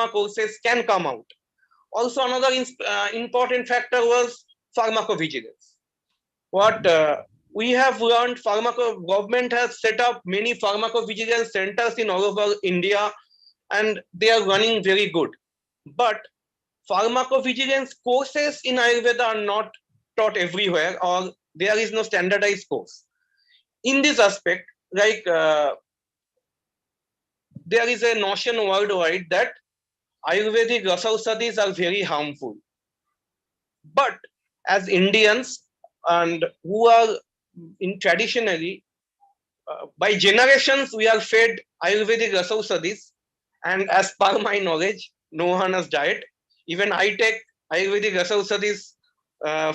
courses can come out. Also, another important factor was pharmacovigilance. What we have learned, government has set up many pharmacovigilance centers in all over India, and they are running very good. But pharmacovigilance courses in Ayurveda are not taught everywhere, or there is no standardized course. In this aspect, like there is a notion worldwide that Ayurvedic Rasausadhis are very harmful. But as Indians, and who are traditionally, by generations, we are fed Ayurvedic Rasausadhis, and as per my knowledge, no one has died. Even I take Ayurvedic Rasausadhis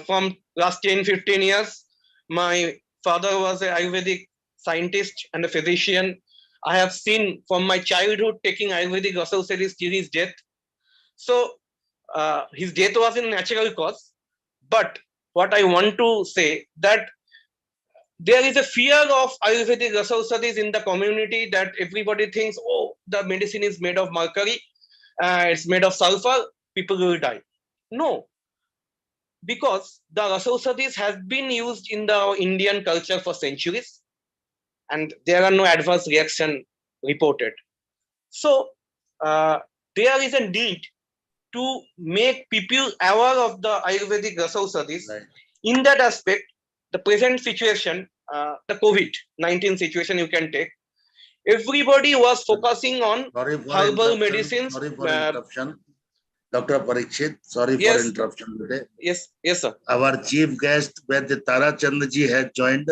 from last 10-15 years. My father was an Ayurvedic scientist and a physician. I have seen from my childhood taking Ayurvedic Rasausadhis till his death. So his death was in natural cause. But what I want to say that there is a fear of Ayurvedic Rasausadhis in the community, that everybody thinks, oh, the medicine is made of mercury, it's made of sulfur, people will die. No, because the Rasausadhis has been used in the Indian culture for centuries, and there are no adverse reaction reported. So there is a need to make people aware of the Ayurvedic Rasausadhis. Right. In that aspect, the present situation, the COVID-19 situation you can take, everybody was focusing on herbal medicines. Sorry for interruption. Dr. Parikshit, sorry for interruption today. Yes, sir. Our chief guest, Vaidya Tarachand ji, has joined.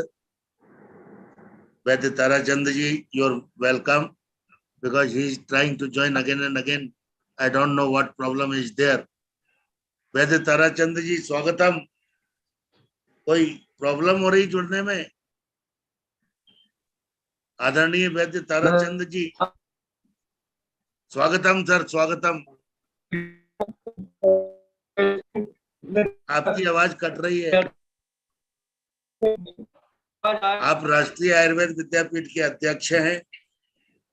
Vaidya Tarachand ji, you're welcome, because he is trying to join again and again. I don't know what problem is there. Vaidya Tarachand ji, स्वागतम. कोई problem हो रही जुड़ने में? आदरणीय वैद्य ताराचंद जी, स्वागतम sir, स्वागतम. आपकी आवाज कट रही है. आप राष्ट्रीय आयुर्वेद विद्यापीठ के अध्यक्ष हैं.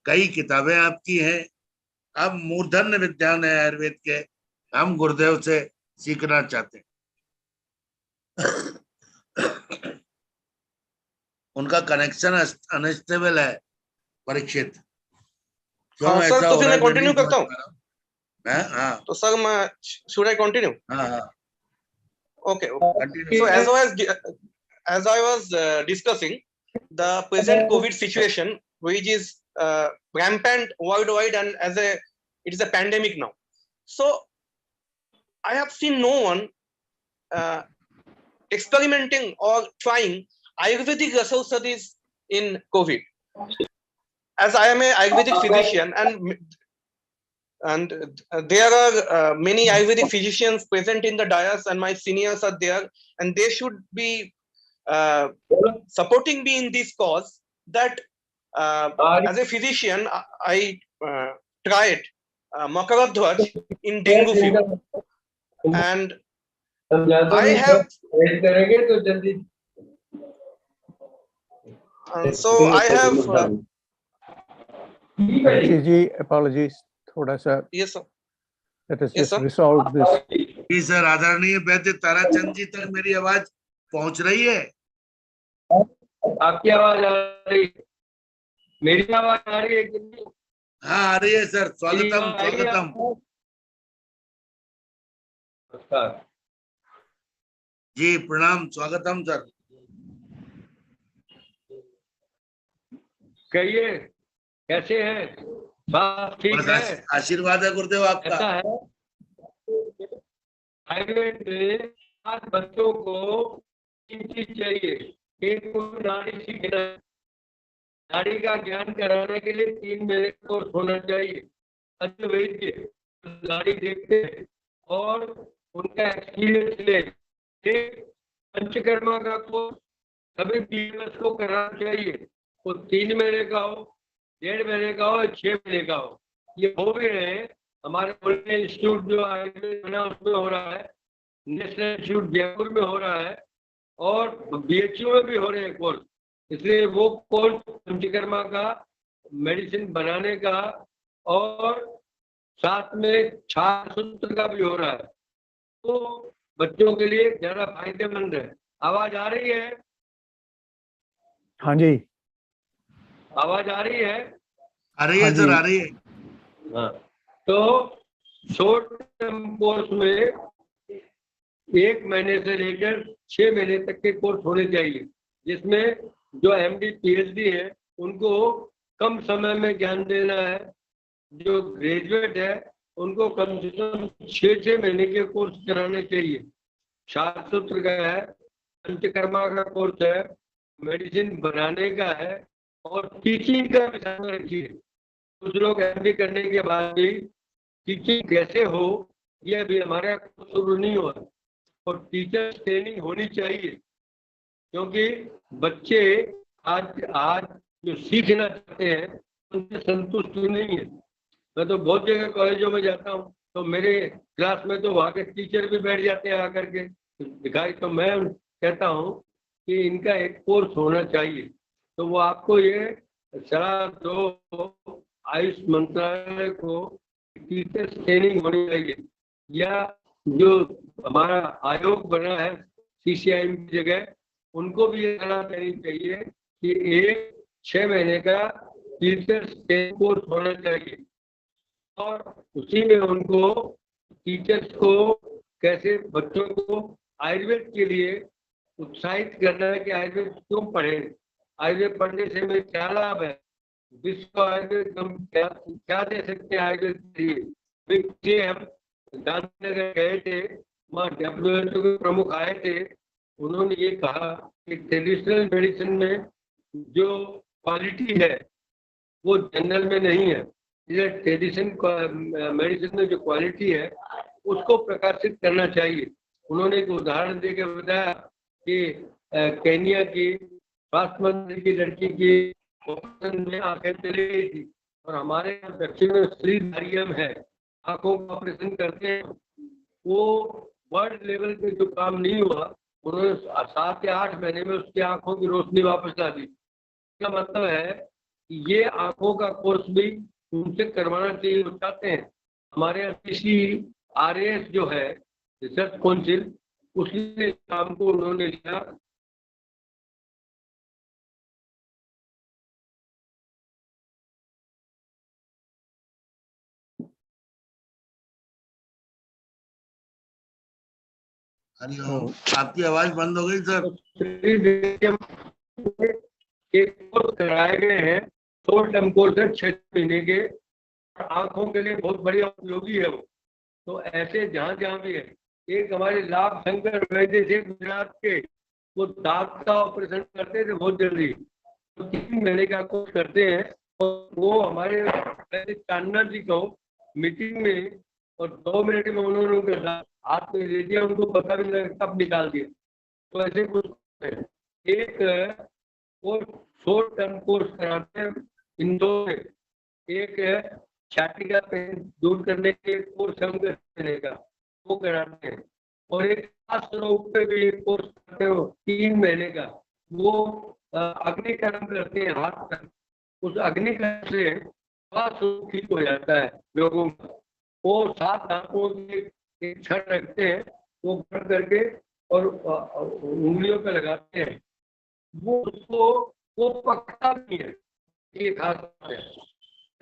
कई किताबें आपकी हैं. आप मूर्धन्य विद्वान है आयुर्वेद के. हम गुरुदेव से सीखना चाहते हैं. उनका कनेक्शन अनस्टेबल है. परीक्षित, क्यों ऐसा हो रहा है? कंटिन्यू करता हूँ. हाँ, तो सर मैं should I continue? हाँ. Okay. So as I was discussing, the present COVID situation, which is rampant worldwide, and it is a pandemic now. So I have seen no one experimenting or trying Ayurvedic Rasausadhis in COVID. As I am an Ayurvedic physician, and there are many Ayurvedic physicians present in the dais, and my seniors are there, and they should be supporting me in this cause. That as a physician, I tried MAKAUT in dengue fever, and I have. So I have. Apologies. थोड़ा सा. Yes, sir. Let us just resolve this. जी sir, आदरणीय वैद्य ताराचंद जी तक मेरी आवाज पहुंच रही है? आपकी आवाज आ रही, मेरी आवाज आ रही है कि नहीं? हाँ, आ रही है सर. स्वागतम, स्वागतम. जी प्रणाम, स्वागतम सर. कहिए, कैसे हैं? बात ठीक है? आशीर्वाद है गुरुदेव आपका. ऐसा है, आयुर्वेद में 7 बच्चों को 3 चीज चाहिए. एक को नाड़ी सीखना, नाड़ी का ज्ञान कराने के लिए 3 महीने कोर्स होना चाहिए. अच्छे वैद्य नाड़ी देखते हैं और उनका एक्सपीरियंस ले. एक पंचकर्मा का कोर्स सभी बीएमएस को कराना चाहिए. वो 3 महीने का हो, 1.5 महीने का हो, 6 महीने का हो. ये हो भी रहे. हमारे पुणे इंस्टीट्यूट जो आयुर्वेद बना उसमें हो रहा है, नेशनल इंस्टीट्यूट जयपुर में हो रहा है, और बीएचयू में भी हो रहे हैं कोर्स. इसलिए वो कोर्स पंचकर्मा का, मेडिसिन बनाने का और साथ में छात्र सूत्र का भी हो रहा है, तो बच्चों के लिए ज्यादा फायदेमंद है। आवाज आ रही है? हाँ जी, आवाज आ रही है? आ रही है हाँ सर, जी। आ रही है। हाँ, तो शॉर्ट टर्म कोर्स में 1 महीने से लेकर 6 महीने तक के कोर्स होने चाहिए, जिसमें जो MD PhD है उनको कम समय में ज्ञान देना है। जो ग्रेजुएट है उनको कम से कम 6 महीने के कोर्स कराने चाहिए। शास्त्र का है, पंचकर्मा का कोर्स है, मेडिसिन बनाने का है, और टीचिंग का भी ध्यान रखिए। कुछ लोग MD करने के बाद भी टीचिंग कैसे हो यह भी हमारे यहाँ शुरू नहीं हुआ, और टीचर ट्रेनिंग होनी चाहिए, क्योंकि बच्चे आज आज जो सीखना चाहते हैं उनसे संतुष्ट नहीं है। मैं तो बहुत जगह कॉलेजों में जाता हूँ, तो मेरे क्लास में तो वहाँ के टीचर भी बैठ जाते हैं आकर के दिखाई। तो मैं कहता हूँ कि इनका एक कोर्स होना चाहिए। तो वो आपको ये सलाह दो, आयुष मंत्रालय को टीचर ट्रेनिंग होनी चाहिए, या जो हमारा आयोग बना है CCIM की जगह, उनको भी ये सलाह देनी चाहिए कि एक 6 महीने का टीचर ट्रेनिंग कोर्स होना चाहिए, और उसी में उनको टीचर्स को कैसे बच्चों को आयुर्वेद के लिए उत्साहित करना है कि आयुर्वेद क्यों पढ़ें, आयुर्वेद पढ़ने से हमें क्या लाभ है, विश्व को आयुर्वेद हम क्या क्या दे सकते हैं आयुर्वेद के लिए। हम गांधीनगर गए थे, वहाँ WHO के प्रमुख आए थे, उन्होंने ये कहा कि ट्रेडिशनल मेडिसिन में जो क्वालिटी है वो जनरल में नहीं है। ट्रेडिशन मेडिसिन में जो क्वालिटी है उसको प्रकाशित करना चाहिए। उन्होंने एक उदाहरण देकर बताया कि केनिया की स्वास्थ्य मंत्री की लड़की की ऑपरेशन में आंखें चली गई थी, और हमारे यहाँ दक्षिण में श्रीधारियम है, आंखों का ऑपरेशन करते हैं। वो वर्ल्ड लेवल पे जो काम नहीं हुआ, उन्होंने 7 या 8 महीने में उसकी आंखों की रोशनी वापस ला दी। इसका मतलब है कि ये आंखों का कोर्स भी उनसे करवाना चाहिए, वो चाहते हैं। हमारे यहाँ किसी RAS जो है रिसर्च काउंसिल, उसने काम को उन्होंने लिया। हरिओम, आपकी आवाज बंद हो गई सर। एक कोर्स कराए गए हैं, शॉर्ट टर्म कोर्स है 6 महीने के, आंखों के लिए बहुत बढ़िया उपयोगी है वो। तो ऐसे जहाँ जहाँ भी है, एक हमारे लाभ शंकर वैद्य थे गुजरात के, वो दांत का ऑपरेशन करते थे बहुत जल्दी, तो 3 महीने का कोर्स करते हैं, और वो हमारे चांदना जी को मीटिंग में और 2 मिनट में उन्होंने उनके हाथ में दे दिया, उनको पता भी नहीं कब निकाल दिया। तो ऐसे कुछ एक कोर्स शॉर्ट टर्म कोर्स कराते हैं इंदौर में, एक है छाती का पेन दूर करने के कोर्स हम करने का वो कराते हैं, और एक खास रोग पे भी एक कोर्स करते हो 3 महीने का, वो अग्निकर्म करते हैं हाथ का। उस अग्निकर्म से श्वास ठीक हो जाता है लोगों का। वो 7 आंखों की एक छड़ रखते हैं, वो भर करके और उंगलियों पे लगाते हैं, वो उसको वो पकता नहीं है, ये खास बात है।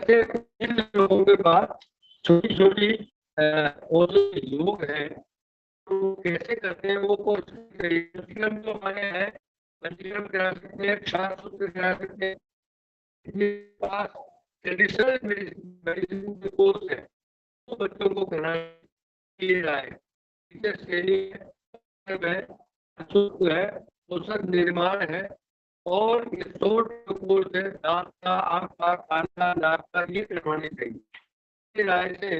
ऐसे इन लोगों के पास छोटी छोटी और योग है, तो कैसे करते हैं वो कोर्स। पंचक्रम तो हमारे हैं, पंचक्रम करा सकते हैं, क्षार सूत्र करा सकते हैं। इनके पास ट्रेडिशनल मेडिसिन के कोर्स है, वो बच्चों को कराना रहा है। टीचर ट्रेनिंग है, सूत्र है, पोषक निर्माण है, और ये शॉर्ट कोर्स है, दांत का, आंख का, कान का, नाक का, ये करवाने चाहिए। राय से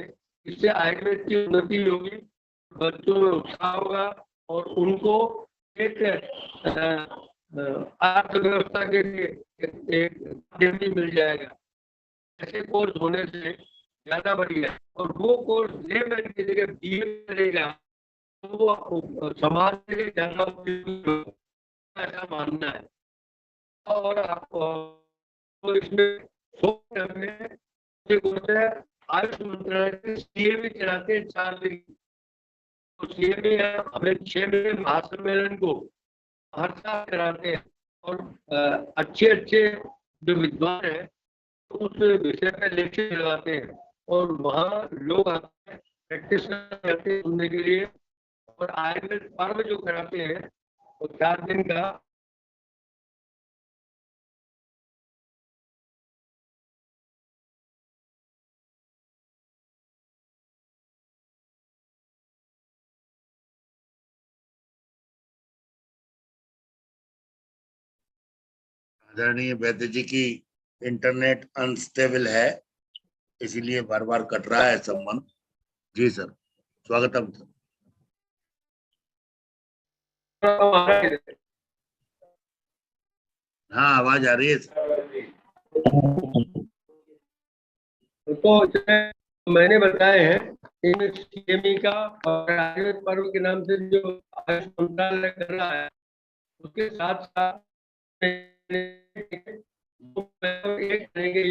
इससे आयुर्वेद की उन्नति होगी, बच्चों में उत्साह होगा, और उनको एक अर्थव्यवस्था के लिए एक माध्यम भी मिल जाएगा। ऐसे कोर्स होने से ज्यादा बढ़िया है। और वो कोर्स लेवल की जगह BA करेगा तो वो समाज के लिए ज्यादा उपयोगी होगा, ऐसा मानना है। और आपको तो इसमें आयुष मंत्रालय के सीए भी चलाते हैं 4 दिन। तो सीए में हमें 6 महीने महासम्मेलन को हर साल कराते हैं और अच्छे अच्छे जो विद्वान है उस विषय पर लेक्चर लगाते हैं और वहाँ लोग आते हैं प्रैक्टिस करते हैं सुनने के लिए। और आयुर्वेद पर्व जो कराते हैं वो 4 दिन का आदरणीय वैद्य जी की इंटरनेट अनस्टेबल है, इसीलिए बार बार कट रहा है संबंध। जी सर, स्वागतम सर। हाँ, आवाज आ रही है सर। तो मैंने बताए हैं इन सीएमई का और आयुर्वेद पर्व के नाम से जो आयुष मंत्रालय कर रहा है उसके साथ साथ एक करेंगे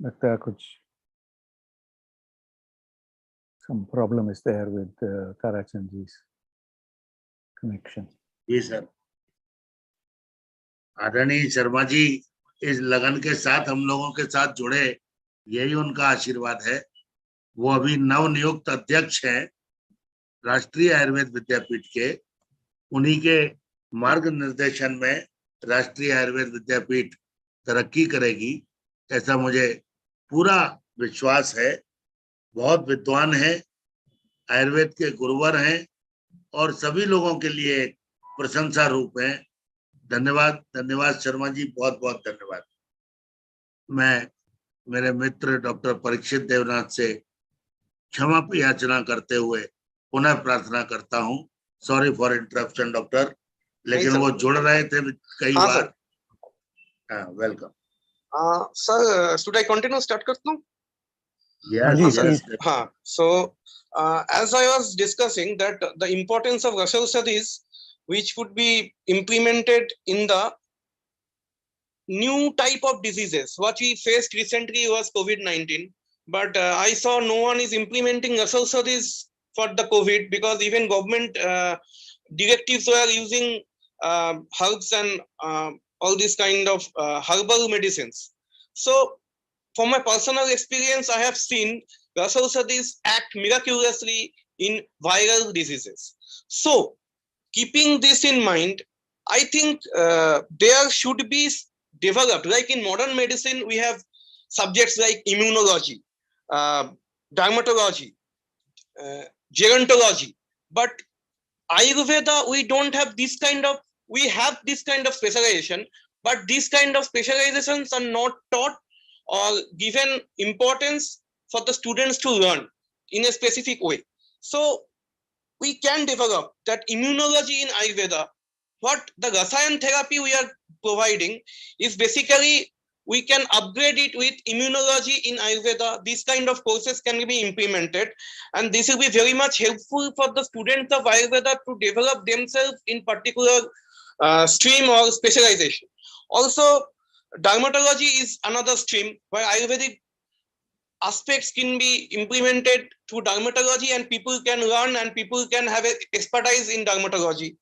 लगता है कुछ some problem is there with Tarachandji's connection. जी सर, आदरणीय शर्मा जी इस लगन के साथ हम लोगों के साथ जुड़े, यही उनका आशीर्वाद है। वो अभी नवनियुक्त अध्यक्ष हैं राष्ट्रीय आयुर्वेद विद्यापीठ के। उन्हीं के मार्ग निर्देशन में राष्ट्रीय आयुर्वेद विद्यापीठ तरक्की करेगी, ऐसा मुझे पूरा विश्वास है। बहुत विद्वान हैं, आयुर्वेद के गुरुवर हैं और सभी लोगों के लिए प्रशंसा रूप हैं। धन्यवाद, धन्यवाद शर्मा जी, बहुत बहुत धन्यवाद। मैं मेरे मित्र डॉक्टर परीक्षित देवनाथ से क्षमा याचना करते हुए पुनः प्रार्थना करता हूं। सॉरी फॉर इंटरप्शन डॉक्टर, लेकिन वो जुड़ रहे थे कई बार। Welcome sir, should I continue start करता हूँ? Yes. So as I was discussing that the importance of Rasha Studies which would be implemented in the new type of diseases. What we faced recently was COVID-19, but I saw no one is implementing Rasha Studies for the COVID because even government directives were using herbs and all these kind of herbal medicines. So from my personal experience, I have seen Rasha Studies act miraculously in viral diseases. So keeping this in mind, I think there should be developed, like in modern medicine, we have subjects like immunology, dermatology, gerontology, but Ayurveda, we don't have this kind of, we have this kind of specialization, but these kind of specializations are not taught or given importance for the students to learn in a specific way. So we can develop that immunology in Ayurveda. What the Rasayan therapy we are providing is basically we can upgrade it with immunology in Ayurveda. These kind of courses can be implemented, and this will be very much helpful for the students of Ayurveda to develop themselves in particular stream or specialization. Also, dermatology is another stream where Ayurvedic aspects can be implemented through dermatology, and people can learn and people can have expertise in dermatology.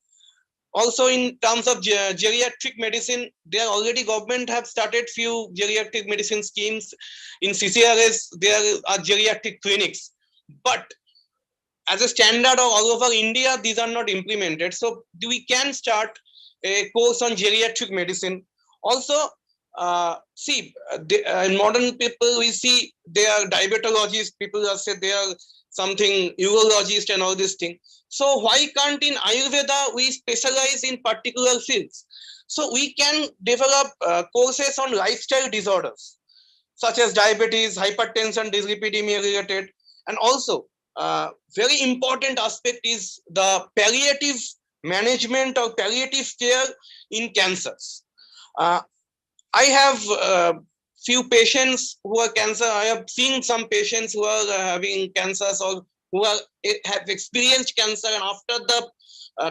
Also, in terms of geriatric medicine, there already government have started few geriatric medicine schemes. In CCRS, there are geriatric clinics, but as a standard all over India, these are not implemented. So we can start a course on geriatric medicine. Also, in modern people, we see they are diabetologists, people are said they are something urologist and all this thing. So why can't in Ayurveda we specialize in particular fields? So we can develop courses on lifestyle disorders such as diabetes, hypertension, dyslipidemia related, and also very important aspect is the palliative management or palliative care in cancers. I have few patients who are cancer. I have seen some patients who are having cancers or who have experienced cancer, and after the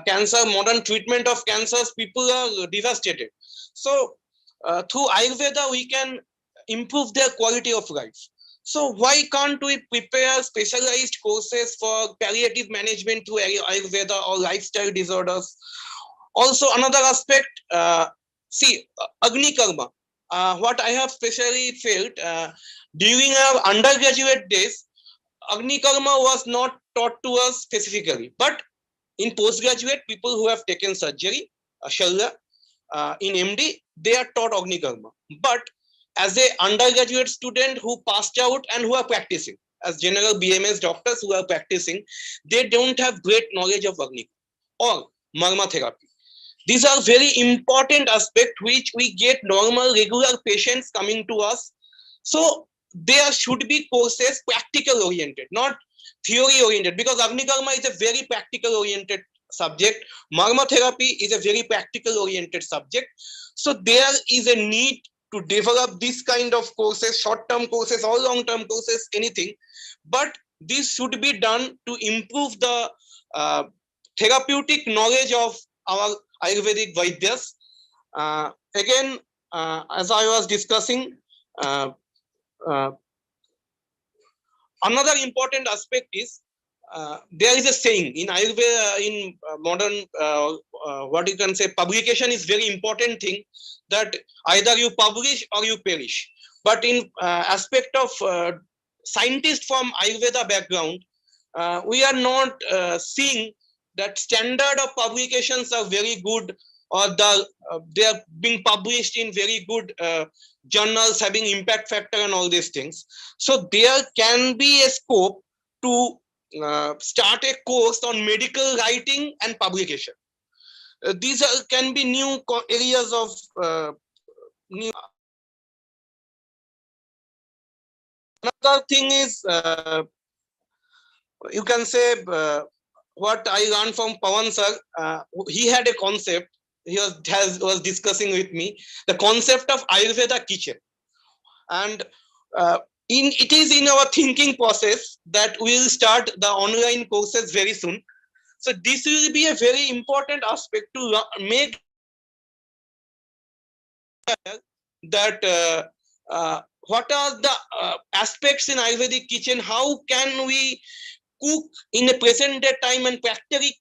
cancer, modern treatment of cancers, people are devastated. So through Ayurveda, we can improve their quality of life. So why can't we prepare specialized courses for palliative management through Ayurveda or lifestyle disorders? Also, another aspect, see, Agni Karma. What I have specially felt during our undergraduate days, Agni Karma was not taught to us specifically. But in postgraduate, people who have taken surgery, Sharma, in MD, they are taught Agni Karma. But as a undergraduate student who passed out and who are practicing, as general BMS doctors who are practicing, they don't have great knowledge of Agni or Marma therapy. These are very important aspects which we get normal, regular patients coming to us. So there should be courses practical oriented, not theory oriented, because Agni Karma is a very practical oriented subject. Marma therapy is a very practical oriented subject. So there is a need to develop this kind of courses, short-term courses or long-term courses, anything. But this should be done to improve the therapeutic knowledge of our Ayurvedic Vaidyas. Again, as I was discussing, another important aspect is there is a saying in Ayurveda, in modern, what you can say, publication is very important thing, that either you publish or you perish. But in aspect of scientists from Ayurveda background, we are not seeing that standard of publications are very good, or they are being published in very good journals having impact factor and all these things. So there can be a scope to start a course on medical writing and publication. These can be new areas of new. Another thing is, you can say, what I learned from Pawan sir. He had a concept. He was discussing with me the concept of Ayurveda kitchen, and it is in our thinking process that we will start the online courses very soon. So this will be a very important aspect to make that what are the aspects in Ayurvedic kitchen, how can we cook in a present day time and practically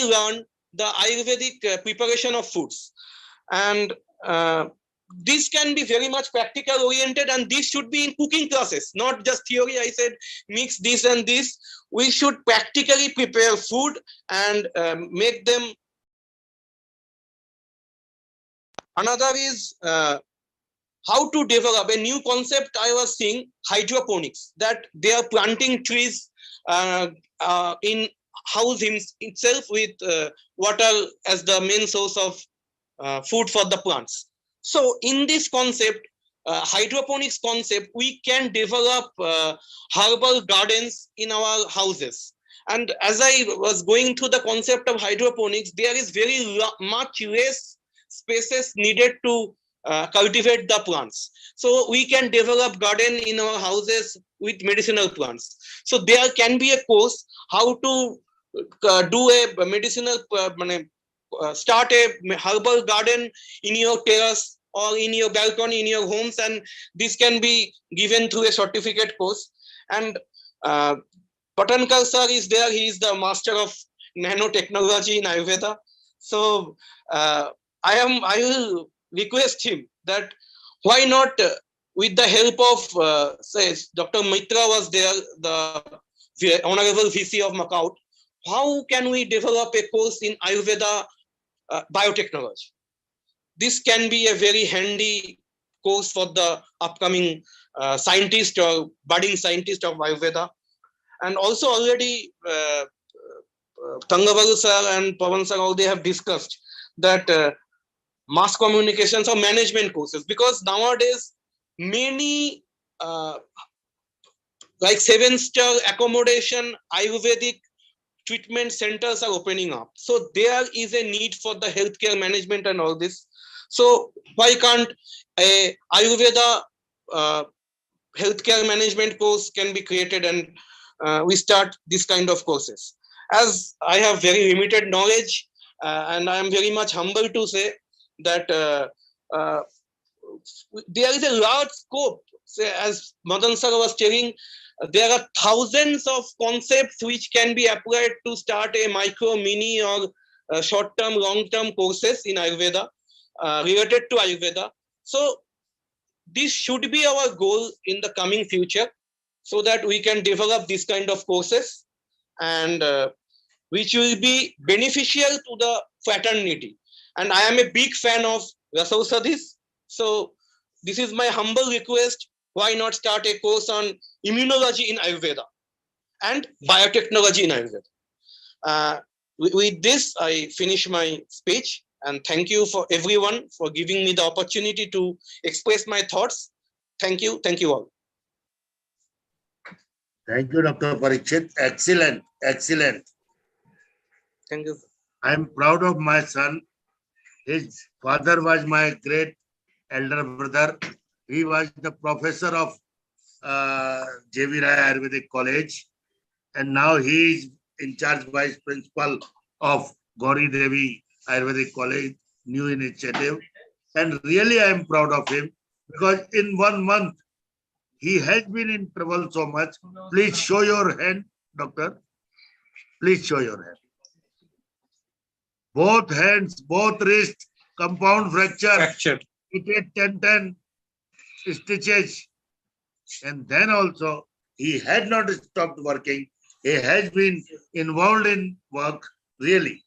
learn the Ayurvedic preparation of foods. And this can be very much practical oriented, and this should be in cooking classes, not just theory. I said mix this and this. We should practically prepare food and make them. Another is how to develop a new concept. I was seeing hydroponics, that they are planting trees in house itself with water as the main source of food for the plants. So in this concept, hydroponics concept, we can develop herbal gardens in our houses. And as I was going through the concept of hydroponics, there is very much less spaces needed to cultivate the plants. So we can develop garden in our houses with medicinal plants. So there can be a course how to do a medicinal, start a herbal garden in your terrace or in your balcony in your homes, and this can be given through a certificate course. And Patankar sir is there. He is the master of nanotechnology in Ayurveda. So I will request him that why not, with the help of say Dr. Maitra was there, the honorable VC of MAKAUT, how can we develop a course in Ayurveda biotechnology? This can be a very handy course for the upcoming scientist or budding scientist of Ayurveda. And also already Tangavalu sir and Pawan sir, all they have discussed that mass communications or management courses, because nowadays many like 7-star accommodation, Ayurvedic treatment centers are opening up. So there is a need for the healthcare management and all this. So why can't a Ayurveda healthcare management course can be created, and we start this kind of courses? As I have very limited knowledge, and I am very much humble to say that there is a large scope. Say, as Madan sir was telling, there are thousands of concepts which can be applied to start a micro, mini, or short-term, long-term courses in Ayurveda related to Ayurveda. So this should be our goal in the coming future, so that we can develop this kind of courses, and which will be beneficial to the fraternity. And I am a big fan of Rasausadhis. So this is my humble request. Why not start a course on immunology in Ayurveda and biotechnology in Ayurveda? With this, I finish my speech, and thank you for everyone for giving me the opportunity to express my thoughts. Thank you all. Thank you, Dr. Parikshit. Excellent, excellent. Thank you. I am proud of my son. His father was my great elder brother. He was the professor of J.V. Rai Ayurvedic College, and now he is in charge vice principal of Gauri Devi Ayurvedic College, new initiative. And really I am proud of him, because in 1 month he has been in trouble so much. Please show your hand, doctor. Please show your hand. Both hands, both wrists, compound fracture. It had 10 stitches. And then also, he had not stopped working. He has been involved in work, really.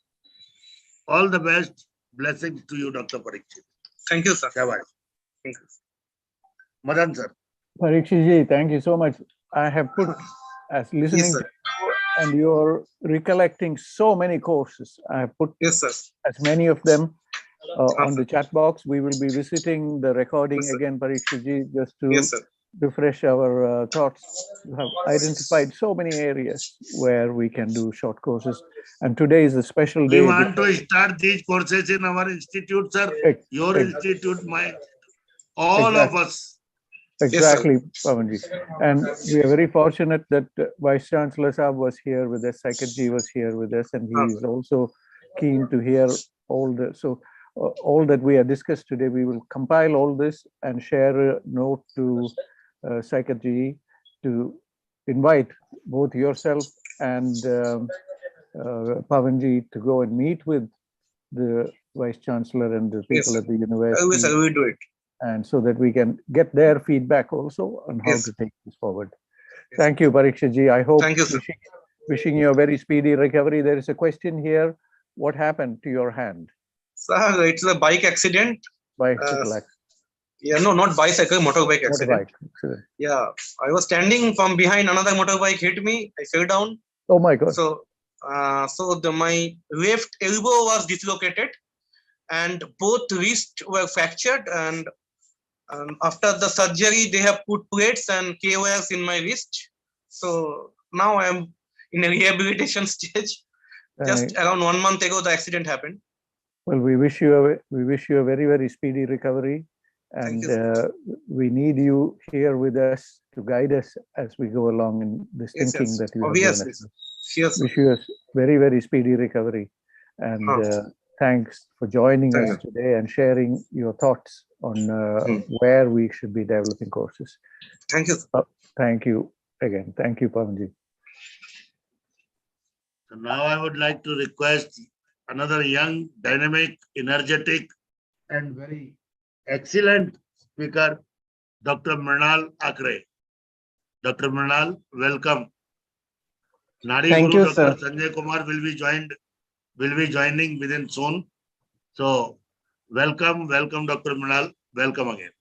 All the best. Blessings to you, Dr. Parikshit. Thank you, sir. Thank you. Madan sir. Parikshit ji, thank you so much. I have put, as listening to you, and you're recollecting so many courses. I have put as many of them on the chat box. We will be visiting the recording again, Parikshit ji, just to refresh our thoughts. You have identified so many areas where we can do short courses. And today is a special day. We want to start these courses in our institute, sir. Your institute, mine, all of us. Exactly, Pavanji. And we are very fortunate that Vice Chancellor Saab was here with us, Saikat ji was here with us, and he is also keen to hear all the, so all that we have discussed today. We will compile all this and share a note to Saikat ji to invite both yourself and Pavanji to go and meet with the Vice Chancellor and the people at the university. Always, I will do it. And so that we can get their feedback also on how to take this forward. Thank you, Parikshit ji. I hope, wishing you a very speedy recovery. There is a question here. What happened to your hand? Sir, it's a bike accident. Bicycle accident. Yeah, no, not bicycle, motorbike accident. Accident. Yeah, I was standing from behind, another motorbike hit me. I fell down. Oh my God. So, my left elbow was dislocated, and both wrists were fractured. And after the surgery, they have put plates and KOLs in my wrist. So now I am in a rehabilitation stage. Just around 1 month ago, the accident happened. Well, we wish you a very, very speedy recovery, and we need you here with us to guide us as we go along in this thinking that you have given us. Wish you a very, very speedy recovery, and thanks for joining us today and sharing your thoughts on where we should be developing courses. Thank you. Thank you again. Thank you, Pavanji. So now I would like to request another young, dynamic, energetic, and very excellent speaker, Dr. Mrunal Akre. Dr. Mrunal, welcome. Nadi Guru Dr. Sanjay Kumar will be joining within soon. So welcome, Dr. Mrunal. Welcome again.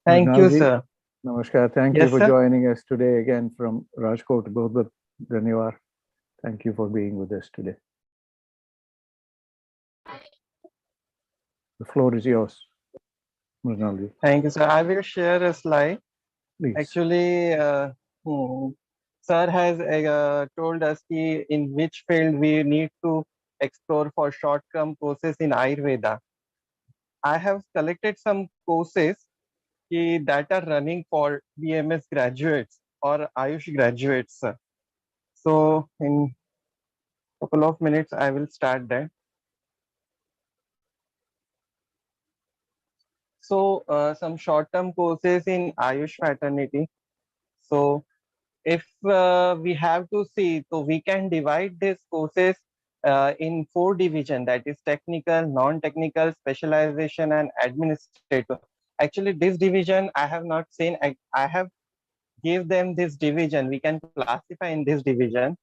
Thank you, sir. Namaskar. Thank you for joining us today again from Rajkot. Bahut dhanyawad. Thank you for being with us today. The floor is yours, Mrunal ji. Thank you, sir. I will share a slide. Please. Actually, Hmm. Sir has told us in which field we need to explore for short-term courses in Ayurveda. I have collected some courses that are running for BMS graduates or Ayush graduates. So in a couple of minutes, I will start that. So some short-term courses in Ayush fraternity. So if we have to see, so we can divide these courses in four divisions, that is technical, non-technical, specialization, and administrative. Actually, this division I have not seen. I have give them this division. We can classify in this division.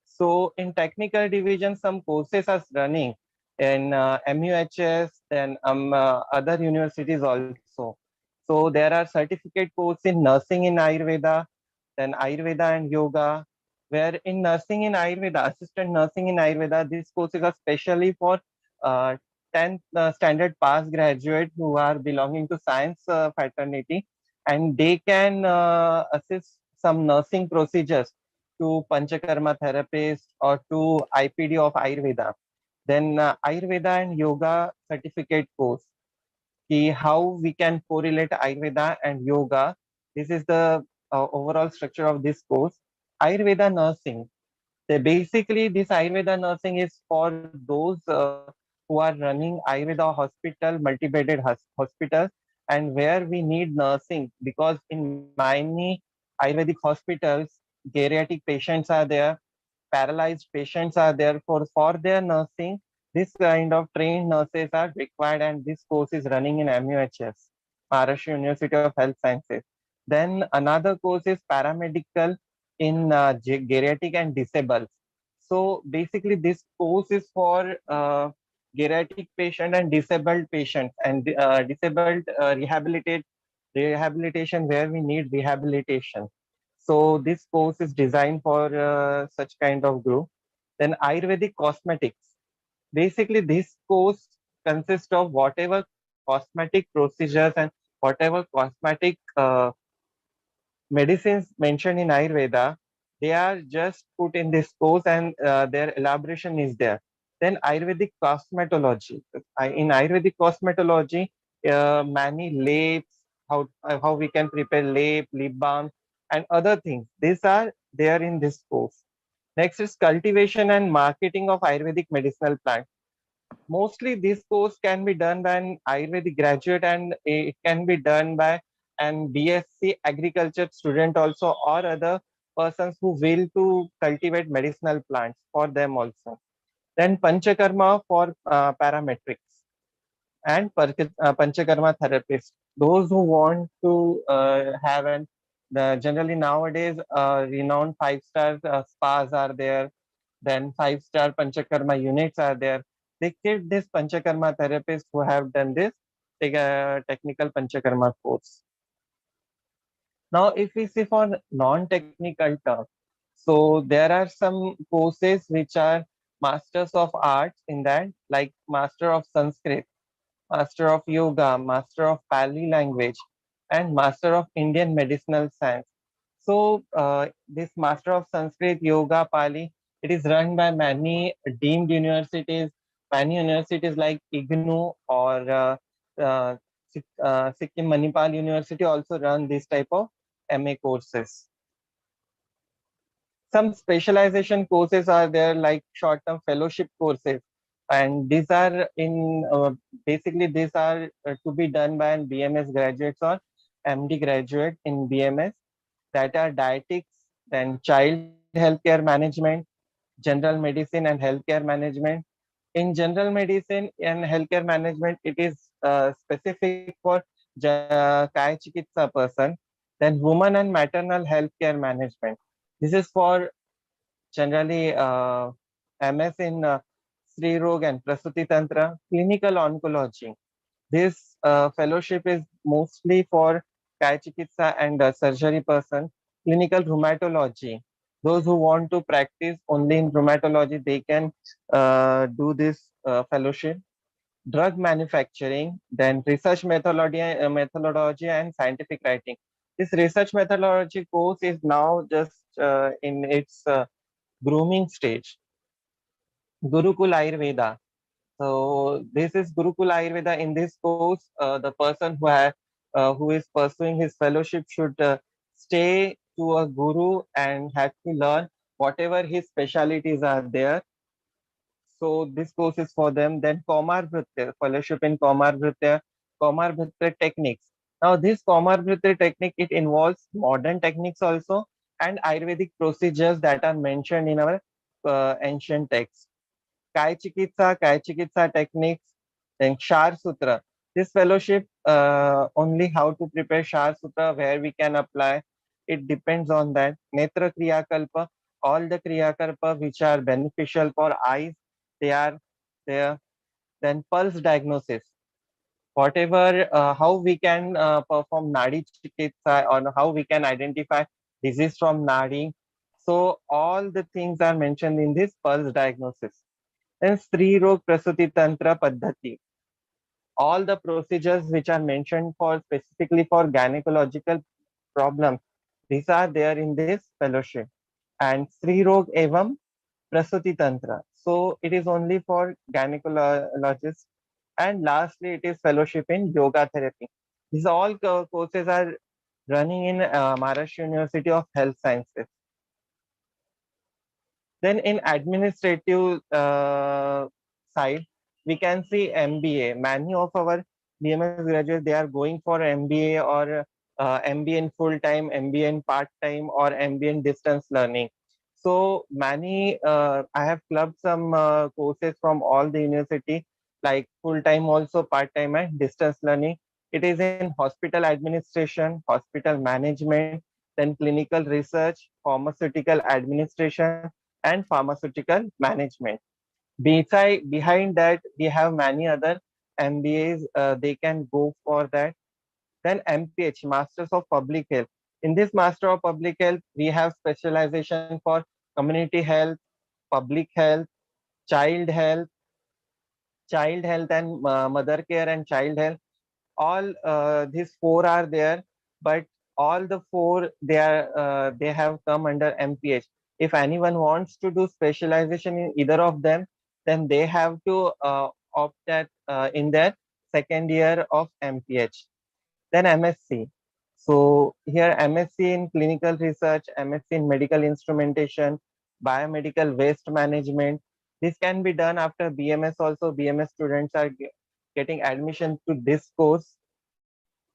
So in technical division, some courses are running in MUHS, then other universities also. So there are certificate course in nursing in Ayurveda, then Ayurveda and yoga, where in nursing in Ayurveda, assistant nursing in Ayurveda, these courses are specially for uh, 10th standard pass graduate who are belonging to science fraternity, and they can assist some nursing procedures to Panchakarma therapist or to IPD of Ayurveda. Then Ayurveda and yoga certificate course. How we can correlate Ayurveda and yoga. This is the overall structure of this course. Ayurveda nursing. Basically, this Ayurveda nursing is for those who are running Ayurveda hospital, multi-bedded hospitals, and where we need nursing, because in many Ayurvedic hospitals, geriatric patients are there, paralyzed patients are there. For their nursing, this kind of trained nurses are required, and this course is running in MUHS, Maharashtra University of Health Sciences. Then another course is paramedical in geriatric and disabled. So basically, this course is for geriatric patient and disabled patients, and disabled rehabilitation where we need rehabilitation. So this course is designed for such kind of group. Then Ayurvedic cosmetics. Basically, this course consists of whatever cosmetic procedures and whatever cosmetic medicines mentioned in Ayurveda, they are just put in this course, and their elaboration is there. Then Ayurvedic cosmetology. In Ayurvedic cosmetology, many lapes, how we can prepare lip balm, and other things. These are there in this course. Next is cultivation and marketing of Ayurvedic medicinal plants. Mostly this course can be done by an Ayurvedic graduate, and it can be done by an BSc agriculture student also, or other persons who will to cultivate medicinal plants for them also. Then Panchakarma for parametrics, and Panchakarma therapists. Those who want to have generally nowadays renowned five-star spas are there, then five-star Panchakarma units are there. They get this Panchakarma therapists who have done this take a technical Panchakarma course. Now, if we see for non-technical terms, so there are some courses which are Masters of Arts in that, like Master of Sanskrit, Master of Yoga, Master of Pali Language, and Master of Indian Medicinal Science. So this Master of Sanskrit, Yoga, Pali, it is run by many deemed universities. Many universities like IGNU or Sikkim Manipal University also run this type of MA courses. Some specialization courses are there, like short-term fellowship courses, and these are in basically these are to be done by an BMS graduates or MD graduate in BMS, that are dietetics, then child healthcare management, general medicine and healthcare management. In general medicine and healthcare management, it is specific for Kaya Chikitsa person. Then woman and maternal healthcare management. This is for generally MS in Sri Rog and Prasuti Tantra, clinical oncology. This fellowship is mostly for Kaya Chikitsa and surgery person. Clinical rheumatology. Those who want to practice only in rheumatology, they can do this fellowship. Drug manufacturing, then research methodology and scientific writing. This research methodology course is now just in its grooming stage. Gurukul Ayurveda. So this is Gurukul Ayurveda. In this course, the person who is pursuing his fellowship should stay to a guru and have to learn whatever his specialities are there. So this course is for them. Then Komar Bhritya, fellowship in Komar Bhritya techniques. Now this Komar Bhritya technique, it involves modern techniques also and Ayurvedic procedures that are mentioned in our ancient texts. Kai Chikitsa techniques, then Shar Sutra. This fellowship only how to prepare Shar Sutra, where we can apply. It depends on that. Netra Kriya Kalpa, all the Kriya Kalpa which are beneficial for eyes, they are there. Then pulse diagnosis. Whatever, how we can perform Nadi Chikitsa or how we can identify disease from Nadi. So all the things are mentioned in this pulse diagnosis. Then Stri Rog Prasuti Tantra Paddhati. All the procedures which are mentioned for specifically for gynecological problems, these are there in this fellowship. And Sri Rog Evam Prasuti Tantra. So it is only for gynecologists. And lastly, it is fellowship in yoga therapy. These all courses are running in Maharashtra University of Health Sciences. Then in administrative side, we can see MBA. Many of our BMS graduates, they are going for MBA or MBA in full time, MBA in part time, or MBA in distance learning. So many, I have clubbed some courses from all the university, like full time also, part time and distance learning. It is in hospital administration, hospital management, then clinical research, pharmaceutical administration, and pharmaceutical management. Behind that, we have many other MBAs. They can go for that. Then MPH, Masters of Public Health. In this Master of Public Health, we have specialization for community health, public health, child health, child health and mother care and child health. All these four are there, but all the four they have come under MPH. If anyone wants to do specialization in either of them, then they have to opt at in their second year of MPH. Then MSc. So here MSc in clinical research, MSc in medical instrumentation, biomedical waste management. This can be done after BMS also. BMS students are getting admission to this course.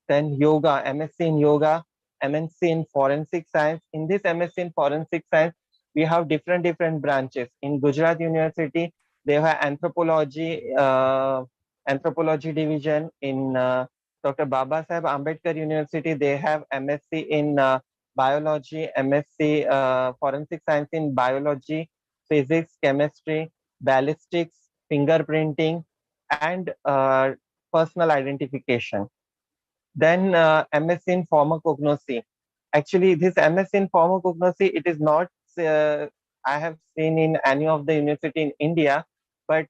Then yoga, MSc in yoga, MSc in forensic science. In this MSc in forensic science, we have different branches. In Gujarat University, they have anthropology division. In Dr. Baba Saheb Ambedkar University, they have MSc in biology, MSc forensic science in biology, physics, chemistry, ballistics, fingerprinting, and personal identification. Then MSc in pharmacognosy. Actually, this MSc in pharmacognosy, it is not I have seen in any of the university in India, but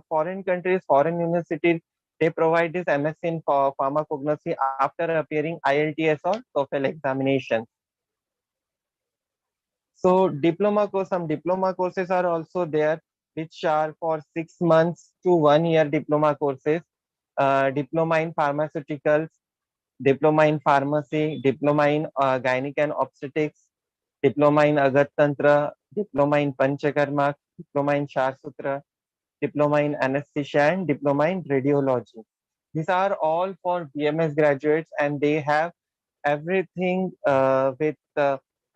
foreign countries, foreign universities, they provide this MSc in pharmacognosy after appearing IELTS or TOEFL examination. So some diploma courses are also there, which are for 6 months to 1 year diploma courses. Diploma in pharmaceuticals, diploma in pharmacy, diploma in gynec and obstetrics, diploma in Agat Tantra, diploma in Panchakarma, diploma in Shar Sutra, diploma in anesthesia, and diploma in radiology. These are all for BMS graduates, and they have everything with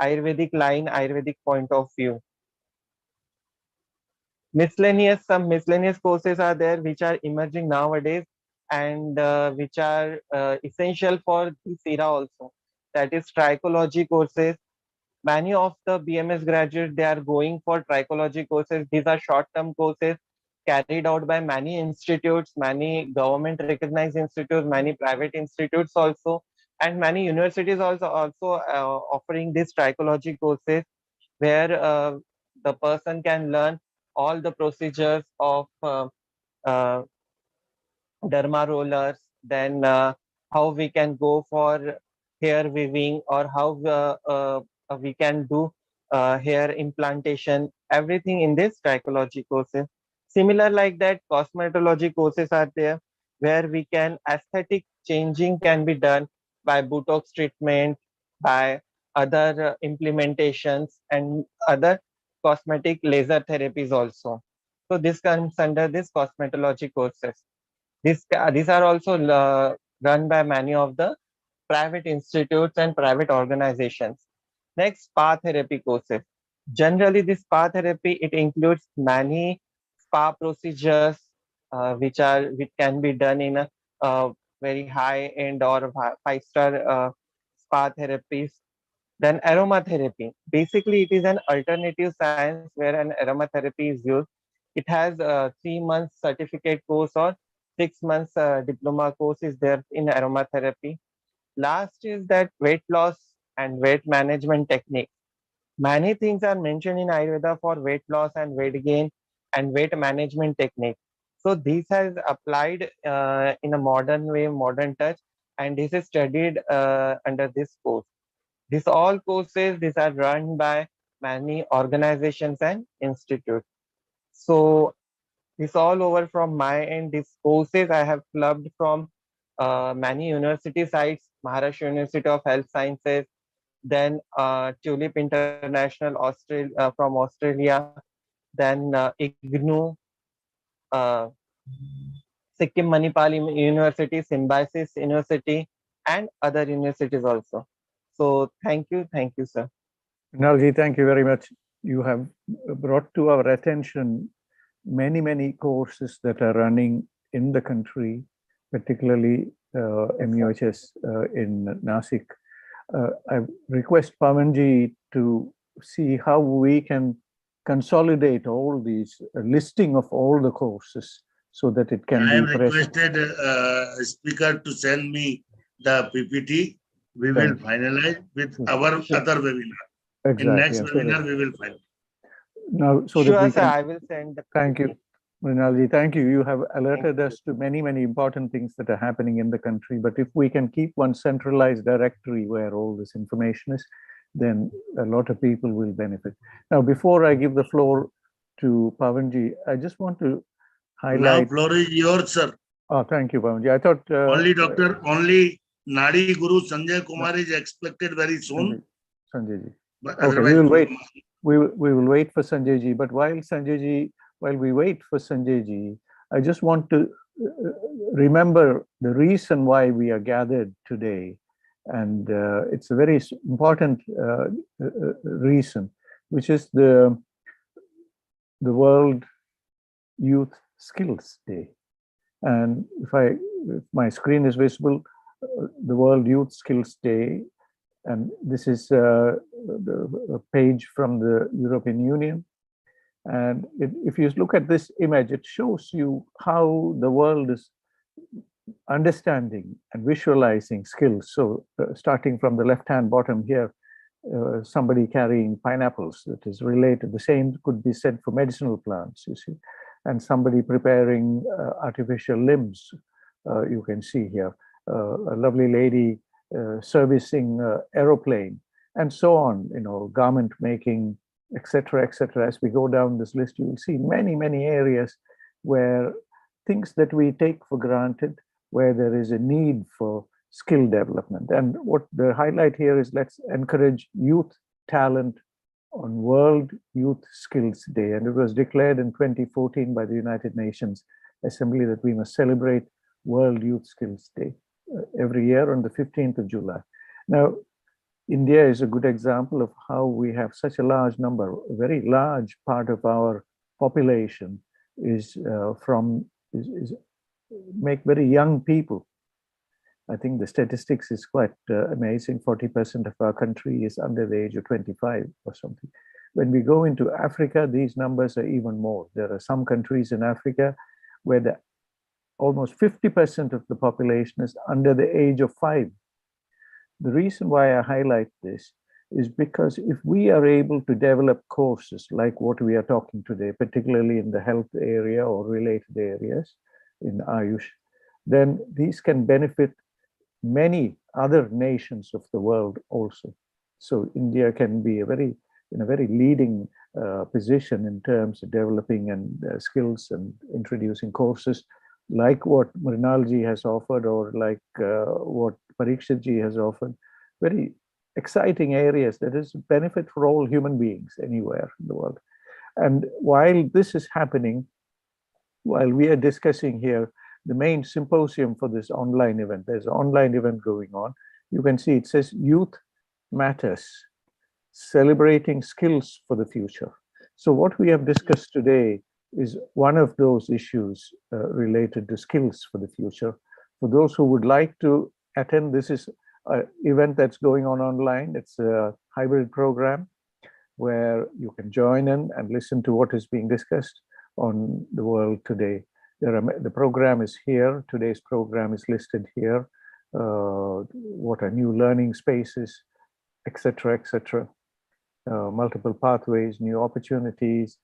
Ayurvedic line, Ayurvedic point of view. Some miscellaneous courses are there which are emerging nowadays, and which are essential for this era also. That is trichology courses. Many of the BMS graduates, they are going for trichology courses. These are short-term courses carried out by many institutes, many government recognized institutes, many private institutes also, and many universities also offering these trichology courses, where the person can learn all the procedures of uh, derma rollers, then how we can go for hair weaving, or how we can do hair implantation, everything in this trichology courses. Similar like that, cosmetology courses are there, where we can aesthetic changing can be done by Botox treatment, by other implementations and other cosmetic laser therapies also. So this comes under this cosmetology courses. These are also run by many of the private institutes and private organizations. Next, spa therapy courses. Generally, this spa therapy, it includes many spa procedures which can be done in a very high end or five-star spa therapies. Then aromatherapy. Basically, it is an alternative science where an aromatherapy is used. It has a 3 months certificate course or 6 months diploma course is there in aromatherapy. Last is that weight loss and weight management technique. Many things are mentioned in Ayurveda for weight loss and weight gain and weight management technique. So this has applied in a modern way, modern touch, and this is studied under this course. These all courses, these are run by many organizations and institutes. So this all over from my end. These courses I have clubbed from many university sites, Maharashtra University of Health Sciences, then Tulip International from Australia, then IGNU, uh, Sikkim Manipal University, Symbiosis University, and other universities also. So thank you, sir. Mrunal, thank you very much. You have brought to our attention many courses that are running in the country, particularly MUHS in Nasik. I request Pavanji to see how we can consolidate all these, listing of all the courses so that it can I be have requested speaker to send me the PPT. We will finalize with our other webinar. Exactly. In next webinar, we will finalize. Now, so sure, that we sir, can, I will send the thank you. Mrunal, thank you. You have alerted us to many important things that are happening in the country. But if we can keep one centralized directory where all this information is, then a lot of people will benefit. Now, before I give the floor to Pavanji, I just want to highlight. Now, floor is yours, sir. Oh, thank you, Pavanji. I thought only Nadi Guru Sanjay Kumar is expected very soon. Sanjay ji. But okay, we will wait. We will wait for Sanjay ji. But while we wait for Sanjay ji, I just want to remember the reason why we are gathered today. And it's a very important reason, which is the World Youth Skills Day. And if my screen is visible, the World Youth Skills Day, and this is a page from the European Union. And if you look at this image, it shows you how the world is understanding and visualizing skills. So starting from the left-hand bottom here, somebody carrying pineapples, that is related. The same could be said for medicinal plants, you see. And somebody preparing artificial limbs, you can see here. A lovely lady servicing aeroplane, and so on, garment making, etc. As we go down this list, you will see many areas where things that we take for granted, where there is a need for skill development. And what the highlight here is, let's encourage youth talent on World Youth Skills Day. And it was declared in 2014 by the United Nations Assembly that we must celebrate World Youth Skills Day every year on the 15th of July. Now, India is a good example of how we have such a large number, a very large part of our population is make very young people. I think the statistics is quite amazing. 40% of our country is under the age of 25 or something. When we go into Africa, these numbers are even more. There are some countries in Africa where almost 50% of the population is under the age of 5. The reason why I highlight this is because if we are able to develop courses like what we are talking today, particularly in the health area or related areas in Ayush, then these can benefit many other nations of the world also. So India can be in a very leading position in terms of developing and skills and introducing courses like what Mrunal ji has offered, or like what Parikshit ji has offered. Very exciting areas that is benefit for all human beings anywhere in the world. And while this is happening, while we are discussing here the main symposium for this online event, there's an online event going on. You can see it says Youth Matters, Celebrating Skills for the Future. So what we have discussed today is one of those issues related to skills for the future. For those who would like to attend, this is an event that's going on online. It's a hybrid program where you can join in and listen to what is being discussed on the world today. The program is here. Today's program is listed here. What are new learning spaces, etc., etc. Multiple pathways, new opportunities,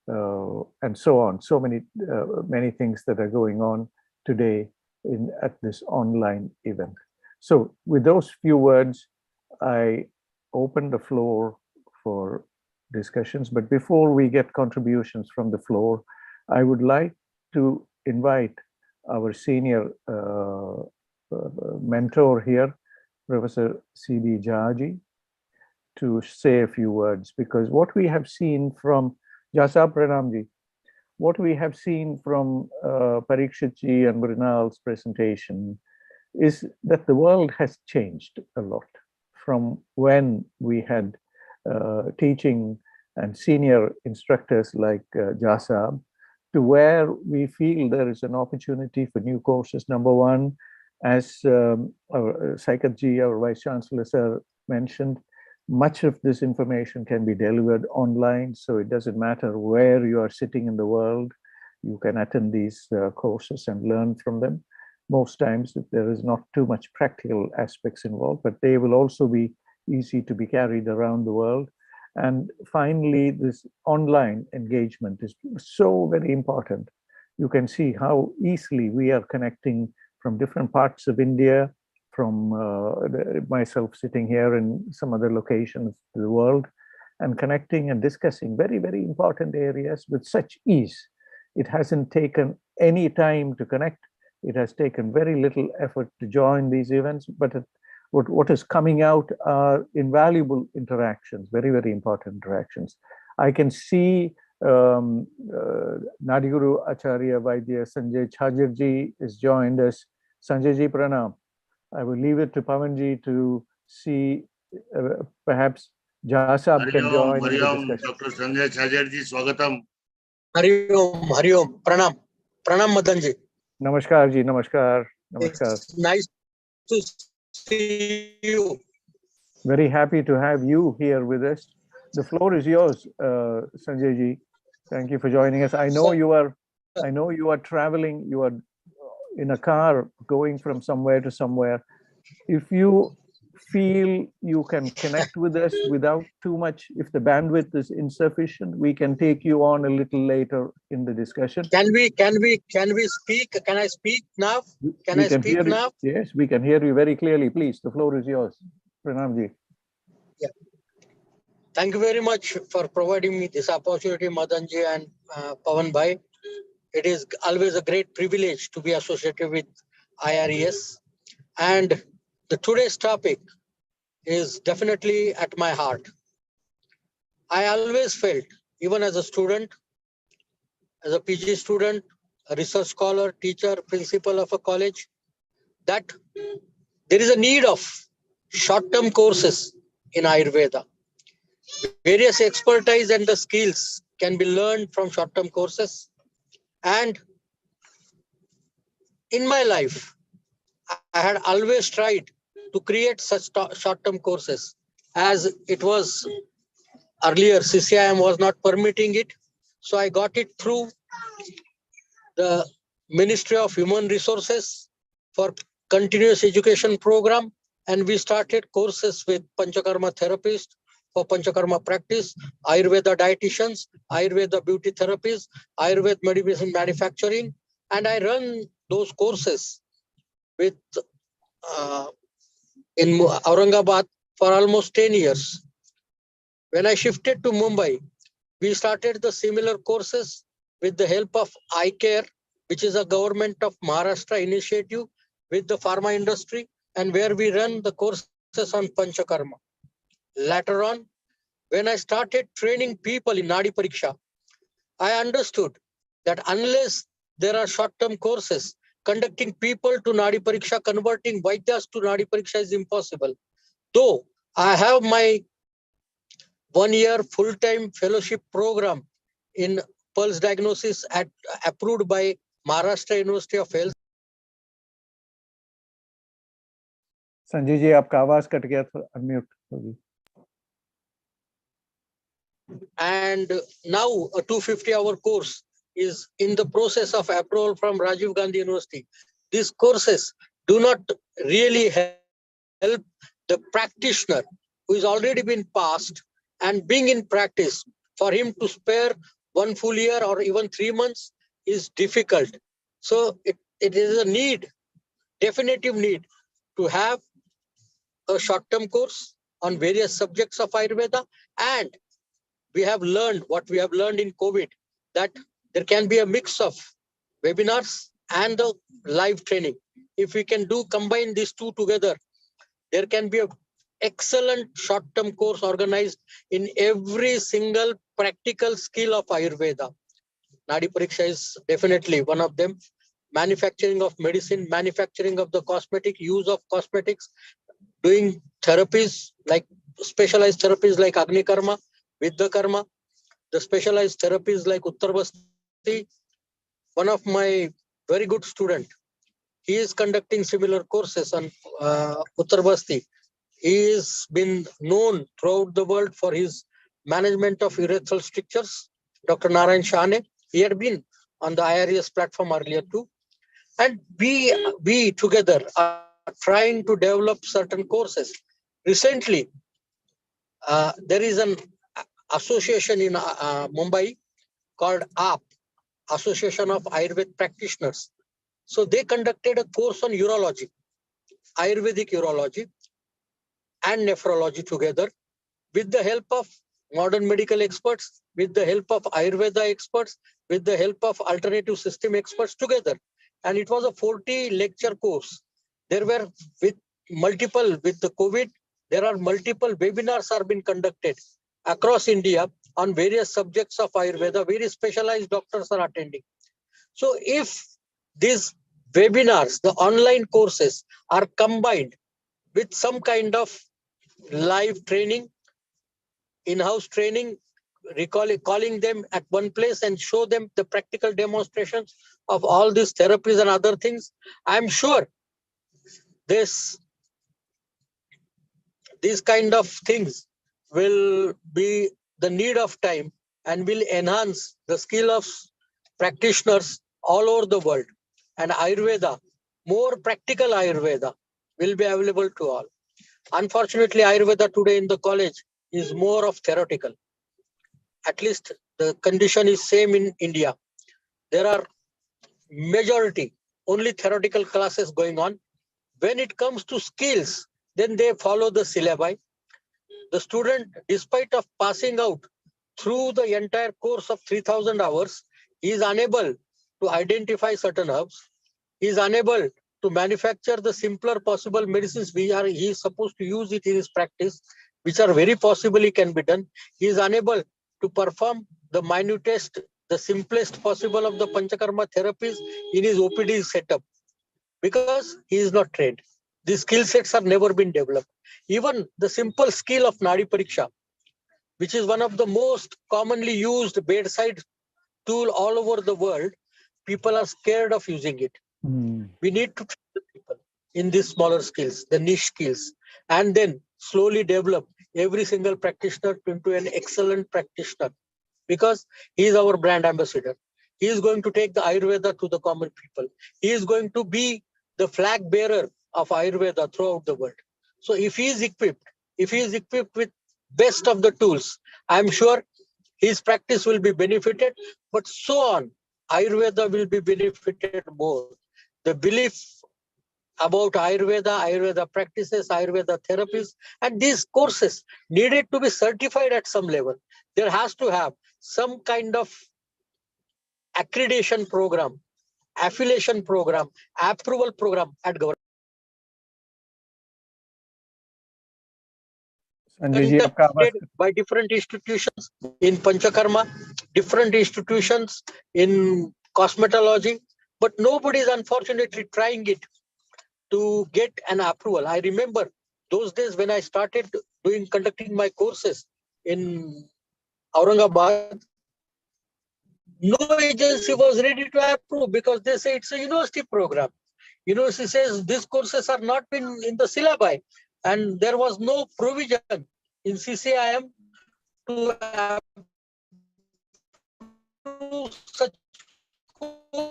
and so on. So many things that are going on today at this online event. So with those few words, I open the floor for discussions. But before we get contributions from the floor, I would like to invite our senior mentor here, Professor C.B. Jhaji, to say a few words, because what we have seen from Jasa Pranamji, what we have seen from Parikshit ji and Mrunal's presentation is that the world has changed a lot from when we had teaching and senior instructors like Jasa, to where we feel there is an opportunity for new courses. Number one, as our Saikat ji, our Vice Chancellor sir, mentioned, much of this information can be delivered online, so it doesn't matter where you are sitting in the world. You can attend these courses and learn from them. Most times there is not too much practical aspects involved, but they will also be easy to be carried around the world. And finally, this online engagement is so very important. You can see how easily we are connecting from different parts of India, from myself sitting here in some other locations of the world, and connecting and discussing very, very important areas with such ease. It hasn't taken any time to connect. It has taken very little effort to join these events, but what is coming out are invaluable interactions, very, very important interactions. I can see Nadi Guru Acharya Vaidya Sanjay Chhajed ji is joined us. Sanjay ji, pranam. I will leave it to Pawan ji to see perhaps Jasa can join in the discussion. Dr. Sanjay Chhajed ji, swagatam. Hari Om, pranam. Pranam Madan ji. Namaskar ji, namaskar. Namaskar. It's nice to see you. Very happy to have you here with us. The floor is yours, Sanjay ji. Thank you for joining us. I know you are traveling. You are in a car going from somewhere to somewhere. If you feel you can connect with us without too much, if the bandwidth is insufficient, we can take you on a little later in the discussion. Can we speak? Can I speak now? Can I speak now? Yes, we can hear you very clearly. Please, the floor is yours. Pranam ji. Yeah. Thank you very much for providing me this opportunity, Madan ji and Pawan bhai. It is always a great privilege to be associated with IRES, and today's topic is definitely at my heart. I always felt, even as a student, as a PG student, a research scholar, teacher, principal of a college, that there is a need of short-term courses in Ayurveda. Various expertise and the skills can be learned from short-term courses. And in my life, I had always tried to create such short-term courses, as it was earlier, CCIM was not permitting it. So I got it through the Ministry of Human Resources for continuous education program. And we started courses with Panchakarma therapists for Panchakarma practice, Ayurveda dietitians, Ayurveda beauty therapists, Ayurveda medicine manufacturing. And I run those courses with in Aurangabad for almost 10 years. When I shifted to Mumbai, we started the similar courses with the help of iCare, which is a government of Maharashtra initiative with the pharma industry, and where we run the courses on Panchakarma. Later on, when I started training people in Nadi Pariksha, I understood that unless there are short-term courses, conducting people to Nadi Pariksha, converting Vaidyas to Nadi Pariksha is impossible. Though I have my 1-year full-time fellowship program in pulse diagnosis approved by Maharashtra University of Health. Sanjay ji आपका आवाज cut गया था, unmute होगी. And now a 250-hour course is in the process of approval from Rajiv Gandhi University. These courses do not really help the practitioner who has already been passed and being in practice. For him to spare 1 full year or even 3 months is difficult. So it is a need, definitive need, to have a short-term course on various subjects of Ayurveda. And we have learned what we have learned in COVID, that there can be a mix of webinars and the live training. If we can combine these two together, there can be an excellent short-term course organized in every single practical skill of Ayurveda. Nadi Pariksha is definitely one of them. Manufacturing of medicine, manufacturing of the cosmetic, use of cosmetics, doing therapies like specialized therapies like Agni Karma, Vidya Karma, the specialized therapies like Uttarbasti. One of my very good student, he is conducting similar courses on Uttarbasti. He has been known throughout the world for his management of urethral strictures. Dr. Narayan Shane, he had been on the IRES platform earlier too. And we together are trying to develop certain courses. Recently, there is an association in Mumbai called AP, Association of Ayurved Practitioners. So they conducted a course on urology, Ayurvedic urology and nephrology together, with the help of modern medical experts, with the help of Ayurveda experts, with the help of alternative system experts together. And it was a 40 lecture course. There were with the COVID, there are multiple webinars are being conducted across India on various subjects of Ayurveda. Very specialized doctors are attending. So if these webinars, the online courses, are combined with some kind of live training, in-house training, calling them at one place and show them the practical demonstrations of all these therapies and other things, I'm sure these kind of things will be the need of time and will enhance the skill of practitioners all over the world. And Ayurveda, more practical Ayurveda, will be available to all. Unfortunately, Ayurveda today in the college is more of theoretical. At least the condition is same in India. There are majority only theoretical classes going on. When it comes to skills, then they follow the syllabi. The student, despite of passing out through the entire course of 3,000 hours, he is unable to identify certain herbs. He is unable to manufacture the simpler possible medicines he is supposed to use it in his practice, which are very possibly can be done. He is unable to perform the minutest, the simplest possible of the Panchakarma therapies in his OPD setup, because he is not trained. These skill sets have never been developed. Even the simple skill of Nadi Pariksha, which is one of the most commonly used bedside tool all over the world, people are scared of using it. We need to train the people in these smaller skills, the niche skills, and then slowly develop every single practitioner into an excellent practitioner, because he is our brand ambassador. He is going to take the Ayurveda to the common people. He is going to be the flag bearer of Ayurveda throughout the world. So if he is equipped with best of the tools, I'm sure his practice will be benefited, but so on, Ayurveda will be benefited more. The belief about Ayurveda, Ayurveda practices, Ayurveda therapies, and these courses needed to be certified at some level. There has to have some kind of accreditation program, affiliation program, approval program at government. Sanjay ji आपका आवाज By different institutions in Panchakarma, different institutions in cosmetology, but nobody is unfortunately trying it to get an approval. I remember those days when I started conducting my courses in Aurangabad, no agency was ready to approve because they say it's a university program. University says these courses are not been in the syllabi, and there was no provision in CCIM to approve such courses.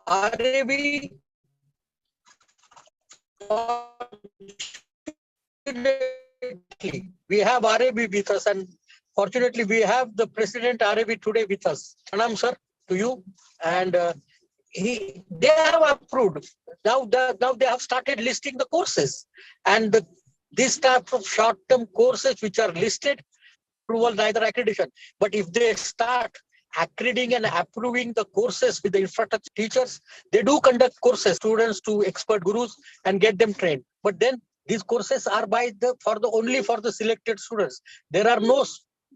RAB, we have RAB with us, and fortunately we have the President RAB today with us. Pranam sir to you, and they have approved. Now they have started listing the courses, and this type of short-term courses which are listed, approval neither accreditation. But if they start accrediting and approving the courses with the infrastructure teachers, they do conduct courses, students to expert gurus, and get them trained. But then these courses are only for the selected students. There are no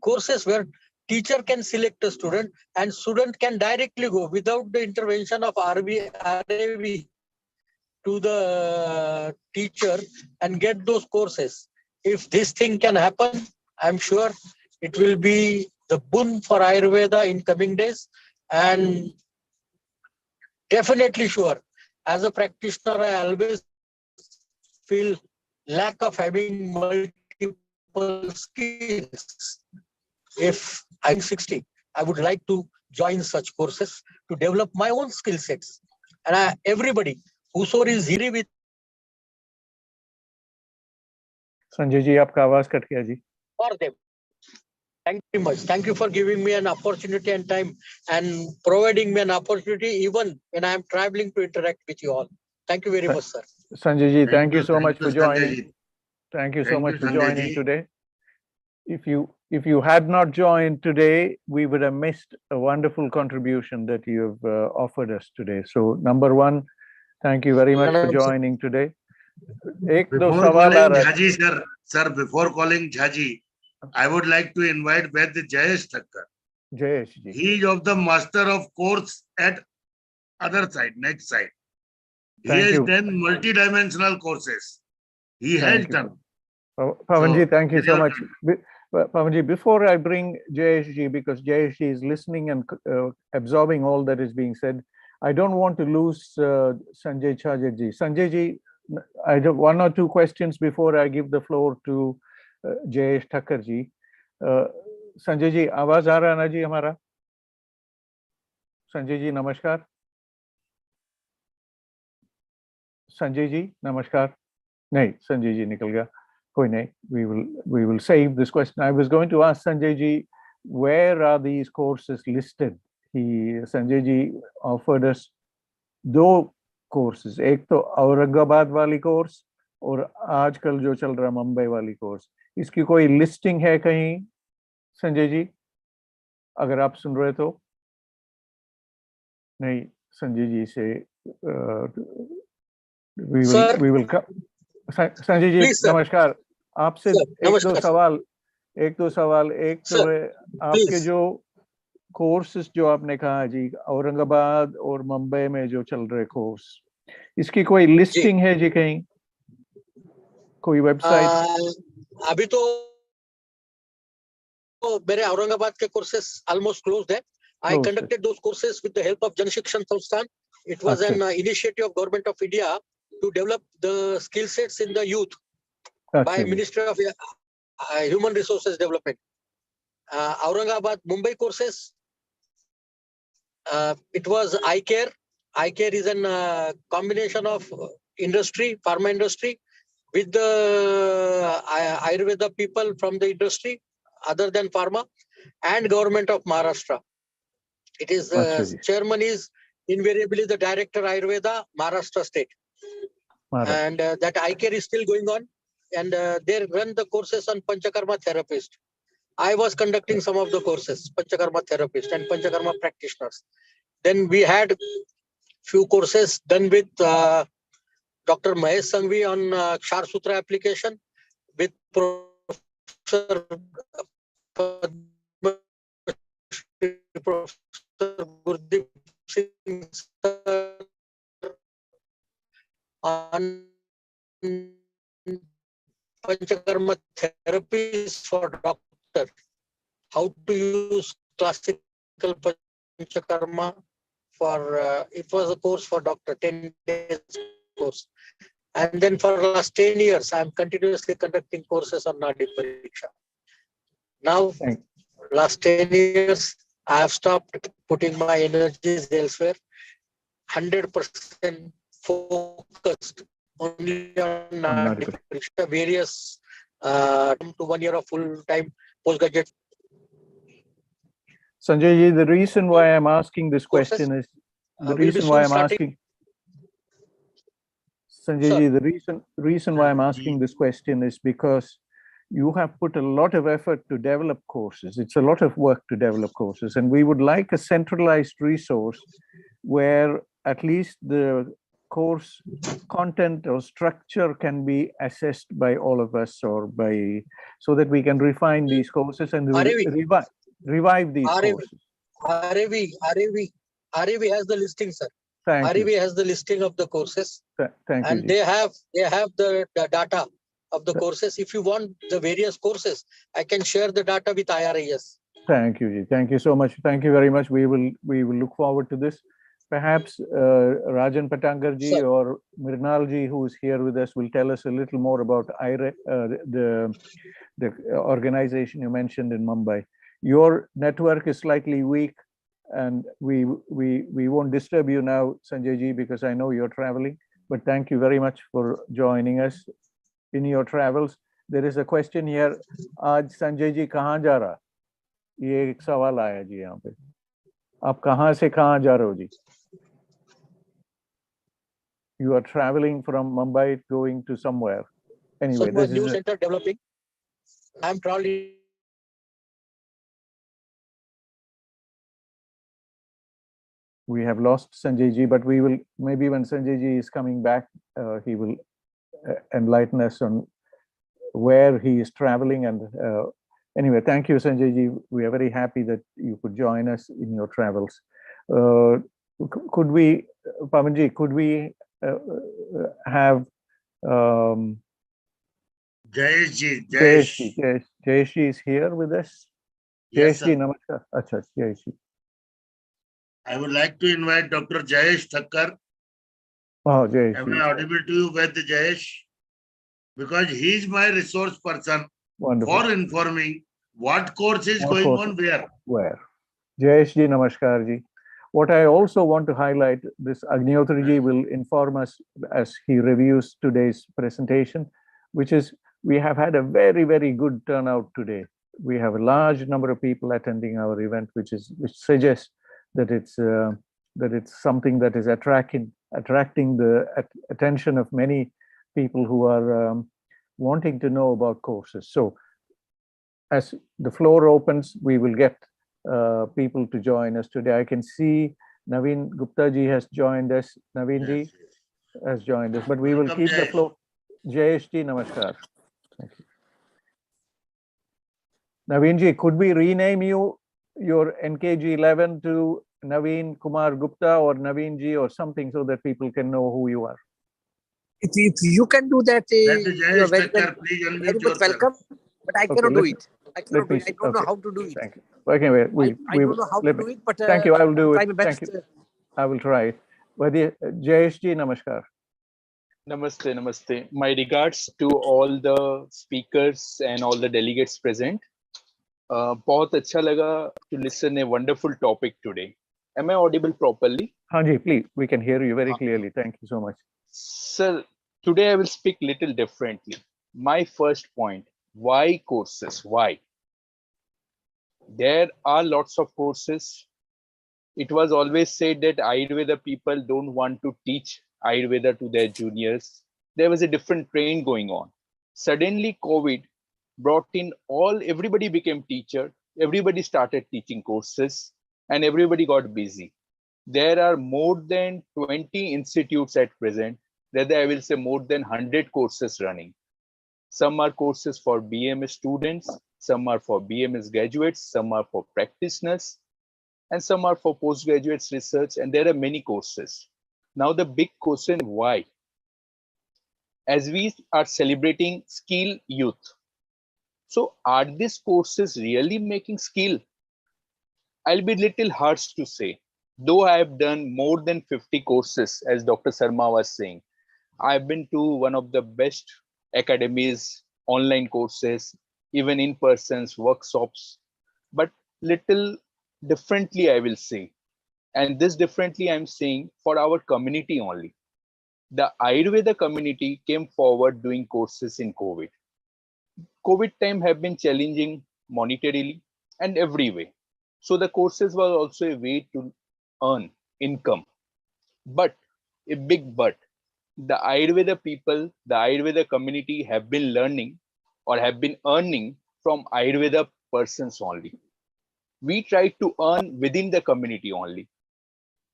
courses where teacher can select a student and student can directly go without the intervention of RAB to the teacher and get those courses. If this thing can happen, I'm sure it will be the boon for Ayurveda in coming days, and definitely sure, as a practitioner, I always feel lack of having multiple skills. If I'm 60, I would like to join such courses to develop my own skill sets. And everybody, whosoever is here with Sanjay ji आपका आवाज cut गया जी. For them. Thank you very much. Thank you for giving me an opportunity and time and providing me an opportunity even when I am traveling to interact with you all. Thank you very much, sir. Sanjay ji, thank you so much for joining. Sanjay. Thank you so much for Sanjay joining ji. today. If you had not joined today, we would have missed a wonderful contribution that you have offered us today. So number one, thank you very much for joining today. Before calling Jhaji, sir, before calling Jhaji, I would like to invite Vaidya Jayesh Thakkar. Jayesh ji. He is of the master of course at other side, next side. He Thank has you. done multidimensional courses. He has done. Pavanji, thank you so much. Pavanji, before I bring Jayesh ji, because Jayesh ji is listening and absorbing all that is being said, I don't want to lose Sanjay Chhajed ji. Sanjay ji, I have one or two questions before I give the floor to Jayesh Thakkar ji. Sanjay ji, आवाज आ रहा है ना जी हमारा? संजय जी नमस्कार. संजय जी नमस्कार. नहीं, संजय जी निकल गया. कोई नहीं. We will save this question. I was going to ask Sanjay ji, where are these courses listed? Sanjay ji offered us दो courses. एक तो औरंगाबाद वाली कोर्स और आजकल जो चल रहा मुंबई वाली कोर्स. इसकी कोई लिस्टिंग है कहीं संजय जी, अगर आप सुन रहे तो? नहीं, संजय जी से we will come. Sanjay ji नमस्कार. आपसे एक दो सवाल. एक तो है आपके जो कोर्सेस जो आपने कहा जी औरंगाबाद और मुंबई में जो चल रहे कोर्स, इसकी कोई लिस्टिंग है जी कहीं, कोई वेबसाइट? अभी तो मेरे औरंगाबाद के courses almost closed है. I conducted those courses with the help of Jan Shikshan Sansthan. It was an initiative of Government of India to develop the skill sets in the youth by Ministry of Human Resources Development. Aurangabad, Mumbai courses, it was iCare. iCare is a combination of industry, pharma industry, with the Ayurveda people from the industry, other than pharma, and government of Maharashtra. It is chairman is invariably the director Ayurveda, Maharashtra state. And that ICARE is still going on. And they run the courses on Panchakarma therapist. I was conducting some of the courses, Panchakarma therapist and Panchakarma practitioners. Then we had few courses done with Dr. Mahesh Sanghvi on Kshar Sutra application, with Professor Gurdeep Singh sir on Panchakarma therapies for doctor. How to use classical Panchakarma for, it was a course for doctor, 10 days course. And then for the last 10 years, I'm continuously conducting courses on Nadi Pariksha. Now, last 10 years, I have stopped putting my energies elsewhere, 100% focused only on Nadi Pariksha, various to 1 year of full-time postgraduate. Sanjay ji, the reason why I'm asking this question is, Sanjay ji, the reason why I'm asking this question is because you have put a lot of effort to develop courses. It's a lot of work to develop courses, and we would like a centralized resource where at least the course content or structure can be assessed by all of us, or by, so that we can refine these courses and revive these courses. RAV has the listing, sir. Thank RAV you. has the listing of the courses. Thank you. And they have the data of the courses. If you want the various courses, I can share the data with IRES. Thank you, ji. Thank you so much. Thank you very much. We will look forward to this. Perhaps Rajan Patangar ji or Mrunal ji, who is here with us, will tell us a little more about the organization you mentioned in Mumbai. Your network is slightly weak, and we won't disturb you now, Sanjay ji, because I know you're traveling. But thank you very much for joining us in your travels. There is a question here. आज संजय जी कहाँ जा रहा? ये एक सवाल आया जी यहाँ पे. आप कहाँ से कहाँ जा रहे हो जी? You are traveling from Mumbai going to somewhere. Anyway, this new center developing. I'm traveling. We have lost Sanjay ji, but we will, maybe when Sanjay ji is coming back, he will enlighten us on where he is traveling. And anyway, thank you, Sanjay ji. We are very happy that you could join us in your travels. Could we, Pavan ji, could we have Jayesh ji. Jayesh ji is here with us. Yes, Jayesh ji, namaskar. Acha, Jayesh ji. I would like to invite Dr. Jayesh Thakkar. Oh, Jayesh. Am I audible to you with Jayesh? Because he is my resource person. Wonderful. For informing what course is going on where. Where. Jayesh ji, namaskar ji. What I also want to highlight, this Agnihotra ji will inform us as he reviews today's presentation, which is, we have had a very, very good turnout today. We have a large number of people attending our event, which suggests that it's something that is attracting the attention of many people who are wanting to know about courses. So as the floor opens, we will get people to join us today. I can see Naveen Gupta ji has joined us. Naveen ji has joined us, but we will keep the floor. Jayesh ji, namaskar. Thank you. Naveen ji, could we rename your NKG11 to Naveen Kumar Gupta or Naveen ji or something, so that people can know who you are? If you can do that, you are very much welcome. But I cannot do it. I cannot do it. I don't know how to do it. Thank you. Okay, I don't know how to do it, but thank you. I will do it. Thank you. I will try. Jayesh ji, namaskar. Namaste, namaste. My regards to all the speakers and all the delegates present. बहुत अच्छा लगा to listen a wonderful topic today. Am I audible properly? Hanji, please. We can hear you very clearly. Thank you so much. Sir, today I will speak little differently. My first point, why courses? Why? There are lots of courses. it was always said that Ayurveda people don't want to teach Ayurveda to their juniors. There was a different trend going on. Suddenly, COVID brought in everybody became teacher, everybody started teaching courses, and everybody got busy. There are more than 20 institutes at present, rather I will say more than 100 courses running. Some are courses for BMS students, some are for BMS graduates, some are for practitioners, and some are for postgraduates research, and there are many courses. Now the big question, why? As we are celebrating skill youth, so are these courses really making skill? I'll be little harsh to say, though I have done more than 50 courses, as Dr. Sharma was saying, I've been to one of the best academies, online courses, even in-persons, workshops, but little differently, I will say. And this differently, I'm saying for our community only. The Ayurveda community came forward doing courses in COVID. COVID time have been challenging monetarily and every way. So the courses were also a way to earn income. But, a big but, the Ayurveda people, the Ayurveda community have been learning or have been earning from Ayurveda persons only. We try to earn within the community only.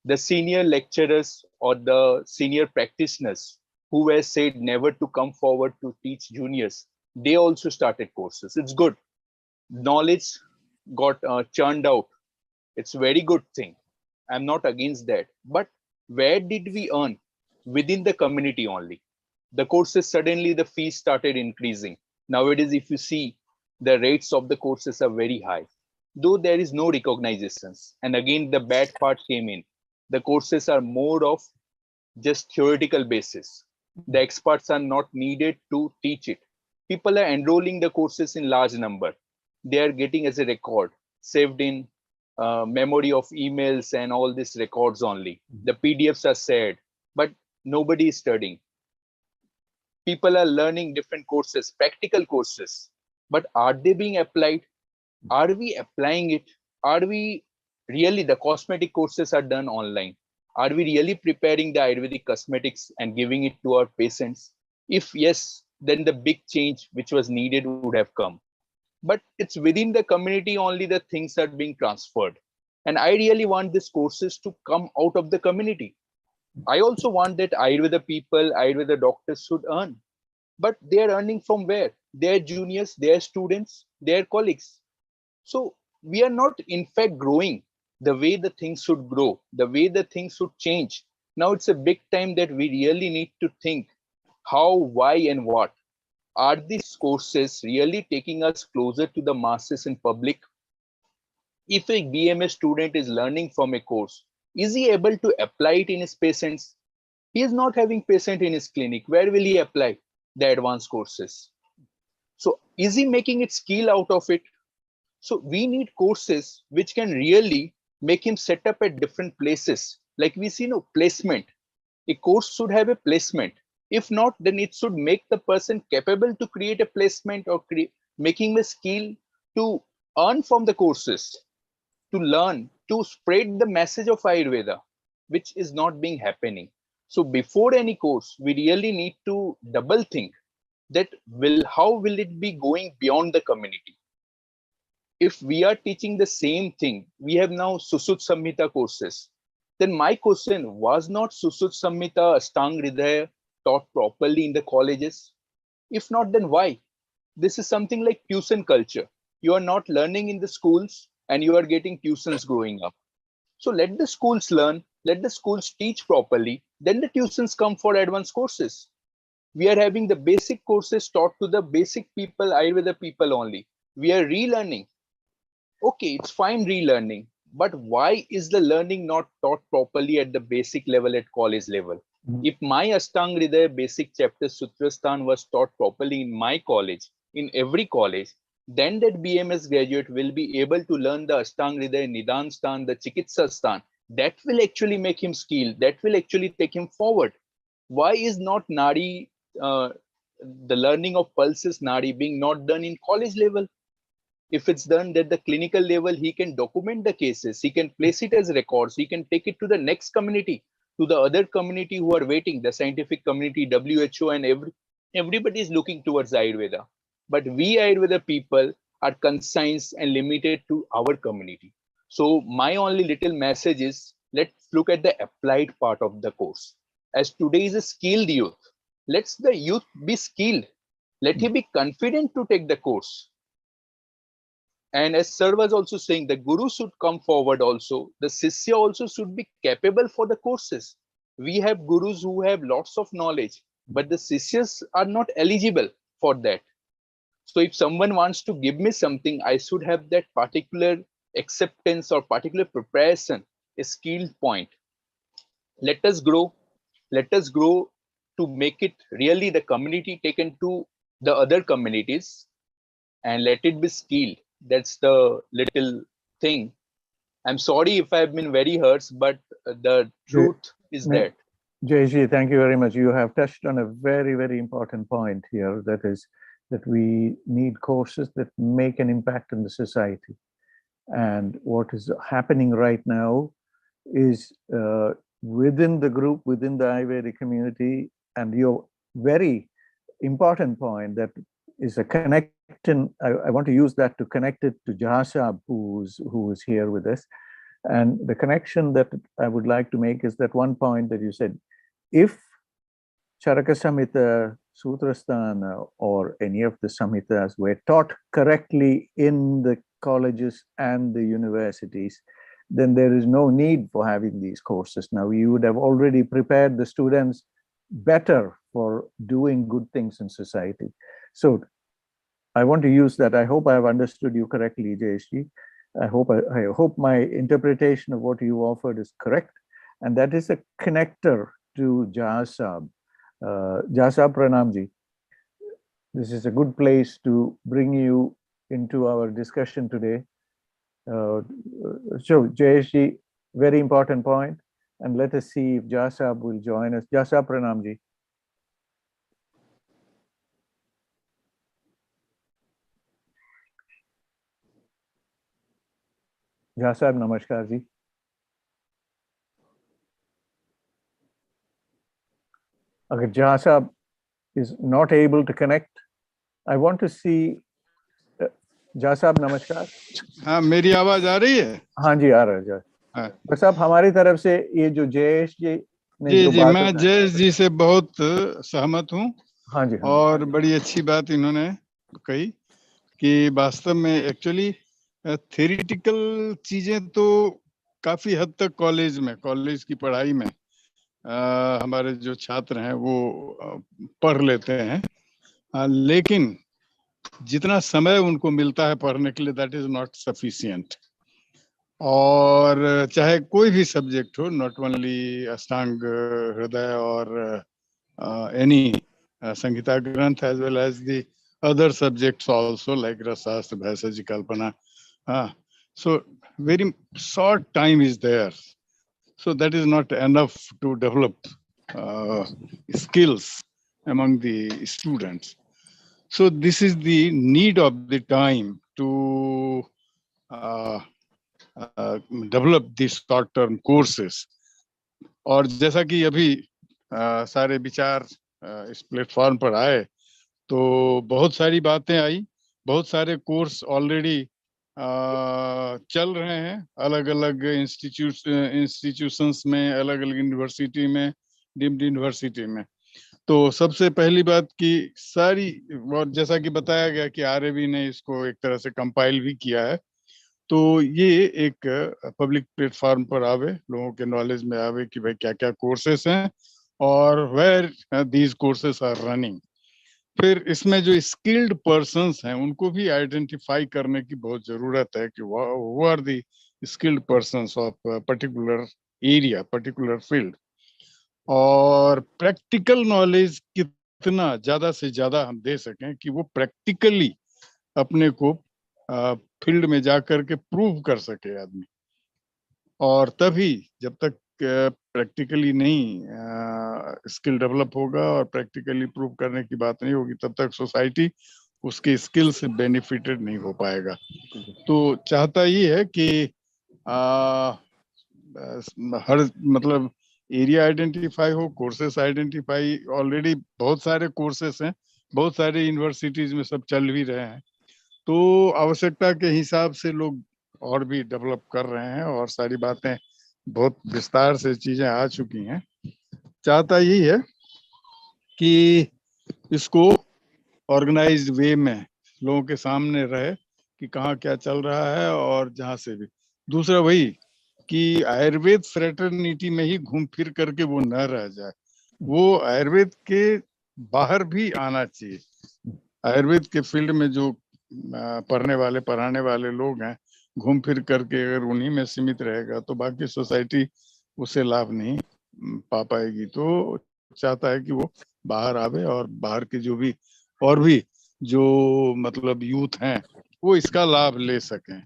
The senior lecturers or the senior practitioners who were said never to come forward to teach juniors, they also started courses. It's good. Knowledge got churned out. It's a very good thing. I'm not against that. But where did we earn? Within the community only. The courses, suddenly the fees started increasing. Nowadays, if you see, the rates of the courses are very high, though there is no recognitions. And again, the bad part came in. The courses are more of just theoretical basis. The experts are not needed to teach it. People are enrolling the courses in large number. They are getting as a record, saved in memory of emails and all these records only. The PDFs are shared, but nobody is studying. People are learning different courses, practical courses, but are they being applied? Are we applying it? Are we really, the cosmetic courses are done online? Are we really preparing the Ayurvedic cosmetics and giving it to our patients? If yes, then the big change which was needed would have come. But it's within the community only the things are being transferred. And I really want these courses to come out of the community. I also want that Ayurveda people, Ayurveda doctors should earn. But they are earning from where? Their juniors, their students, their colleagues. So we are not in fact growing the way the things should grow, the way the things should change. Now it's a big time that we really need to think how, why, and what. Are these courses really taking us closer to the masses and public? If a BMS student is learning from a course, is he able to apply it in his patients? He is not having patient in his clinic. Where will he apply the advanced courses? So is he making it skill out of it? So we need courses which can really make him set up at different places. Like we see, no placement. A course should have a placement. If not, then it should make the person capable to create a placement or making the skill to earn from the courses, to learn, to spread the message of Ayurveda, which is not being happening. So before any course, we really need to double think that how will it be going beyond the community? If we are teaching the same thing, we have now Susut Samhita courses. Then my question, was not Susut Samhita, Ashtang Hridaya taught properly in the colleges? If not, then why? This is something like tuition culture. You are not learning in the schools and you are getting tuitions growing up. So let the schools learn, let the schools teach properly, then the tuitions come for advanced courses. We are having the basic courses taught to the basic people, Ayurveda people only. We are relearning. Okay, it's fine relearning, but why is the learning not taught properly at the basic level, at college level? If my Ashtang Hridaya basic chapter Sutrastan was taught properly in my college, in every college, then that BMS graduate will be able to learn the Ashtang Hridaya Nidan Stan, the Chikitsa Stan. That will actually make him skilled. That will actually take him forward. Why is not Nadi, the learning of pulses Nadi being not done in college level? If it's done at the clinical level, he can document the cases, he can place it as records, he can take it to the next community, to the other community who are waiting, the scientific community, WHO, and everybody is looking towards Ayurveda. But we Ayurveda people are consigned and limited to our community. So my only little message is, let's look at the applied part of the course. As today is a skilled youth, let's the youth be skilled. Let him be confident to take the course. And as Sir was also saying, the Guru should come forward also. The Sishya also should be capable for the courses. We have Gurus who have lots of knowledge, but the Sishyas are not eligible for that. So if someone wants to give me something, I should have that particular acceptance or particular preparation, a skilled point. Let us grow. Let us grow to make it really the community taken to the other communities, and let it be skilled. That's the little thing. I'm sorry if I've been very hurt, but the truth is that. Jayji, thank you very much. You have touched on a very, very important point here. That is that we need courses that make an impact in the society. And what is happening right now is within the group, within the Ayurvedic community, and your very important point that is a connection. I want to use that to connect it to Jahasab, who is here with us. And the connection that I would like to make is that one point that you said, if Charaka Samhita, Sutrasthana, or any of the Samhitas were taught correctly in the colleges and the universities, then there is no need for having these courses. Now, you would have already prepared the students better for doing good things in society. So I want to use that. I hope I have understood you correctly, Jayesh. I hope my interpretation of what you offered is correct. And that is a connector to Jahasab. Jahasab, Pranamji. This is a good place to bring you into our discussion today. So, Jayesh, very important point. And let us see if Jahasab will join us. Jahasab, Pranamji. Jahasab, namaskar ji. Agar Jahasab is not able to connect, I want to see Jahasab, namaskar. हाँ, मेरी आवाज आ रही है? हाँ जी, आ रहा है। बस अब हमारी तरफ से ये जो जयेश जी ने जो बात, मैं जयेश जी से बहुत सहमत हूँ। हाँ जी, और बड़ी अच्छी बात इन्होंने कही कि वास्तव में एक्चुअली थ्योरेटिकल चीजें तो काफी हद तक कॉलेज की पढ़ाई में हमारे जो छात्र हैं वो पढ़ लेते हैं, लेकिन जितना समय उनको मिलता है पढ़ने के लिए, दैट इज नॉट सफिशिएंट। और चाहे कोई भी सब्जेक्ट हो, नॉट ओनली अष्टांग हृदय और any samhita granth, as well as the other subjects also like Rasastra, Bhaisaji, Kalpana. So very short time is there. So that is not enough to develop skills among the students. So this is the need of the time to develop these short-term courses. और जैसा कि अभी सारे विचार इस platform पर आए, तो बहुत सारी बातें आई, बहुत सारे कोर्स ऑलरेडी चल रहे हैं अलग अलग इंस्टीट्यूशंस में, अलग अलग यूनिवर्सिटी में, डीम्ड यूनिवर्सिटी में। तो सबसे पहली बात कि सारी, और जैसा कि बताया गया कि आरएवी ने इसको एक तरह से कंपाइल भी किया है, तो ये एक पब्लिक प्लेटफॉर्म पर आवे, लोगों के नॉलेज में आवे कि भाई क्या क्या कोर्सेस हैं और where these courses are running. फिर इसमें जो स्किल्ड पर्सन्स हैं उनको भी आइडेंटिफाई करने की बहुत जरूरत है कि वो are the skilled persons of particular area, particular field. और प्रैक्टिकल नॉलेज कितना ज्यादा से ज्यादा हम दे सकें कि वो प्रैक्टिकली अपने को फील्ड में जाकर के प्रूव कर सके आदमी। और तभी जब तक प्रैक्टिकली नहीं स्किल डेवलप होगा और प्रैक्टिकली प्रूव करने की बात नहीं होगी, तब तक सोसाइटी उसके स्किल से बेनिफिटेड नहीं हो पाएगा। तो चाहता ये है कि हर मतलब एरिया आइडेंटिफाई हो, कोर्सेस आइडेंटिफाई, ऑलरेडी बहुत सारे कोर्सेस हैं, बहुत सारे यूनिवर्सिटीज में सब चल भी रहे हैं, तो आवश्यकता के हिसाब से लोग और भी डेवलप कर रहे हैं और सारी बातें बहुत विस्तार से चीजें आ चुकी हैं। चाहता यही है कि इसको ऑर्गेनाइज्ड वे में लोगों के सामने रहे कि कहाँ क्या चल रहा है, और जहाँ से भी दूसरा वही कि आयुर्वेद फ्रेटर्निटी में ही घूम फिर करके वो न रह जाए, वो आयुर्वेद के बाहर भी आना चाहिए। आयुर्वेद के फील्ड में जो पढ़ने वाले पढ़ाने वाले लोग हैं, घूम फिर करके अगर उन्हीं में सीमित रहेगा तो बाकी सोसाइटी उसे लाभ नहीं पा पाएगी। तो चाहता है कि वो बाहर आवे और बाहर के जो भी और भी जो मतलब यूथ हैं वो इसका लाभ ले सकें।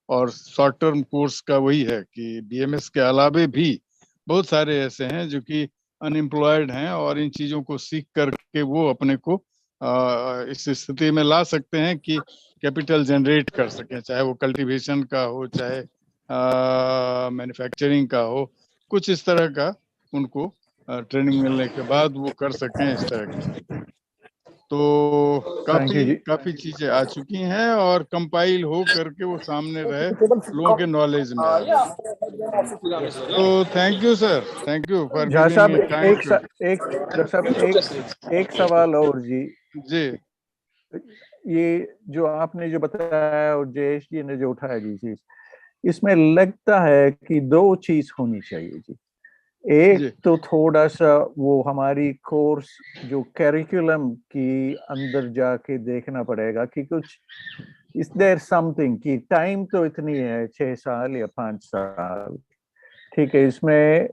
और शॉर्ट टर्म कोर्स का वही है कि बीएमएस के अलावे भी बहुत सारे ऐसे हैं जो कि अनएम्प्लॉयड हैं और इन चीजों को सीख करके वो अपने को इस स्थिति में ला सकते हैं कि कैपिटल जनरेट कर सकें, चाहे वो कल्टीवेशन का हो, चाहे मैन्युफैक्चरिंग का हो, कुछ इस तरह का उनको ट्रेनिंग मिलने के बाद वो कर सकें इस तरह की। तो काफी चीजें आ चुकी हैं और कंपाइल हो करके वो सामने रहे, लोगों के नॉलेज में आए। तो thank you sir, thank you for giving me time. एक सवाल और जी। जी, ये जो आपने जो बताया और जयेश जी ने जो उठाया जी चीज, इसमें लगता है कि दो चीज होनी चाहिए जी। एक तो थोड़ा सा वो हमारी कोर्स जो करिकुलम की अंदर जाके देखना पड़ेगा कि कुछ इज देयर समथिंग कि टाइम तो इतनी है 6 साल या 5 साल, ठीक है, इसमें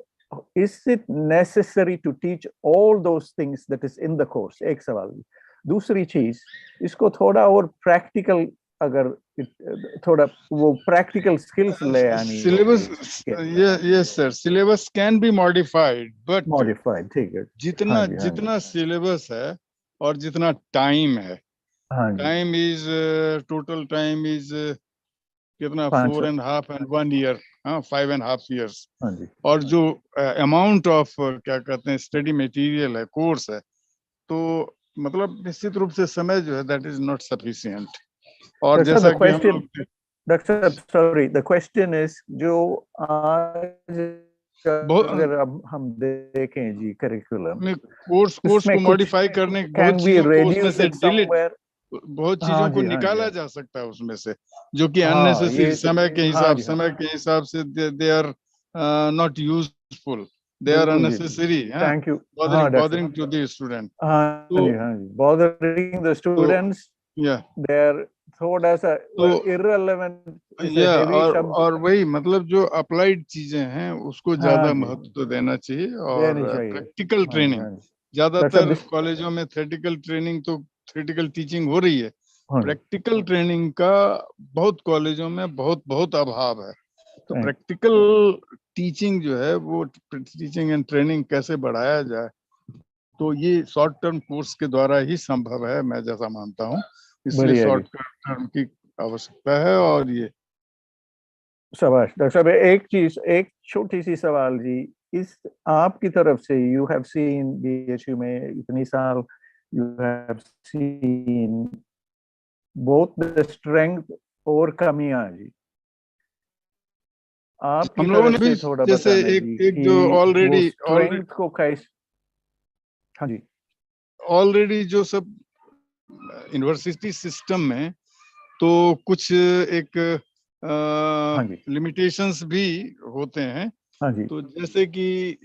is it necessary to teach all those things that is in the course? एक सवाल। दूसरी चीज, इसको थोड़ा और प्रैक्टिकल, अगर थोड़ा वो प्रैक्टिकल स्किल्स ले आनी syllabus, yes sir, syllabus can be modified, but modified, ठीक है, जितना सिलेबस है और जितना टाइम है, time is total time is कितना 4.5 and 1 year, 5.5 years, और जो अमाउंट ऑफ क्या कहते हैं स्टडी मटेरियल है, कोर्स है, तो मतलब निश्चित रूप से समय जो है दैट इज नॉट सफिशिएंट। और जैसा कि हम लोग doctor sorry, the question is जो आज अगर अब हम देखें जी करिकुलम कोर्स को मॉडिफाई करने बहुत चीजों को निकाला जा सकता है उसमें से, जो कि अननेसेसरी समय के हिसाब से they are not useful, they are unnecessary. Thank you. Bothering to the student. Bothering the students. Yeah. They are थोड़ा सा irrelevant. और वही मतलब जो अप्लाइड चीजें हैं उसको ज्यादा महत्व देना चाहिए, और प्रैक्टिकल ट्रेनिंग, ज्यादातर कॉलेजों में थ्योरेटिकल ट्रेनिंग तो थ्योरेटिकल टीचिंग हो रही है, प्रैक्टिकल ट्रेनिंग का बहुत कॉलेजों में बहुत अभाव है। तो प्रैक्टिकल टीचिंग जो है वो टीचिंग एंड ट्रेनिंग कैसे बढ़ाया जाए, तो ये शॉर्ट टर्म कोर्स के द्वारा ही संभव है, मैं जैसा मानता हूँ, इसलिए शॉर्ट टर्म की आवश्यकता है। और ये शाबाश डॉक्टर साहब। एक छोटी सी सवाल जी, इस आपकी तरफ से, यू हैव सीन बीएचयू में इतनी साल, you have seen both the strength और कमियां जी, हम लोगों ने भी थोड़ा जैसे एक जो ऑलरेडी को कैसे, हाँ जी, ऑलरेडी जो सब यूनिवर्सिटी सिस्टम में तो कुछ एक लिमिटेशंस भी होते हैं। तो जैसे कि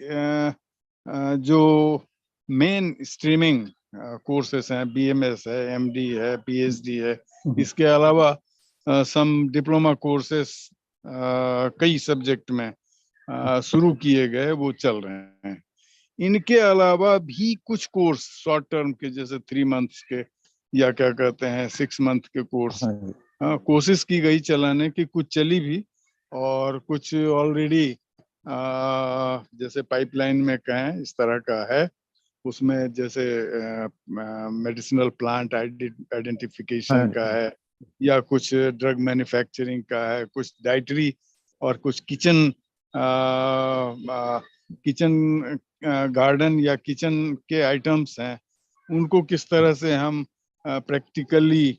जो मेन स्ट्रीमिंग कोर्सेस हैं, बीएमएस है, एमडी है, पीएचडी है, इसके अलावा सम डिप्लोमा कोर्सेस कई सब्जेक्ट में शुरू किए गए, वो चल रहे हैं। इनके अलावा भी कुछ कोर्स शॉर्ट टर्म के, जैसे 3 months के या क्या कहते हैं 6 month के कोर्स कोशिश की गई चलाने की, कुछ चली भी और कुछ ऑलरेडी जैसे पाइपलाइन में कहें इस तरह का है। उसमें जैसे मेडिसिनल प्लांट आइडेंटिफिकेशन का है, या कुछ ड्रग मैन्युफैक्चरिंग का है, कुछ डाइटरी और कुछ किचन गार्डन या किचन के आइटम्स हैं, उनको किस तरह से हम प्रैक्टिकली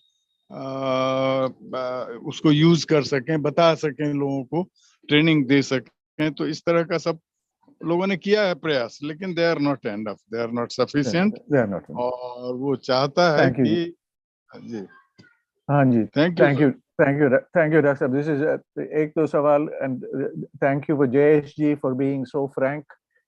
उसको यूज कर सकें, बता सकें, लोगों को ट्रेनिंग दे सकें। तो इस तरह का सब लोगों ने किया है प्रयास, लेकिन they are not end of, they are not sufficient. और वो चाहता है कि जी, हाँ जी, थैंक यू डॉक्टर साहब। दिस इज एक तो सवाल, and thank you for Jayesh ji for being so frank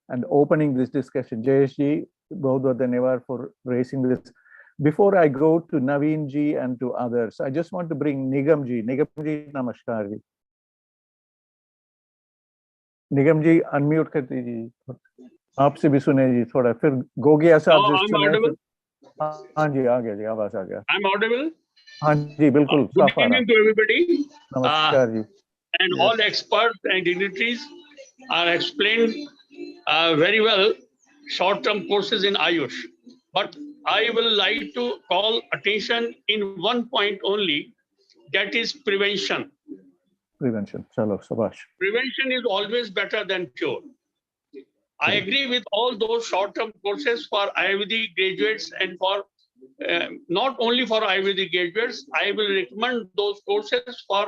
and opening this discussion. Jayesh ji, बहुत बहुत धन्यवाद for raising this. Before I go to Naveen ji and to others, I just want to bring Nigam ji. Nigam ji, नमस्कार जी। निगम जी unmute कर दीजिए, आपसे भी सुने जी थोड़ा, फिर गोगिया साहब से सुने। हाँ जी, आ गया जी, आवाज आ गया। I'm audible? हाँ जी, बिल्कुल साफ आ रहा। Good evening to everybody. नमस्कार जी। And all experts and dignitaries are explained very well short-term courses in Ayush. But I will like to call attention in one point only, that is prevention. Prevention, chalo, shabash. Prevention is always better than cure. I agree with all those short-term courses for Ayurvedic graduates and for not only for Ayurvedic graduates. I will recommend those courses for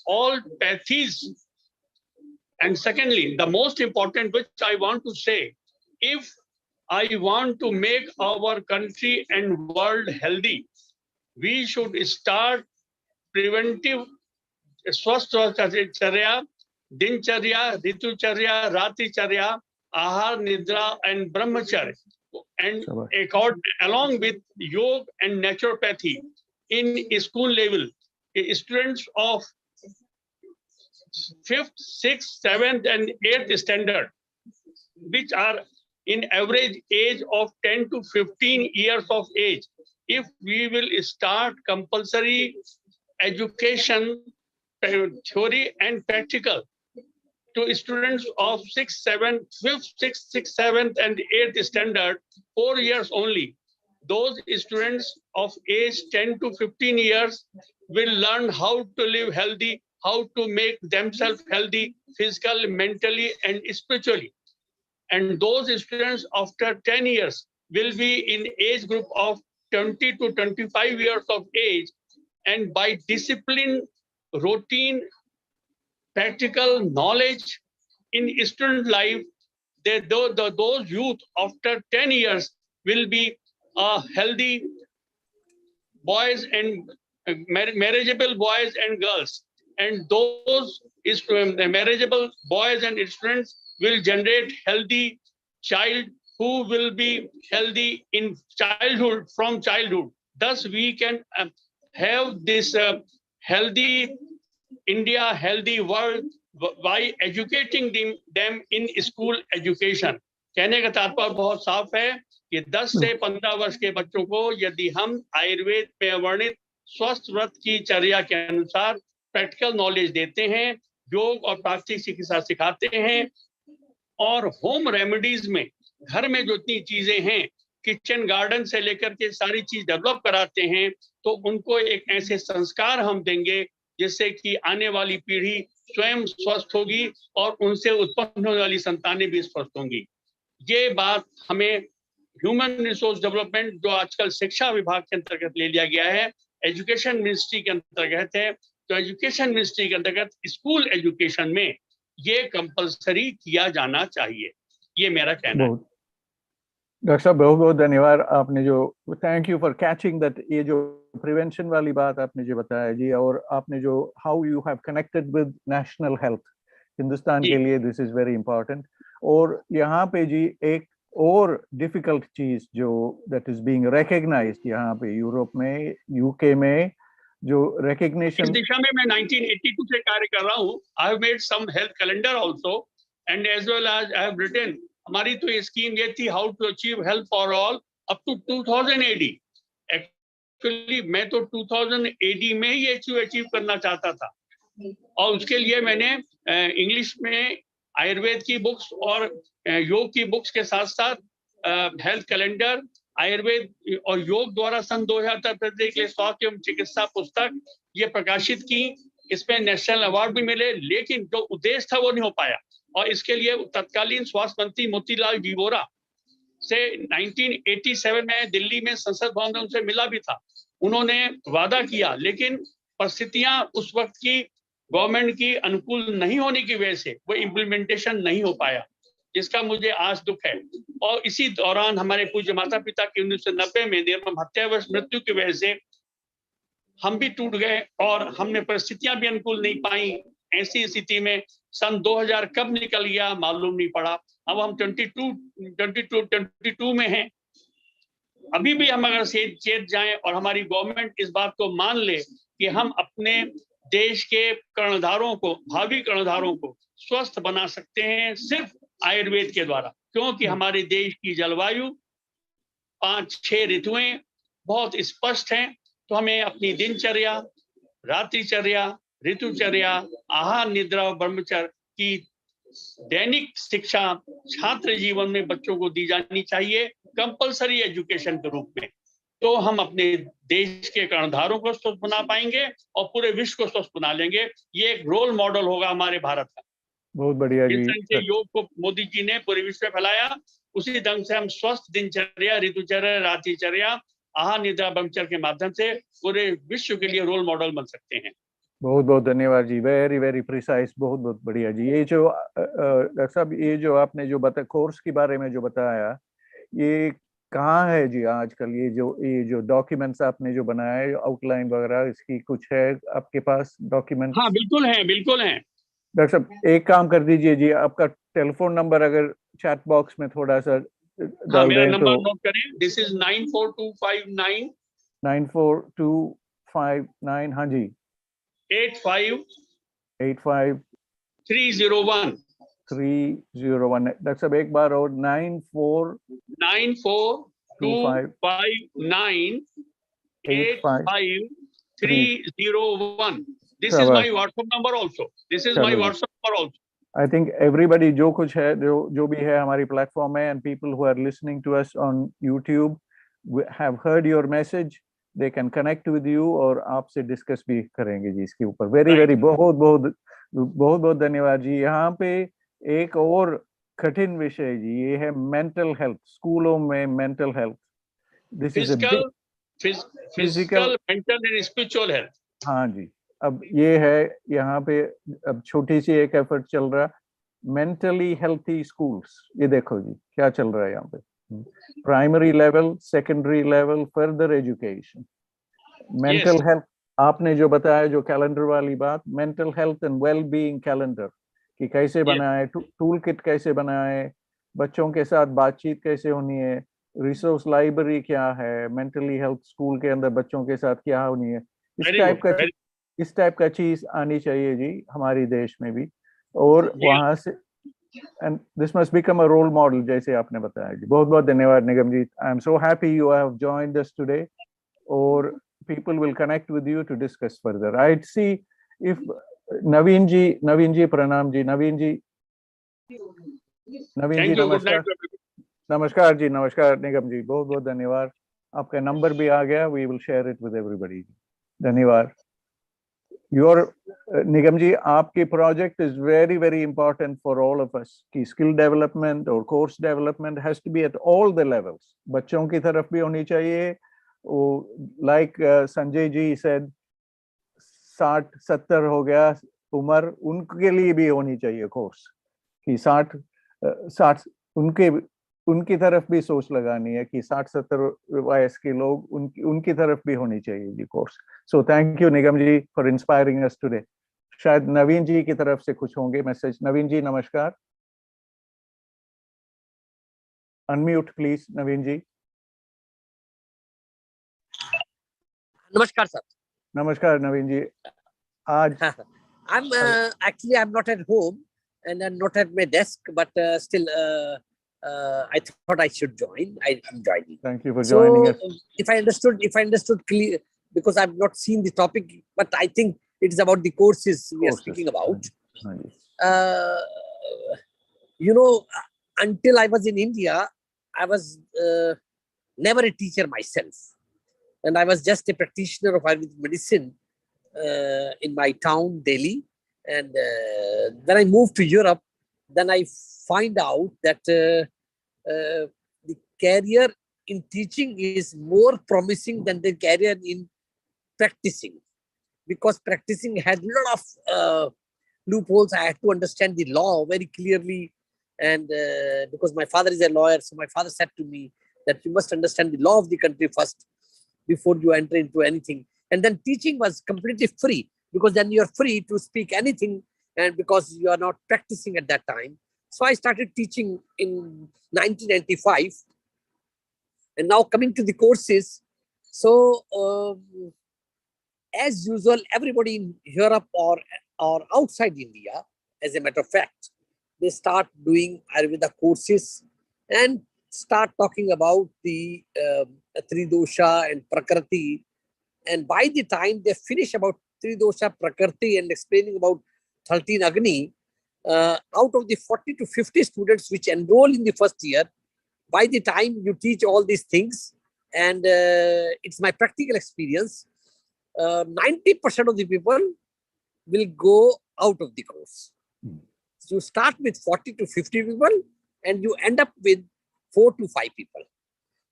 all pathies. And secondly, the most important which I want to say, if I want to make our country and world healthy, we should start preventive swasthacharya, dincharya, ritucharya, raticharya, ahar, nidra, and brahmacharya, and along with yoga and naturopathy in school level. Students of 5th, 6th, 7th, and 8th standard, which are in average age of 10 to 15 years of age, if we will start compulsory education, theory and practical, to students of 6th, 7th, 5th, 6th, 7th, and 8th standard, 4 years only, those students of age 10 to 15 years will learn how to live healthy, how to make themselves healthy, physically, mentally, and spiritually. And those students after 10 years will be in age group of 20 to 25 years of age, and by discipline, routine, practical knowledge in student life, those youth after 10 years will be healthy boys and marriageable boys and girls. And those marriageable boys and students will generate healthy child who will be healthy in childhood, from childhood. Thus, we can have this healthy India, healthy world by educating them in school education. कहने का तात्पर्य बहुत साफ है कि 10 से 15 वर्ष के बच्चों को यदि हम आयुर्वेद में वर्णित स्वस्थ व्रत की चर्या के अनुसार प्रैक्टिकल नॉलेज देते हैं, योग और प्राकृतिक चिकित्सा सिखाते हैं, और होम रेमेडीज में घर में जो इतनी चीजें हैं, किचन गार्डन से लेकर के सारी चीज डेवलप कराते हैं, तो उनको एक ऐसे संस्कार हम देंगे जिससे कि आने वाली पीढ़ी स्वयं स्वस्थ होगी और उनसे उत्पन्न होने वाली संतानें भी स्वस्थ होंगी। ये बात हमें ह्यूमन रिसोर्स डेवलपमेंट, जो आजकल शिक्षा विभाग के अंतर्गत ले लिया गया है, एजुकेशन मिनिस्ट्री के अंतर्गत है, तो एजुकेशन मिनिस्ट्री के अंतर्गत स्कूल एजुकेशन में ये कंपलसरी किया जाना चाहिए। ये मेरा कहना है। डॉक्टर साहब बहुत बहुत धन्यवाद, आपने जो thank you for catching that, ये जो प्रिवेंशन वाली बात आपने जो बताया जी, और आपने जो how you have connected with national health Hindustan के लिए, दिस इज वेरी इंपॉर्टेंट। और यहाँ पे जी एक और डिफिकल्ट चीज जो दैट इज बीइंग रिकॉग्नाइज्ड यहाँ पे यूरोप में, यूके में, जो रिकॉग्निशन, इस दिशा में मैं 1982 से कार्य कर रहा हूँ। I have made some health calendar also and as well as I have written. हमारी तो ये स्कीम ये थी, how to achieve health for all up to 2000 AD। Actually मैं तो 2000 AD में ही अचीव करना चाहता था, और उसके लिए मैंने इंग्लिश में आयुर्वेद की बुक्स और योग की बुक्स के साथ साथ हेल्थ कैलेंडर, आयुर्वेद और योग द्वारा सन 2013 के लिए स्वास्थ्य एवं चिकित्सा पुस्तक ये प्रकाशित की। इसमें नेशनल अवार्ड भी मिले, लेकिन जो उद्देश्य था वो नहीं हो पाया। और इसके लिए तत्कालीन स्वास्थ्य मंत्री मोतीलाल वीवोरा से 1987 में दिल्ली में संसद भवन में उनसे मिला भी था। उन्होंने वादा किया, लेकिन परिस्थितियां उस वक्त की गवर्नमेंट की अनुकूल नहीं होने की वजह से वो इम्प्लीमेंटेशन नहीं हो पाया, जिसका मुझे आज दुख है। और इसी दौरान हमारे पूज्य माता पिता की 1990 में निर्मम हत्यावश मृत्यु की वजह से हम भी टूट गए और हमने परिस्थितियां भी अनुकूल नहीं पाई। ऐसी स्थिति में सन 2000 कब निकल गया मालूम नहीं पड़ा। अब हम 22 में हैं। अभी भी हम अगर चेत जाएं और हमारी गवर्नमेंट इस बात को मान ले कि हम अपने देश के कर्णधारों को, भावी कर्णधारों को स्वस्थ बना सकते हैं सिर्फ आयुर्वेद के द्वारा, क्योंकि हमारे देश की जलवायु 5-6 ऋतुएं बहुत स्पष्ट हैं। तो हमें अपनी दिनचर्या, रात्रिचर्या, ऋतुचर्या, आहार, निद्रा और ब्रह्मचर्य की दैनिक शिक्षा छात्र जीवन में बच्चों को दी जानी चाहिए, कंपलसरी एजुकेशन के रूप में। तो हम अपने देश के कर्णधारों को स्वस्थ बना पाएंगे और पूरे विश्व को स्वस्थ बना लेंगे। ये एक रोल मॉडल होगा हमारे भारत का। बहुत बढ़िया जी। जिस तरह से योग को मोदी जी ने पूरे विश्व में फैलाया, उसी ढंग से हम स्वस्थ दिनचर्या, ऋतुचर्या, रात्रिचर्या, आहार, निद्रा, ब्रह्मचर्य के माध्यम से पूरे विश्व के लिए रोल मॉडल बन सकते हैं। बहुत बहुत धन्यवाद जी। वेरी वेरी प्रिसाइज, बहुत बहुत बढ़िया जी। ये जो डॉक्टर साहब, ये जो आपने जो कोर्स के बारे में जो बताया, ये कहाँ है जी आजकल? ये जो डॉक्यूमेंट्स आपने जो बनाए, आउटलाइन वगैरह, इसकी कुछ है आपके पास डॉक्यूमेंट? हाँ बिल्कुल है, बिल्कुल है। डॉक्टर साहब एक काम कर दीजिए जी, आपका टेलीफोन नंबर अगर चैट बॉक्स में थोड़ा सा हाँ, डाल दें नंबर तो। नोट करें। दिस इज 94259 94259, हाँ जी, 85 301। डॉक्टर साहब एक बार और 94259 85301। This is my WhatsApp number also. This is my WhatsApp number also. I think everybody जो कुछ है, जो भी है हमारी प्लेटफॉर्म में, and people who are listening to us on YouTube have heard your message, they can connect with you और आपसे डिस्कस भी करेंगे जी इसके ऊपर। वेरी वेरी बहुत धन्यवाद जी। यहाँ पे एक और कठिन विषय जी, ये है मेंटल हेल्थ। स्कूलों में mental health, this is physical, mental and spiritual health. हाँ जी, अब ये है यहाँ पे, अब छोटी सी एक एफर्ट चल रहा, मेंटली हेल्थी स्कूल्स। ये देखो जी क्या चल रहा है यहाँ पे, primary level, secondary level, further education, mental health. आपने जो बताया जो कैलेंडर वाली बात, mental health and well being calendar कि कैसे बनाए, टूल किट कैसे बनाए, बच्चों के साथ बातचीत कैसे होनी है, रिसोर्स लाइब्रेरी क्या है, मेंटली हेल्थ स्कूल के अंदर बच्चों के साथ क्या होनी है, इस टाइप का चीज आनी चाहिए जी हमारी देश में भी। और वहां से, and this must become a role model, जैसे आपने बताया जी। बहुत बहुत धन्यवाद Nigam ji. I am so happy you have joined us today, और people will connect with you to discuss further. I'd see if Naveen ji, pranam ji, Naveen ji, नमस्कार जी, नमस्कार निगम जी, बहुत बहुत धन्यवाद। आपका नंबर भी आ गया, we will share it with everybody. धन्यवाद। Your निगम जी, आपकी project is very very important for all of us कि skill development और course development has to be at all the levels. बच्चों की तरफ भी होनी चाहिए, like संजय जी said, 60-70 हो गया उम्र, उनके लिए भी होनी चाहिए कोर्स कि 60 उनकी तरफ भी सोच लगानी है कि 60-70 वयस के लोग, उनकी तरफ भी होनी चाहिए जी course. So thank you Nigam ji for inspiring us today. शायद नवीन जी की तरफ से कुछ होंगे मैसेज। नवीन जी नमस्कार, अनम्यूट प्लीज नवीन जी। नमस्कार सर। नमस्कार नवीन जी। आज I'm not at home and I'm not at my desk, but still I thought I should join. I'm joining. Thank you for joining us. If I understood clear, because I've not seen the topic, but I think it is about the courses we are speaking about. You know, until I was in India, I was never a teacher myself, and I was just a practitioner of Ayurvedic medicine in my town, Delhi. And when I moved to Europe, then I find out that the career in teaching is more promising than the career in practicing, because practicing had a lot of loopholes. I had to understand the law very clearly, and because my father is a lawyer, so my father said to me that you must understand the law of the country first before you enter into anything. And then teaching was completely free, because then you're free to speak anything, and because you are not practicing at that time. So I started teaching in 1995. And now coming to the courses, so as usual, everybody in Europe or outside India, as a matter of fact, they start doing Ayurveda courses and start talking about the Tridosha and Prakriti. And by the time they finish about Tridosha, Prakriti and explaining about 13 Agni, out of the 40 to 50 students which enroll in the first year, by the time you teach all these things, and it's my practical experience, 90% of the people will go out of the course. So you start with 40 to 50 people and you end up with 4 to 5 people.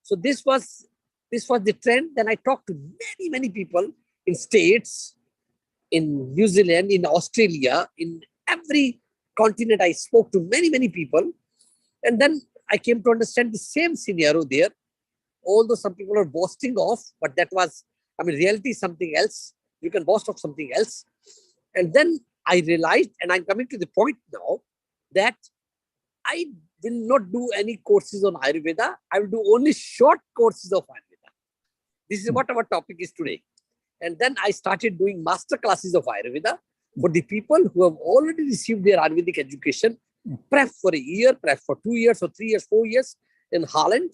So this was the trend. Then I talked to many people in States, in New Zealand, in Australia, in every continent. I spoke to many people. And then I came to understand the same scenario there. Although some people are boasting of, but that was, reality is something else. You can boast of something else. And then I realized, and I'm coming to the point now, that I will not do any courses on Ayurveda. I will do only short courses of Ayurveda. This is what our topic is today. And then I started doing master classes of Ayurveda for the people who have already received their Ayurvedic education, prep for a year, prep for 2 years or 3 years, 4 years in Holland.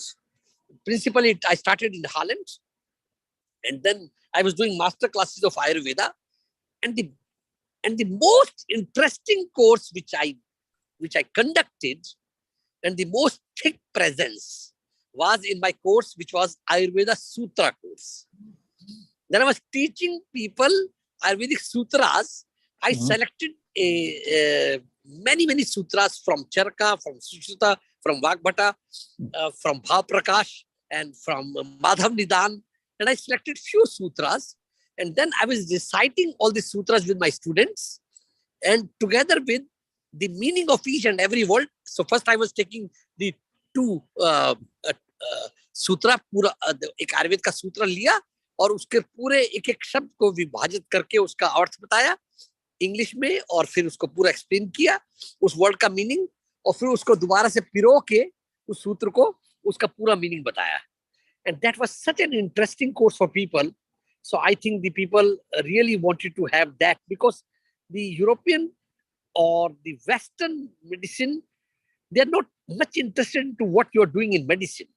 Principally, I started in Holland. And then I was doing master classes of Ayurveda. And the most interesting course which I conducted, and the most thick presence, was in my course, which was Ayurveda Sutra course. Then I was teaching people Ayurvedic sutras. I selected many sutras from Charaka, from Sushruta, from Vagbhata, from Bhav-Prakash, and from Madhav Nidan. And I selected few sutras. And then I was reciting all the sutras with my students, and together with the meaning of each and every word. So first I was taking the 2 सूत्रा पूरा एक आयुर्वेद का सूत्र लिया और उसके पूरे एक शब्द को विभाजित करके उसका अर्थ बताया इंग्लिश में, और फिर उसको पूरा एक्सप्लेन किया उस वर्ड का मीनिंग, और फिर उसको दोबारा से पिरो के उस सूत्र को उसका पूरा मीनिंग बताया. And that was such an interesting course for people. So I think the people really wanted to have that, because the European or the Western medicine, they're not much interested into what you're doing in medicine,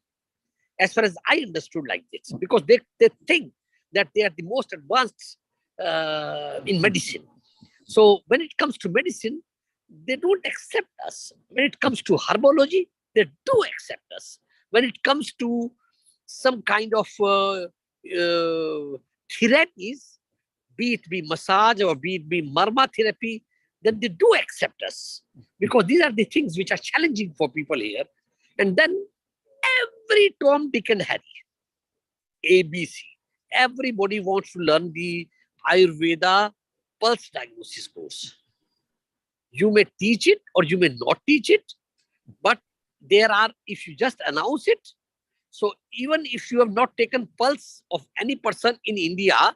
as far as I understood like this, because they think that they are the most advanced in medicine. So when it comes to medicine, they don't accept us. When it comes to herbology, they do accept us. When it comes to some kind of therapies, be it be massage or be it be marma therapy, then they do accept us, because these are the things which are challenging for people here. And then every Tom, Dick and Harry, ABC, everybody wants to learn the Ayurveda pulse diagnosis course. You may teach it or you may not teach it, but there are, if you just announce it, so even if you have not taken pulse of any person in India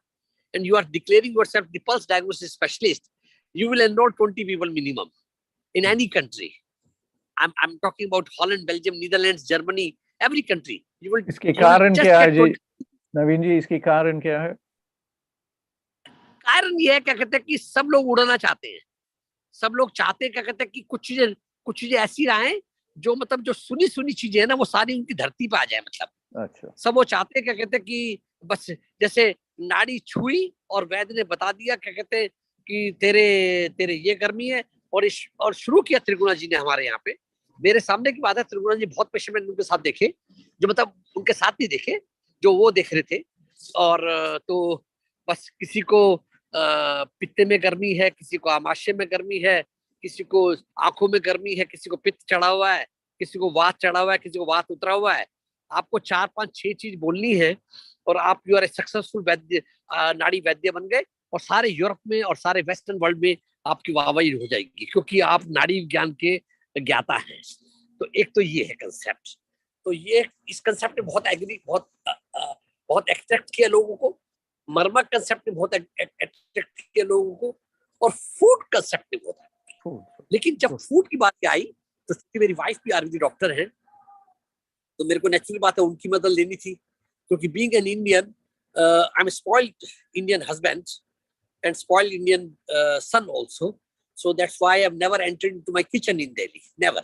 and you are declaring yourself the pulse diagnosis specialist, you will enroll 20 people minimum in any country. I'm talking about Holland, Belgium, Netherlands, Germany, every country. You will. इसके कारण क्या है जी, नवीन जी, इसके कारण क्या है? कारण ये है, क्या कहते हैं कि सब लोग उड़ना चाहते हैं. सब लोग चाहते हैं, क्या कहते हैं कि कुछ चीजें ऐसी रहें जो मतलब जो सुनी चीजें है ना, वो सारी उनकी धरती पे आ जाए. मतलब अच्छा, सब वो चाहते हैं, क्या कहते हैं कि बस जैसे नाड़ी छुई और वैद्य ने बता दिया, क्या कहते हैं कि तेरे ये गर्मी है, और शुरू किया त्रिगुणा जी ने हमारे यहाँ पे मेरे सामने की बात है, त्रिगुणा जी बहुत पेशेंट मैंने उनके साथ देखे, जो मतलब उनके साथ नहीं देखे, जो वो देख रहे थे। और तो बस किसी को पित्ते में गर्मी है, किसी को आमाशय में गर्मी है, किसी को आंखों में गर्मी है, किसी को पित्त चढ़ा हुआ है, किसी को वात चढ़ा हुआ है, किसी को वात उतरा हुआ है। आपको 4, 5, 6 चीज बोलनी है और आप यू आर ए सक्सेसफुल वैद्य, नाड़ी वैद्य बन गए, और सारे यूरोप में और सारे वेस्टर्न वर्ल्ड में आपकी वाहवाही हो जाएगी, क्योंकि आप नाड़ी विज्ञान के ज्ञाता हैं। तो एक तो ये है कंसेप्ट। तो ये इस कंसेप्ट ने बहुत एग्री, बहुत एक्सट्रैक्ट किया लोगों को, मर्मक कंसेप्ट ने बहुत एक्सट्रैक्ट किया लोगों को, और फूड कंसेप्ट ने बहुत। लेकिन जब फूड की बात आई तो मेरी वाइफ भी आयुर्वेदिक डॉक्टर है, तो मेरे को नेचुरल बात है उनकी मदद लेनी थी, क्योंकि being an Indian, I am spoiled Indian husband and spoiled Indian son also. So that's why I've never entered into my kitchen in Delhi, never.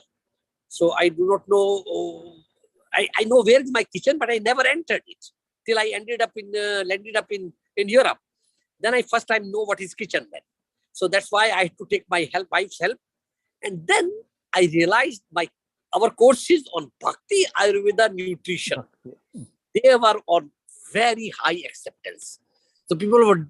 So I do not know, I know where is my kitchen, but I never entered it till I landed up in Europe. Then I first time know what is kitchen then. So that's why I had to take my wife's help. And then I realized our courses on Bhakti Ayurveda nutrition, they were on very high acceptance. So people were,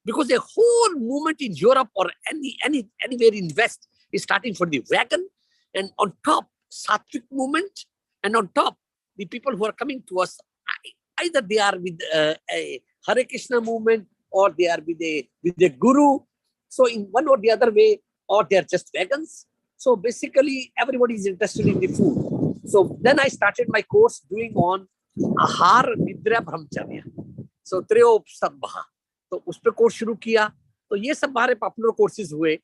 because the whole movement in Europe or anywhere in West is starting from the vegan, and on top Sattvic movement, and on top the people who are coming to us, either they are with a Hare Krishna movement, or they are with a guru. So in one or the other way, or they are just vegans. So basically everybody is interested in the food. So then I started my course doing on Ahar Nidra Brahmacharya. So Triyopsambha. तो उस पर course शुरू किया। तो ये सब हमारे popular courses हुए,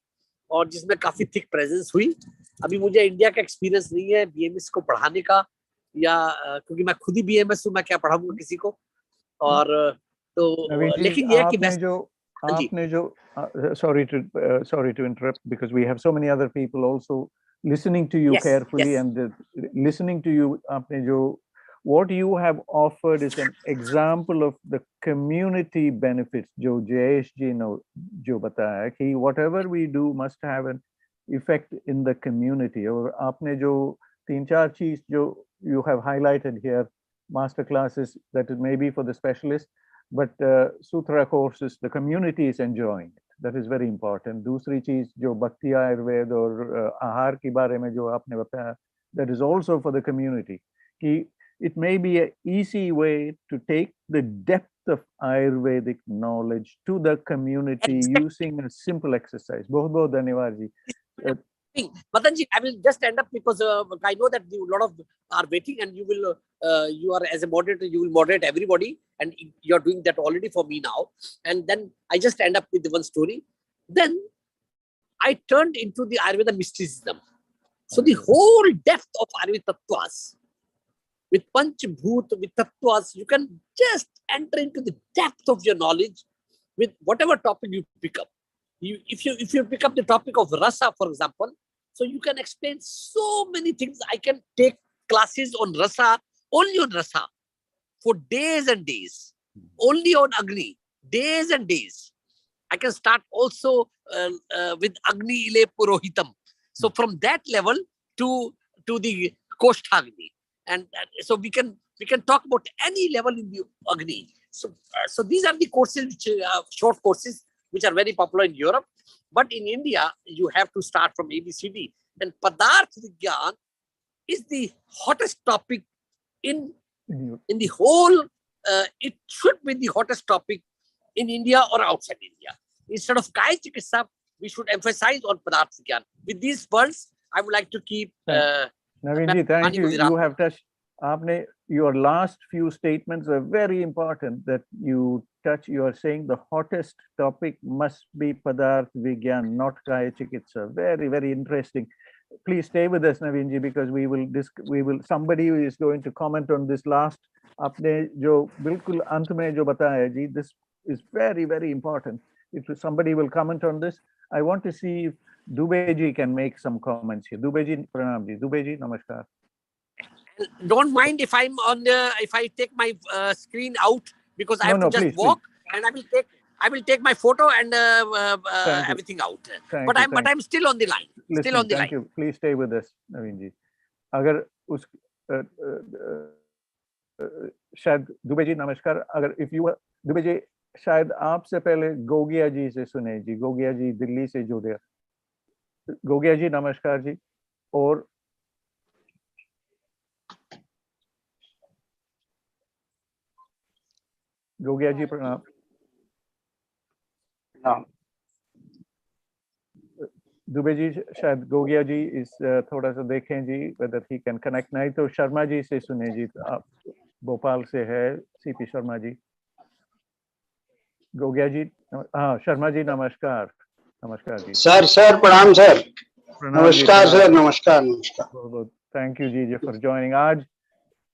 और जिसमें काफी थिक प्रेजेंस हुई। अभी मुझे इंडिया का एक्सपीरियंस नहीं है बीएमएस को पढ़ाने का, या क्योंकि मैं खुद ही बीएमएस हूँ, मैं क्या पढ़ाऊंगा किसी को। और तो लेकिन ये है कि आपने जो sorry to interrupt, because we have so many other people also listening to you carefully, and listening to you, आपने जो what you have offered is an example of the community benefits जो जयेश जी ने जो बताया कि whatever we do must have an effect in the community. और आपने जो 3-4 चीज जो you have highlighted here, master classes that is maybe for the specialist, but sutra courses, the community is enjoying it. That is very important. दूसरी चीज जो भक्ति आयुर्वेद और आहार के बारे में जो आपने बताया, that is also for the community. कि it may be an easy way to take the depth of Ayurvedic knowledge to the community using a simple exercise. बहुत धन्यवाद जी. Madan ji, I will just end up because I know that a lot of are waiting, and you will, you are as a moderator, you will moderate everybody, and you are doing that already for me now. And then I just end up with one story. Then I turned into the Ayurveda mysticism. So the whole depth of Ayurveda tattvas, with Panchbhut, with tattvas, you can just enter into the depth of your knowledge with whatever topic you pick up. If you pick up the topic of rasa, for example, so you can explain so many things. I can take classes on rasa, only on rasa, for days and days, only on Agni, days and days. I can start also with Agni Ile Purohitam. So from that level to the Koshtagni. And so we can talk about any level in the Agni. So these are the courses, which short courses, which are very popular in Europe. But in India, you have to start from ABCD. And Padarth Vigyan is the hottest topic in the whole, it should be the hottest topic in India or outside India. Instead of Kaya Chikitsa, we should emphasize on Padarth Vigyan. With these words, I would like to keep... Naveen ji, thank you. You have touched, your last few statements are very important that you touch. You are saying the hottest topic must be Padarth Vigyan, not Kaya Chikitsa. Very, very interesting. Please stay with us, Naveen ji, because we will, somebody is going to comment on this last. Apne jo bilkul ant mein jo bataya ji, this is very, very important. If somebody will comment on this, I want to see if Dubey ji can make some comments here. Dubey ji, pranam ji. Dubey ji, namaskar. Don't mind if I take my screen out, because I have to just walk, and I will take I will take my photo and everything out. But I'm still on the line. Still on the line. Thank you. Please stay with us, Naveen ji. अगर उस शायद दुबे जी नमस्कार, अगर if you Dubey ji शायद आपसे पहले गोगिया जी से सुने जी, गोगिया जी दिल्ली से जुड़े, गोगिया जी नमस्कार जी। और गोगिया जी प्रणाम। दुबे जी शायद गोगिया जी इस थोड़ा सा देखें जी whether he can connect, नहीं तो शर्मा जी से सुने जी, आप भोपाल से है सीपी शर्मा जी। गोगिया जी, हाँ शर्मा जी नमस्कार। नमस्कार जी। सर प्रणाम सर। नमस्कार सर। नमस्कार। बहुत थैंक यू जी फॉर ज्वाइनिंग। आज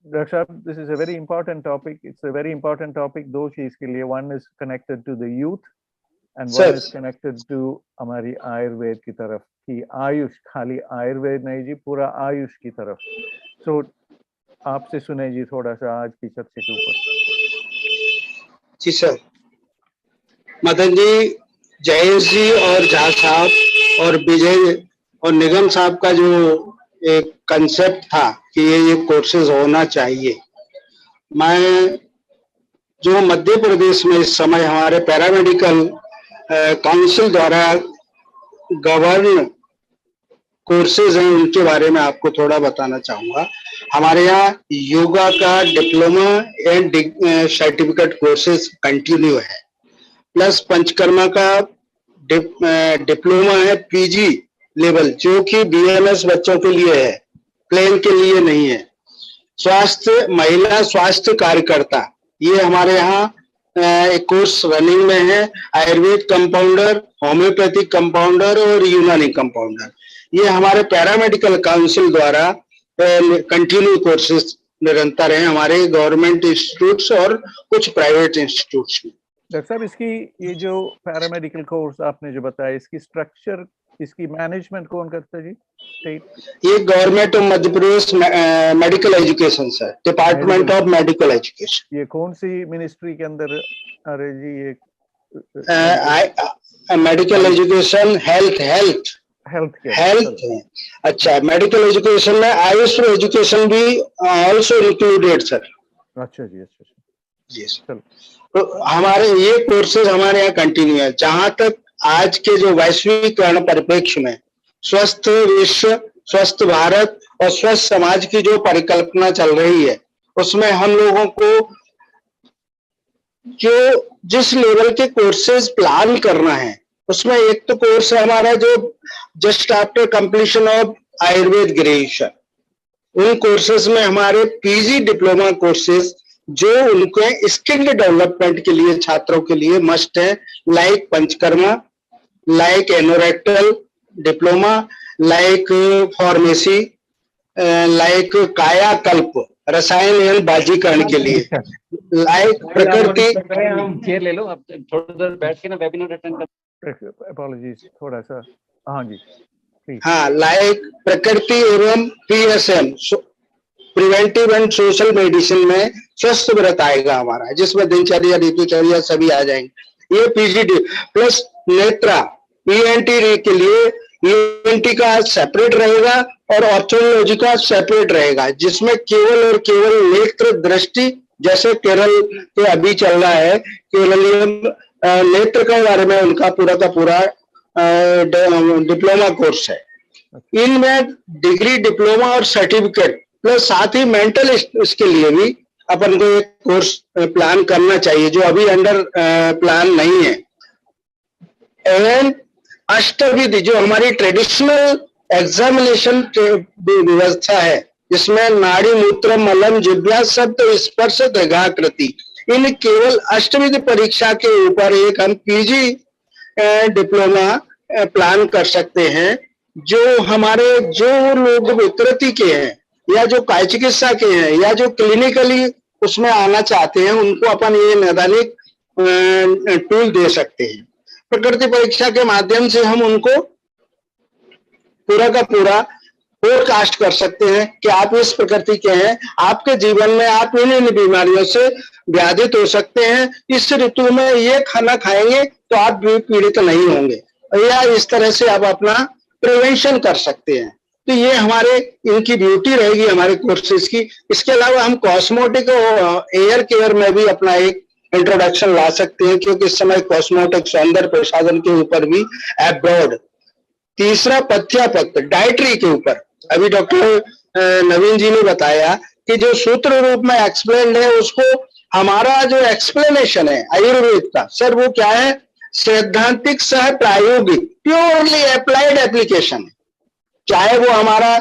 डॉक्टर साहब, this is a very important topic. It's a very important topic दो चीज के लिए, one is connected to the youth and one is connected to हमारी आयुर्वेद की तरफ कि आयुष खाली आयुर्वेद नहीं जी, पूरा आयुष की तरफ। सो आपसे सुने जी थोड़ा सा आज की चर्चा के ऊपर। जी सर। मदन जी, जयेश जी और झा साहब और विजय और निगम साहब का जो एक कंसेप्ट था कि ये कोर्सेज होना चाहिए, मैं जो मध्य प्रदेश में इस समय हमारे पैरामेडिकल काउंसिल द्वारा गवर्न कोर्सेज हैं उनके बारे में आपको थोड़ा बताना चाहूंगा। हमारे यहाँ योगा का diploma and certificate courses continue है, प्लस पंचकर्मा का डिप्लोमा है पीजी लेवल, जो कि बीएमएस बच्चों के लिए है, प्लेन के लिए नहीं है। स्वास्थ्य महिला स्वास्थ्य कार्यकर्ता, ये हमारे यहाँ एक कोर्स रनिंग में है। आयुर्वेद कंपाउंडर, होम्योपैथिक कंपाउंडर और यूनानी कंपाउंडर, ये हमारे पैरामेडिकल काउंसिल द्वारा कंटिन्यू कोर्सेज निरंतर हैं हमारे गवर्नमेंट इंस्टीट्यूट्स और कुछ प्राइवेट इंस्टीट्यूट्स में। डॉक्टर साहब, इसकी ये जो पैरामेडिकल कोर्स आपने जो बताया, इसकी स्ट्रक्चर, इसकी मैनेजमेंट कौन करता है जी? स्टेट? ये government of Madhya Pradesh medical education sir, department of medical education. ये कौन सी मिनिस्ट्री के अंदर आ रही जी? ये मेडिकल एजुकेशन, हेल्थ है। अच्छा, मेडिकल एजुकेशन में आयुष एजुकेशन भी ऑल्सो इंक्लूडेड सर। अच्छा जी, अच्छा जी सर। तो हमारे ये कोर्सेज हमारे यहाँ कंटिन्यू है। जहां तक आज के जो वैश्वीकरण परिप्रेक्ष्य में स्वस्थ विश्व, स्वस्थ भारत और स्वस्थ समाज की जो परिकल्पना चल रही है, उसमें हम लोगों को जो जिस लेवल के कोर्सेज प्लान करना है, उसमें एक तो कोर्स है हमारा जो just after completion of Ayurveda graduation, उन कोर्सेज में हमारे पीजी डिप्लोमा कोर्सेज जो उनके स्किल्ड डेवलपमेंट के लिए छात्रों के लिए मस्ट है, like panchakarma, like anorectal diploma, like pharmacy, like कायाकल्प, रसायन एवं बाजीकरण के लिए, लाइक प्रकृति। हम चेयर ले लो, अब थोड़ा देर बैठ के ना वेबिनार अटेंड कर। अपॉलॉजीज थोड़ा सा। हाँ जी, हाँ, लाइक प्रकृति एवं PSM, preventive and social medicine में स्वस्थ व्रत आएगा हमारा, जिसमें दिनचर्या, ऋतुचर्या सभी आ जाएंगे। ये पीजीडी प्लस नेत्रा, ईएनटी के लिए ईएनटी का सेपरेट रहेगा और ऑप्थेल्मोलॉजी का सेपरेट रहेगा, जिसमें केवल और केवल नेत्र दृष्टि, जैसे केरल के अभी चल रहा है केरलियम नेत्र के बारे में उनका पूरा का पूरा डिप्लोमा कोर्स है। इनमें डिग्री, डिप्लोमा और सर्टिफिकेट प्लस साथ ही मेंटल इसके लिए भी अपन को एक कोर्स प्लान करना चाहिए, जो अभी अंडर प्लान नहीं है। एवं अष्टविधि, जो हमारी ट्रेडिशनल एग्जामिनेशन व्यवस्था है, जिसमें नाड़ी, मूत्र, मलम, जिह्वा, शब्द, स्पर्श, दृघाकृति, इन केवल अष्टविधि परीक्षा के ऊपर एक हम पीजी डिप्लोमा प्लान कर सकते हैं। जो हमारे जो लोग विकृति के हैं या जो काय चिकित्सा के हैं या जो क्लिनिकली उसमें आना चाहते हैं, उनको अपन ये नैदानिक टूल दे सकते हैं। प्रकृति परीक्षा के माध्यम से हम उनको पूरा का पूरा फोरकास्ट कर सकते हैं कि आप इस प्रकृति के हैं, आपके जीवन में आप इन बीमारियों से व्याधित हो सकते हैं, इस ऋतु में ये खाना खाएंगे तो आप भी पीड़ित नहीं होंगे, या इस तरह से आप अपना प्रिवेंशन कर सकते हैं। तो ये हमारे इनकी ब्यूटी रहेगी हमारे कोर्सेज की। इसके अलावा हम कॉस्मेटिक और एयर केयर में भी अपना एक इंट्रोडक्शन ला सकते हैं, क्योंकि इस समय कॉस्मेटिक सौंदर्य प्रसाधन के ऊपर भी अब्रॉड। तीसरा पथ्यापत्र डाइटरी के ऊपर, अभी डॉक्टर नवीन जी ने बताया कि जो सूत्र रूप में एक्सप्लेन है, उसको हमारा जो एक्सप्लेनेशन है आयुर्वेद का, सर वो क्या है, सैद्धांतिक सह प्रायोगिक प्योरली अप्लाइड एप्लीकेशन है। चाहे वो हमारा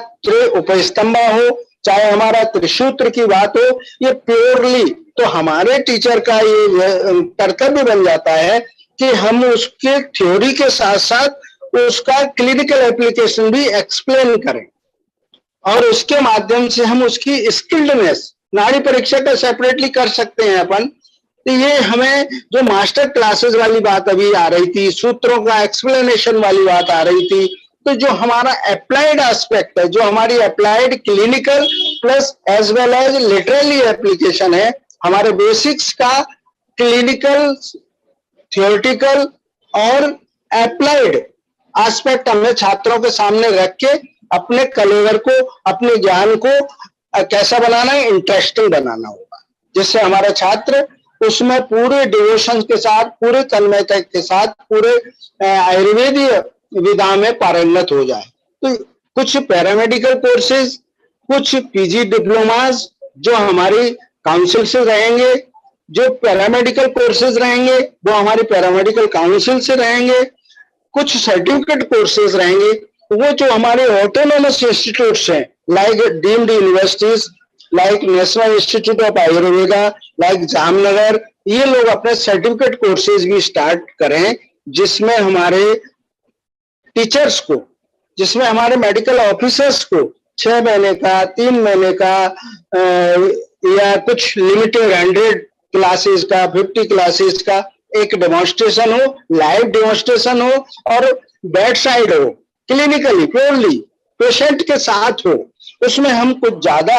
उपस्तंभा हो, चाहे हमारा त्रिसूत्र की बात हो, ये प्योरली, तो हमारे टीचर का ये कर्तव्य बन जाता है कि हम उसके थ्योरी के साथ साथ उसका क्लिनिकल एप्लीकेशन भी एक्सप्लेन करें, और उसके माध्यम से हम उसकी स्किल्डनेस, नाड़ी परीक्षा का सेपरेटली कर सकते हैं अपन। तो ये हमें जो मास्टर क्लासेस वाली बात अभी आ रही थी, सूत्रों का एक्सप्लेनेशन वाली बात आ रही थी, तो जो हमारा अप्लाइड एस्पेक्ट है, जो हमारी applied clinical plus as well as literally application है, हमारे बेसिक्स का क्लिनिकल, थियोरेटिकल और अप्लाइड एस्पेक्ट हमें छात्रों के सामने रख के अपने कलेवर को, अपने ज्ञान को कैसा बनाना है, इंटरेस्टिंग बनाना होगा, जिससे हमारा छात्र उसमें पूरे डिवोशन के साथ, पूरे तन्मयता के साथ, पूरे आयुर्वेदीय विधा में पारंगत हो जाए। तो कुछ पैरामेडिकल कोर्सेज, कुछ पीजी डिप्लोमास जो हमारी काउंसिल से रहेंगे, जो पैरामेडिकल कोर्सेज रहेंगे वो हमारी पैरामेडिकल काउंसिल से रहेंगे, कुछ सर्टिफिकेट कोर्सेज रहेंगे वो जो हमारे ऑटोनोमस इंस्टीट्यूट्स हैं, like deemed universities, like national institute of Ayurveda, like Jamnagar, ये लोग अपने सर्टिफिकेट कोर्सेज भी स्टार्ट करें, जिसमें हमारे टीचर्स को, जिसमें हमारे मेडिकल ऑफिसर्स को 6 महीने का, 3 महीने का या कुछ लिमिटेड 100 क्लासेस का, 50 क्लासेस का एक डेमोन्स्ट्रेशन हो, लाइव डेमोन्स्ट्रेशन हो और बेड साइड हो, क्लिनिकली प्योरली पेशेंट के साथ हो, उसमें हम कुछ ज्यादा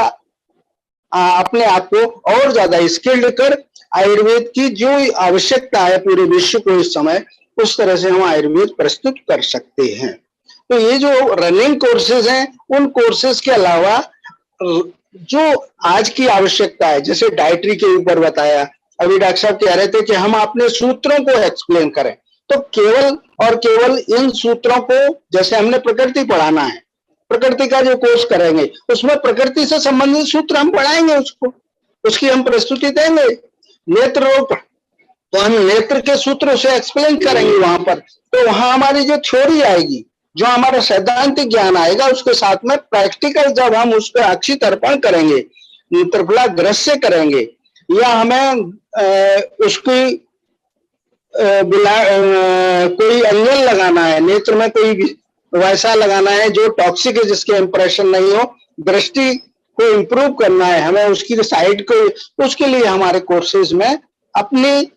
अपने आप को और ज्यादा स्किल्ड कर आयुर्वेद की जो आवश्यकता है पूरे विश्व को इस समय, उस तरह से हम आयुर्वेद प्रस्तुत कर सकते हैं। तो ये जो रनिंग कोर्सेज हैं, उन कोर्सेज के अलावा जो आज की आवश्यकता है, जैसे डाइटरी के ऊपर बताया, अभी डॉक्टर साहब कह रहे थे कि हम अपने सूत्रों को एक्सप्लेन करें, तो केवल और केवल इन सूत्रों को, जैसे हमने प्रकृति पढ़ाना है, प्रकृति का जो कोर्स करेंगे उसमें प्रकृति से संबंधित सूत्र हम पढ़ाएंगे, उसको उसकी हम प्रस्तुति देंगे। नेत्र रोग तो हम नेत्र के सूत्र से एक्सप्लेन करेंगे वहां पर, तो वहां हमारी जो थ्योरी आएगी, जो हमारा सैद्धांतिक ज्ञान आएगा, उसके साथ में प्रैक्टिकल जब हम उस पर अक्षी तर्पण करेंगे, त्रिफलाग्रस्य करेंगे, या हमें उसकी कोई अंजन लगाना है, नेत्र में कोई वैसा लगाना है जो टॉक्सिक है, जिसके इंप्रेशन नहीं हो, दृष्टि को इम्प्रूव करना है हमें, उसकी साइड को, उसके लिए हमारे कोर्सेज में अपनी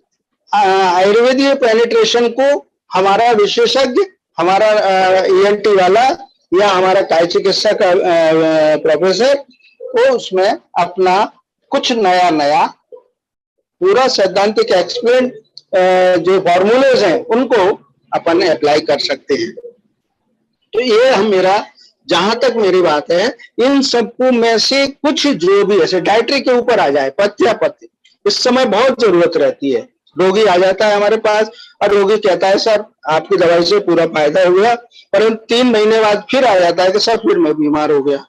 आयुर्वेदीय पेनिट्रेशन को हमारा विशेषज्ञ, हमारा ENT वाला या हमारा काय चिकित्सा का प्रोफेसर, वो उसमें अपना कुछ नया नया पूरा सैद्धांतिक एक्सप्लेन जो फॉर्मूलेज हैं उनको अपन अप्लाई कर सकते हैं। तो ये हम मेरा, जहां तक मेरी बात है, इन सबको में से कुछ जो भी ऐसे डाइटरी के ऊपर आ जाए, पथ्यापथ्य इस समय बहुत जरूरत रहती है। रोगी आ जाता है हमारे पास और रोगी कहता है सर आपकी दवाई से पूरा फायदा हो गया, परंतु 3 महीने बाद फिर आ जाता है कि सर फिर मैं बीमार हो गया,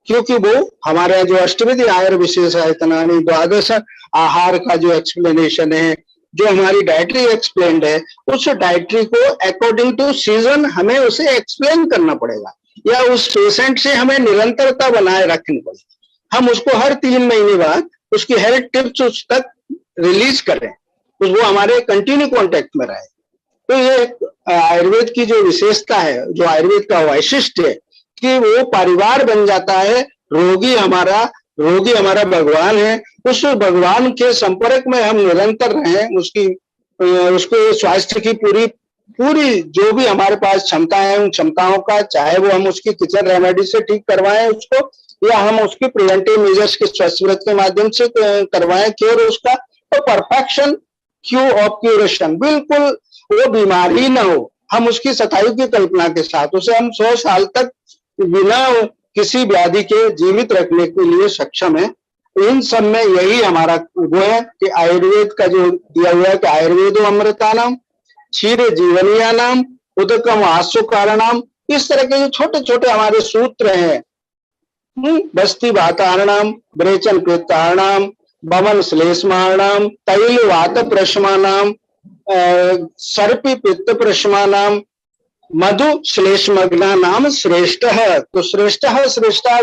क्योंकि वो हमारा जो अष्टविधि आयुर विशेष आयतनानी द्वादश आहार का जो एक्सप्लेनेशन है, जो हमारी डाइटरी एक्सप्लेन्ड है, उस डाइटरी को अकॉर्डिंग टू सीजन हमें उसे एक्सप्लेन करना पड़ेगा, या उस पेशेंट से हमें निरंतरता बनाए रखनी पड़ेगी। हम उसको हर 3 महीने बाद उसकी हेल्थ टिप्स उस तक रिलीज करें, वो हमारे कंटिन्यू कांटेक्ट में रहे। तो ये आयुर्वेद की जो विशेषता है, जो आयुर्वेद का वैशिष्ट है कि वो परिवार बन जाता है। रोगी हमारा भगवान है, उस भगवान के संपर्क में हम निरंतर रहें, उसके स्वास्थ्य की पूरी जो भी हमारे पास क्षमताएं हैं, उन क्षमताओं का, चाहे वो हम उसकी किचन रेमेडी से ठीक करवाएं उसको, या हम उसकी प्रिवेंटिव मेजर्स के स्वच्छ व्रत के माध्यम से करवाएं केयर उसका, तो परफेक्शन क्यू ऑफ क्यूरेशन, बिल्कुल वो बीमारी ना हो, हम उसकी सतायु की कल्पना के साथ उसे हम 100 साल तक बिना किसी व्याधि के जीवित रखने के लिए सक्षम है। इन सब में यही हमारा वो है कि आयुर्वेद का जो दिया हुआ है कि आयुर्वेदो अमृता नाम, क्षीरे जीवनिया नाम, उदकम आसु कारणाम, इस तरह के जो छोटे छोटे हमारे सूत्र हैं, बस्ती वातारणाम, ब्रेचन पित्तारणाम, बमन श्लेष्माणाम, तैल वात प्रशमानाम, सर्पी पित्त प्रशमानाम, मधु श्लेष्मग्ना नाम श्रेष्ठ है। तो श्रेष्ठ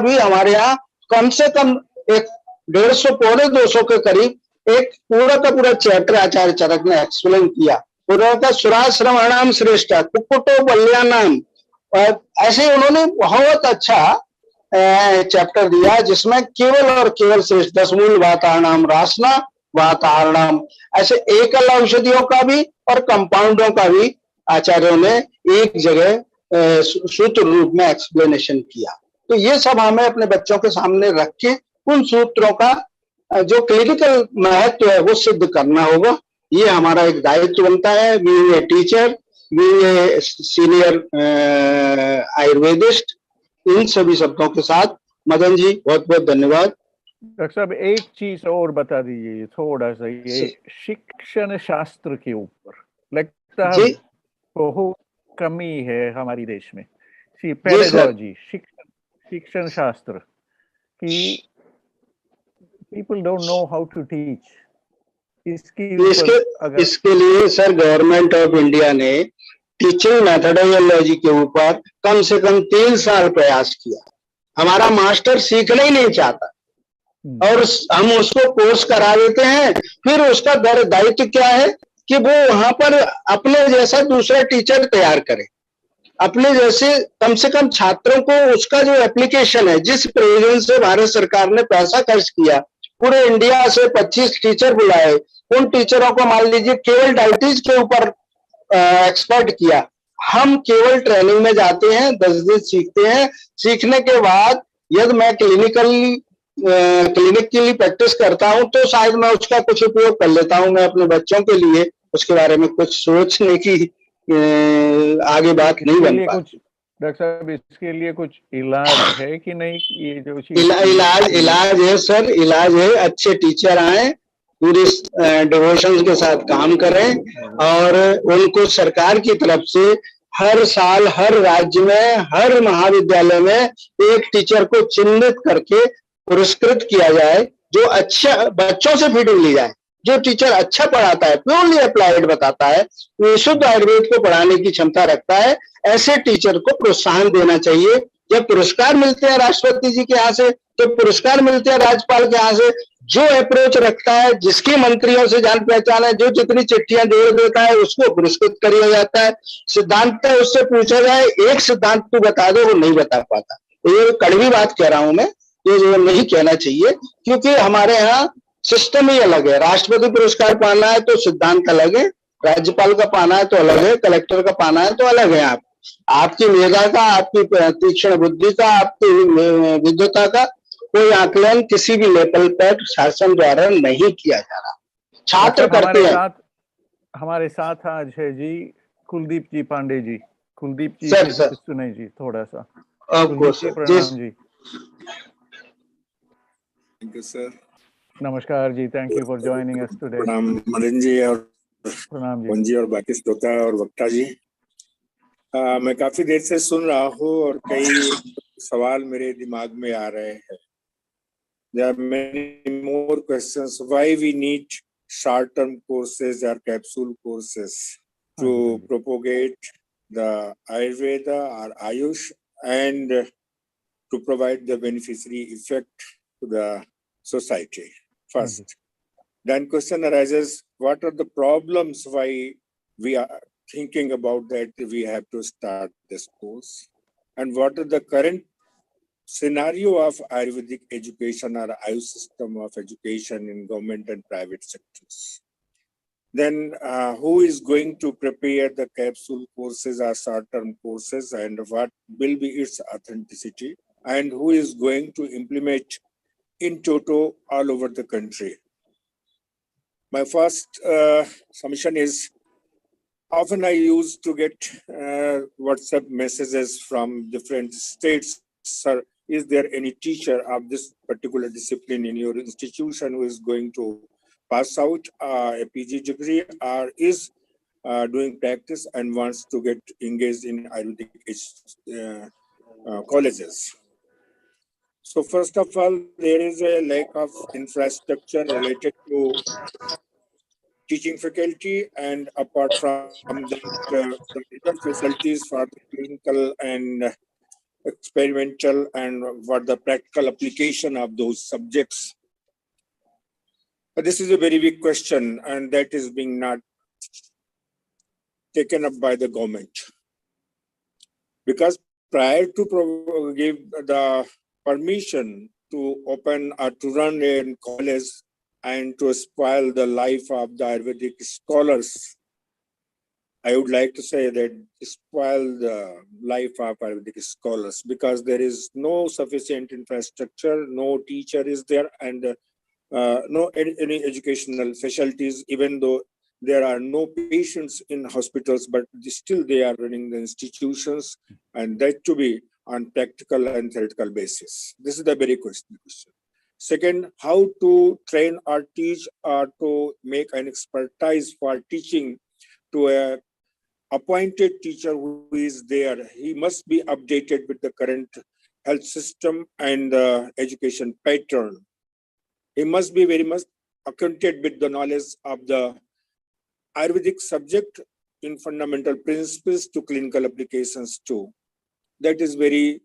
भी हमारे यहाँ कम से कम एक 150 पौने 200 के करीब एक पूरा का पूरा चैप्टर आचार्य चरक ने एक्सप्लेन किया। पूरा का सुराश्रमाणाम श्रेष्ठ, कुक्कुटो बल्यानाम, ऐसे उन्होंने बहुत अच्छा चैप्टर दिया जिसमें केवल और केवल श्रेष्ठ 10 मूल वातारणाम, रासना वातारणाम, ऐसे एकल औषधियों का भी और कंपाउंडों का भी आचार्यों ने एक जगह सूत्र रूप में एक्सप्लेनेशन किया। तो ये सब हमें अपने बच्चों के सामने रख के उन सूत्रों का जो क्लिनिकल महत्व है वो सिद्ध करना होगा। ये हमारा एक दायित्व बनता है, being a teacher, being a senior ayurvedist. इन सभी शब्दों के साथ मदन जी बहुत बहुत धन्यवाद। डॉक्टर साहब एक चीज और बता दीजिए थोड़ा सा, ये शिक्षण शास्त्र के ऊपर लगता है बहुत कमी है हमारे देश में, पेडागॉजी, शिक्षण शास्त्र कि people don't know how to teach। इसके लिए सर गवर्नमेंट ऑफ इंडिया ने टीचिंग मेथोडोलॉजी के ऊपर कम से कम 3 साल प्रयास किया। हमारा मास्टर सीखना ही नहीं चाहता और हम उसको कोर्स करा देते हैं, फिर उसका दायित्व क्या है कि वो वहां पर अपने जैसा दूसरा टीचर तैयार करे, अपने जैसे कम से कम छात्रों को उसका जो एप्लीकेशन है, जिस प्रोविजन से भारत सरकार ने पैसा खर्च किया, पूरे इंडिया से 25 टीचर बुलाए, उन टीचरों को मान लीजिए केवल डायबिटीज के ऊपर एक्सपर्ट किया, हम केवल ट्रेनिंग में जाते हैं, 10 दिन सीखते हैं, सीखने के बाद यदि मैं क्लिनिकली प्रैक्टिस करता हूं तो शायद मैं उसका कुछ उपयोग कर लेता हूं, मैं अपने बच्चों के लिए उसके बारे में कुछ सोचने की आगे बात नहीं बन पाती। डॉक्टर साहब इसके लिए कुछ इलाज है कि नहीं? ये जो इलाज है सर, इलाज है, अच्छे टीचर आए, पूरी डिवोशन के साथ काम करें और उनको सरकार की तरफ से हर साल हर राज्य में हर महाविद्यालय में एक टीचर को चिन्हित करके पुरस्कृत किया जाए, जो अच्छा बच्चों से फीडिंग ली जाए, जो टीचर अच्छा पढ़ाता है, प्योरली अप्लाइड बताता है, शुद्ध आयुर्वेद को पढ़ाने की क्षमता रखता है, ऐसे टीचर को प्रोत्साहन देना चाहिए। जब पुरस्कार मिलते हैं राष्ट्रपति जी के यहाँ से, तो पुरस्कार मिलते हैं राज्यपाल के यहाँ से, जो अप्रोच रखता है, जिसकी मंत्रियों से जान पहचान है, जो जितनी चिट्ठियां जोड़ देता है उसको पुरस्कृत किया जाता है। सिद्धांत उससे पूछा जाए एक सिद्धांत तू बता दो, वो नहीं बता पाता। ये कड़वी बात कह रहा हूं मैं, ये जो नहीं कहना चाहिए, क्योंकि हमारे यहाँ सिस्टम ही अलग है। राष्ट्रपति पुरस्कार पाना है तो सिद्धांत अलग है, राज्यपाल का पाना है तो अलग है, कलेक्टर का पाना है तो अलग है। आपकी मेधा का, आपकी तीक्ष्ण बुद्धि का, आपकी विद्वता का कोई आकलन किसी भी लेवल पर शासन द्वारा नहीं किया जा रहा, छात्र करते हैं। हमारे साथ आज है जी कुलदीप जी पांडे जी। कुलदीप जी सुनाई जी थोड़ा सा। प्रणाम जी। Thank you sir. नमस्कार ji, thank you for joining us today. प्रणाम मदन जी और प्रणाम जी और बाकी श्रोता और वक्ता जी। मैं काफी देर से सुन रहा हूँ और कई सवाल मेरे दिमाग में आ रहे हैं। There are many more questions. Why we need short-term courses or capsule courses to propagate the Ayurveda or Ayush and to provide the beneficiary effect to the society first. Then question arises, what are the problems why we are thinking about that we have to start this course, and what are the current scenario of Ayurvedic education or Ayush system of education in government and private sectors. Then who is going to prepare the capsule courses or short-term courses, and what will be its authenticity, and who is going to implement in toto all over the country. My first submission is, often I used to get WhatsApp messages from different states. Sir, is there any teacher of this particular discipline in your institution who is going to pass out a PG degree or is doing practice and wants to get engaged in Ayurvedic colleges? So first of all, there is a lack of infrastructure related to teaching faculty, and apart from that, the other facilities for the clinical and experimental and for the practical application of those subjects. But this is a very big question, and that is being not taken up by the government. Because prior to give the permission to open or to run a college and to spoil the life of the Ayurvedic scholars, I would like to say that spoil the life of Ayurvedic scholars, because there is no sufficient infrastructure, no teacher is there, and no any educational facilities, even though there are no patients in hospitals, but still they are running the institutions, and that to be on practical and theoretical basis. This is the very question. Second, how to train or teach or to make an expertise for teaching to a appointed teacher who is there. He must be updated with the current health system and education pattern. He must be very much acquainted with the knowledge of the Ayurvedic subject in fundamental principles to clinical applications too. That is very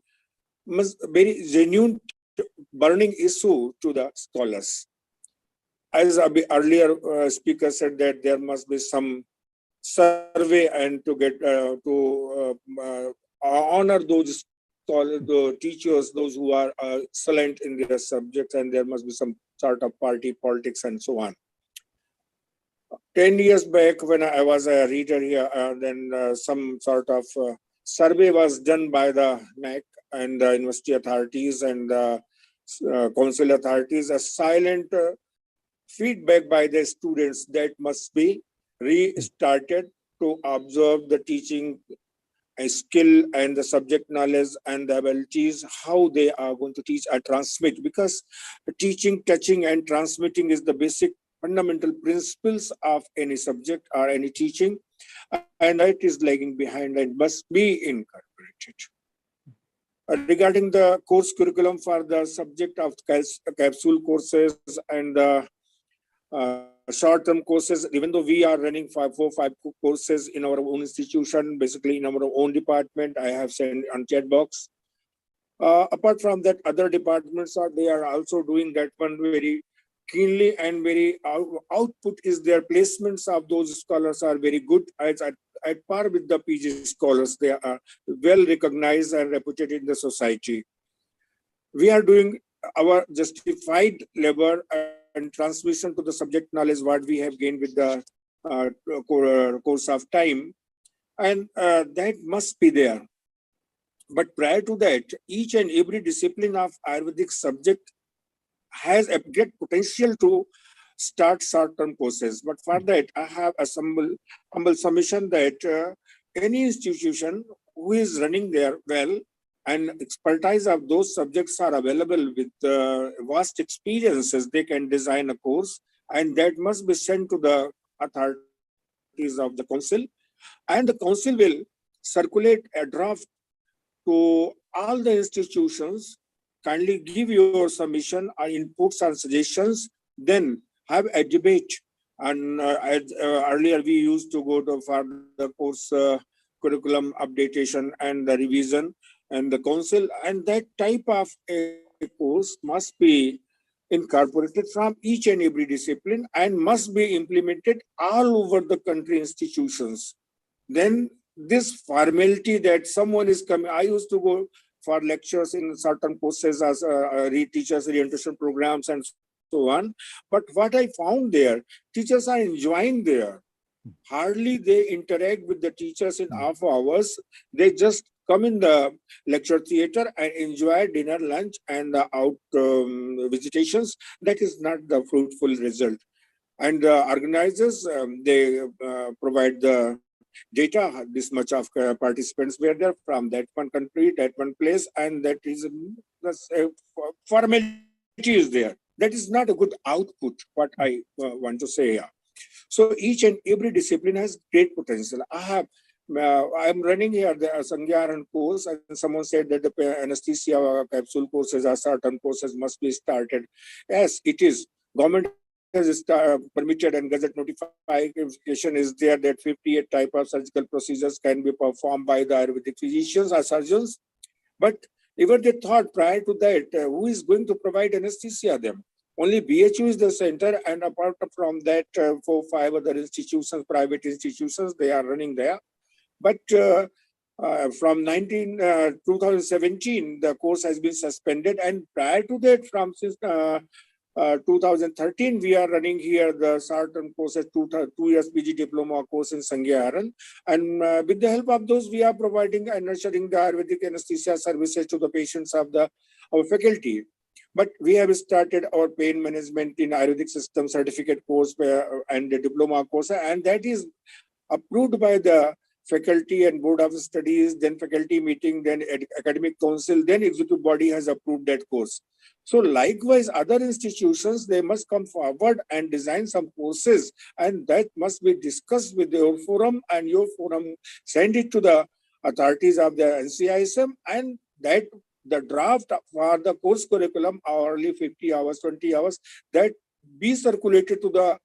genuine burning issue to the scholars. As earlier speaker said, that there must be some survey and to get honor those the teachers, those who are excellent in their subjects, and there must be some sort of party politics and so on. 10 years back, when I was a reader here, then some sort of survey was done by the NAC and the university authorities and the council authorities, a silent feedback by the students that must be restarted to observe the teaching skill and the subject knowledge and the abilities, how they are going to teach and transmit, because teaching, touching and transmitting is the basic fundamental principles of any subject or any teaching, and it is lagging behind and must be incorporated. Regarding the course curriculum for the subject of capsule courses and the short-term courses, even though we are running 4 or 5 courses in our own institution, basically in our own department, I have sent on chat box. Apart from that, other departments they are also doing that one very keenly, and very output is their placements of those scholars are very good. At par with the PG scholars, they are well recognized and reputed in the society. We are doing our justified labor and transmission to the subject knowledge what we have gained with the course of time, and that must be there. But prior to that, each and every discipline of Ayurvedic subject has a great potential to start short-term courses. But for that, I have a humble submission that any institution who is running there well and expertise of those subjects are available with vast experiences, they can design a course, and that must be sent to the authorities of the council, and the council will circulate a draft to all the institutions. Kindly give your submission or inputs and suggestions, then have a debate. And earlier we used to go to for the course curriculum updatation and the revision and the council, and that type of a course must be incorporated from each and every discipline and must be implemented all over the country institutions. Then this formality that someone is coming, I used to go for lectures in certain courses as teachers orientation programs and so on. But what I found there, teachers are enjoying there. Hardly they interact with the teachers in half hours. They just come in the lecture theater and enjoy dinner, lunch, and the out visitations. That is not the fruitful result. And the organizers, they provide the data, this much of participants were there from that one country, that one place, and that is formality is there. That is not a good output, what I want to say here. So each and every discipline has great potential. I'm running here the Sangyaran course, and someone said that the anesthesia capsule courses or certain courses must be started. Yes, it is. Government has permitted and gazette notification is there that 58 type of surgical procedures can be performed by the Ayurvedic physicians or surgeons. But even they thought prior to that, who is going to provide anesthesia them? Only BHU is the center, and apart from that, 4-5 other institutions, private institutions, they are running there. But from 2017, the course has been suspended, and prior to that, from since 2013, we are running here the certain courses, 2 years PG diploma course in Sangyaran, and with the help of those, we are providing and nurturing the Ayurvedic anesthesia services to the patients of our faculty. But we have started our pain management in Ayurvedic system certificate course and the diploma course, and that is approved by the faculty and board of studies, then faculty meeting, then academic council, then executive body has approved that course. So likewise, other institutions, they must come forward and design some courses, and that must be discussed with your forum, and your forum send it to the authorities of the NCISM, and that the draft for the course curriculum, hourly 50 hours, 20 hours, that be circulated to the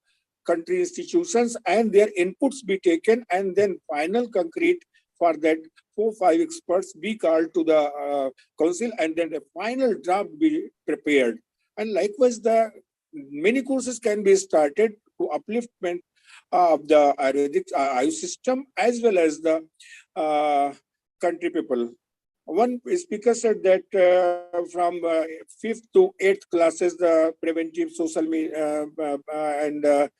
country institutions and their inputs be taken, and then final concrete for that 4-5 experts be called to the council, and then the final draft be prepared. And likewise, the many courses can be started to upliftment of the Ayurvedic Ayush system as well as the country people. One speaker said that from 5th to 8th classes, the preventive social media and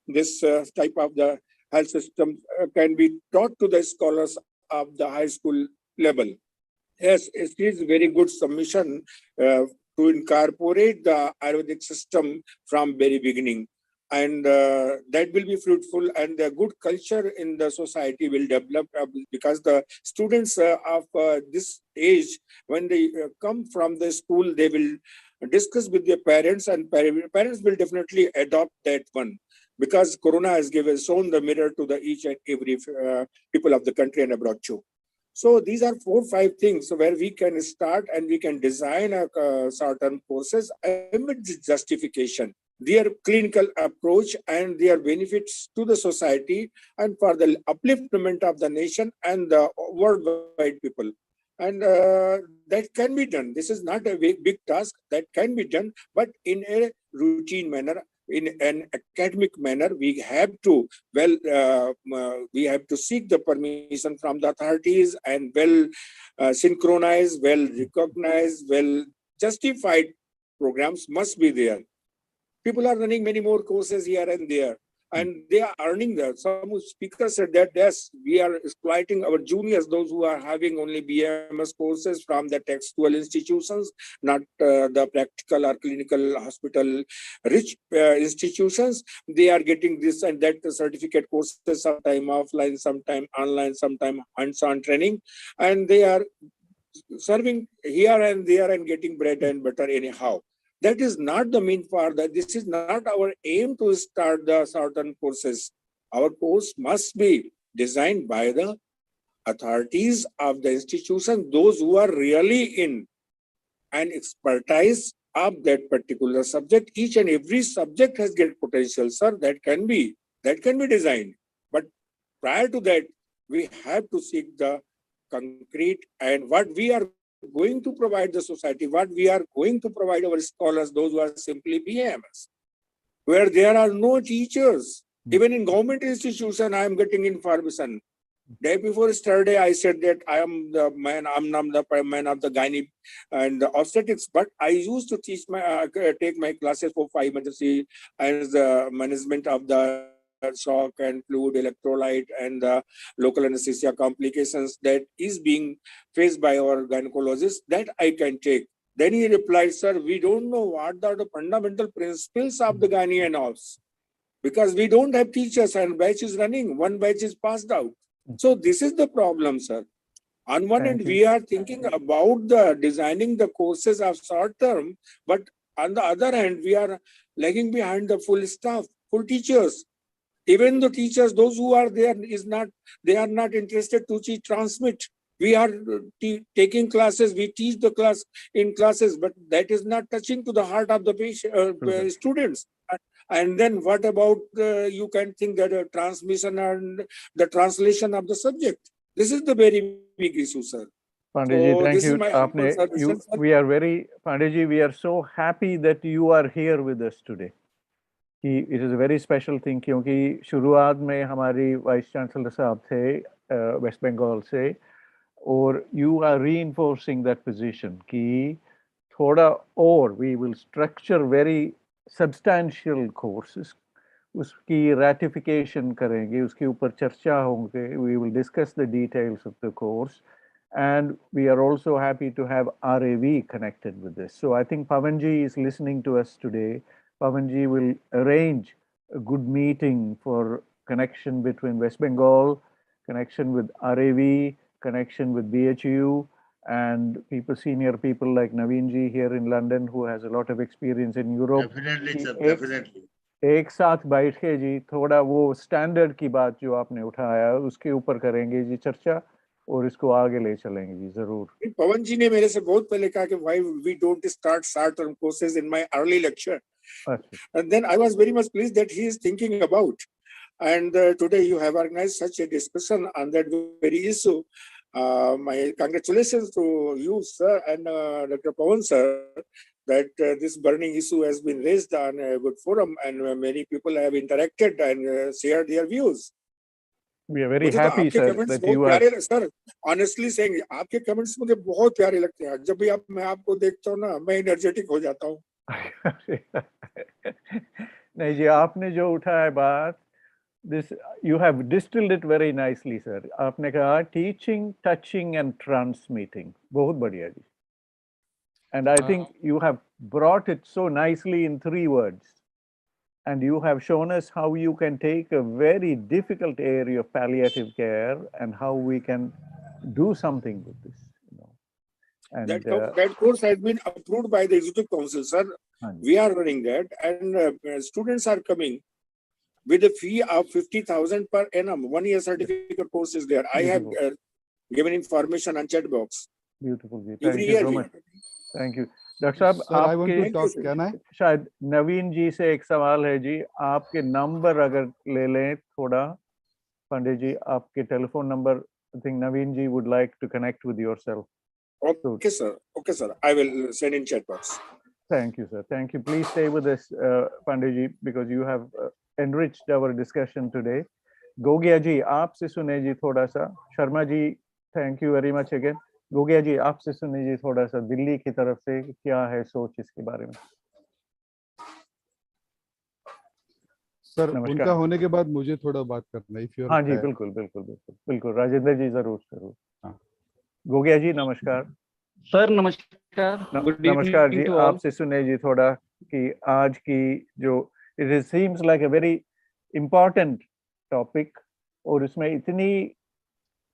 this type of the health system can be taught to the scholars of the high school level. Yes, it is very good submission to incorporate the Ayurvedic system from very beginning. And that will be fruitful, and the good culture in the society will develop because the students of this age, when they come from the school, they will discuss with their parents, and parents will definitely adopt that one, because Corona has shown the mirror to the each and every people of the country and abroad too. So these are 4-5 things where we can start and we can design certain courses amid justification, their clinical approach and their benefits to the society and for the upliftment of the nation and the worldwide people. And that can be done. This is not a big task. That can be done, but in a routine manner, in an academic manner. We have to seek the permission from the authorities, and synchronized, recognized, justified programs must be there. People are running many more courses here and there, and they are earning that. Some speakers said that yes, we are exploiting our juniors, those who are having only BMS courses from the textual institutions, not the practical or clinical hospital rich institutions. They are getting this and that certificate courses, sometime offline, sometime online, sometime hands-on training, and they are serving here and there and getting bread and butter anyhow. That is not the mean for that. This is not our aim to start the certain courses. Our course must be designed by the authorities of the institution, those who are really in an expertise of that particular subject. Each and every subject has great potential, sir. That can be designed. But prior to that, we have to seek the concrete and what we are going to provide the society, what we are going to provide our scholars, those who are simply BMS, where there are no teachers. Even in government institution, I am getting information. Day before yesterday, I said that I am the man, I'm the man of the gynae and the obstetrics, but I used to teach take my classes for 5 months as the management of the shock and fluid electrolyte and the local anesthesia complications that is being faced by our gynecologists, that I can take. Then he replied, sir, we don't know what are the fundamental principles of the gynae and obs. because we don't have teachers and batch is running, one batch is passed out. So this is the problem, sir. On one hand, we are thinking about the designing the courses of short term, but on the other hand, we are lagging behind the full staff, full teachers. Even the teachers, those who are there, they are not interested to transmit. We are taking classes, we teach the class in classes, but that is not touching to the heart of the patient, students. And then what about you can think that a transmission and the translation of the subject? This is the very big issue, sir. Panditji, So thank this you. is my humble suggestion, sir. We are very, Panditji, we are so happy that you are here with us today. It is a very special thing क्योंकि शुरुआत में हमारी vice chancellor साहब थे waste Bengal से, और you are reinforcing that position कि थोड़ा और we will structure very substantial courses, उसकी ratification करेंगे, उसके ऊपर चर्चा होंगे, we will discuss the details of the course, and we are also happy to have RAV connected with this. So I think Pavanji is listening to us today. Pavanji will arrange a good meeting for connection between West Bengal, connection with RAV, connection with BHU, and senior people like Naveenji here in London who has a lot of experience in Europe. Definitely, sir, definitely. एक साथ बैठ के जी थोड़ा वो standard की बात जो आपने उठाया उसके ऊपर करेंगे जी चर्चा और इसको आगे ले चलेंगे जी जरूर. पवन जी ने मेरे से बहुत पहले कहा कि why we don't start short-term courses in my early lecture. And then I was very much pleased that he is thinking about. And today you have organized such a discussion on that very issue. My congratulations to you, sir, and Dr. Pawan, sir, that this burning issue has been raised on a good forum, and many people have interacted and shared their views. We are very happy, sir, that you are. Sir, honestly saying, आपके comments मुझे बहुत प्यारे लगते हैं. जब भी मैं आपको देखता हूँ ना, मैं energetic हो जाता हूँ. नहीं जी, आपने जो उठाया बात, this you have distilled it very nicely, sir. आपने कहा teaching, touching, and transmitting. बहुत बढ़िया जी. And I think you have brought it so nicely in 3 words. And you have shown us how you can take a very difficult area of palliative care and how we can do something with this. You know. And that course has been approved by the Executive Council, sir. We are running that, and students are coming with a fee of 50,000 per annum. 1 year certificate course is there. I have given information on chat box. Beautiful. Thank you so much. Thank you. Doctor साहब, आपके शायद नवीन जी से एक सवाल है जी, आपके number अगर ले लें थोड़ा, पंडित जी, आपके telephone number, I think Naveen ji would like to connect with yourself. Okay, sir. Okay, sir. I will send in chat box. Thank you, sir. Thank you. Please stay with us, Pandit ji, because you have enriched our discussion today. Gogia ji, आपसे सुने जी थोड़ा सा. Sharma ji, thank you very much again. Gogia जी, आपसे सुनिए जी थोड़ा सा दिल्ली की तरफ से क्या है सोच इसके बारे में. सर, उनका होने के बाद मुझे थोड़ा बात करना है. हाँ जी, बिल्कुल राजेंद्र जी, जरूर. हाँ, गोगिया जी नमस्कार. सर नमस्कार. नमस्कार जी, आपसे सुनिए जी थोड़ा कि आज की जो it seems like a very important topic और इसमें इतनी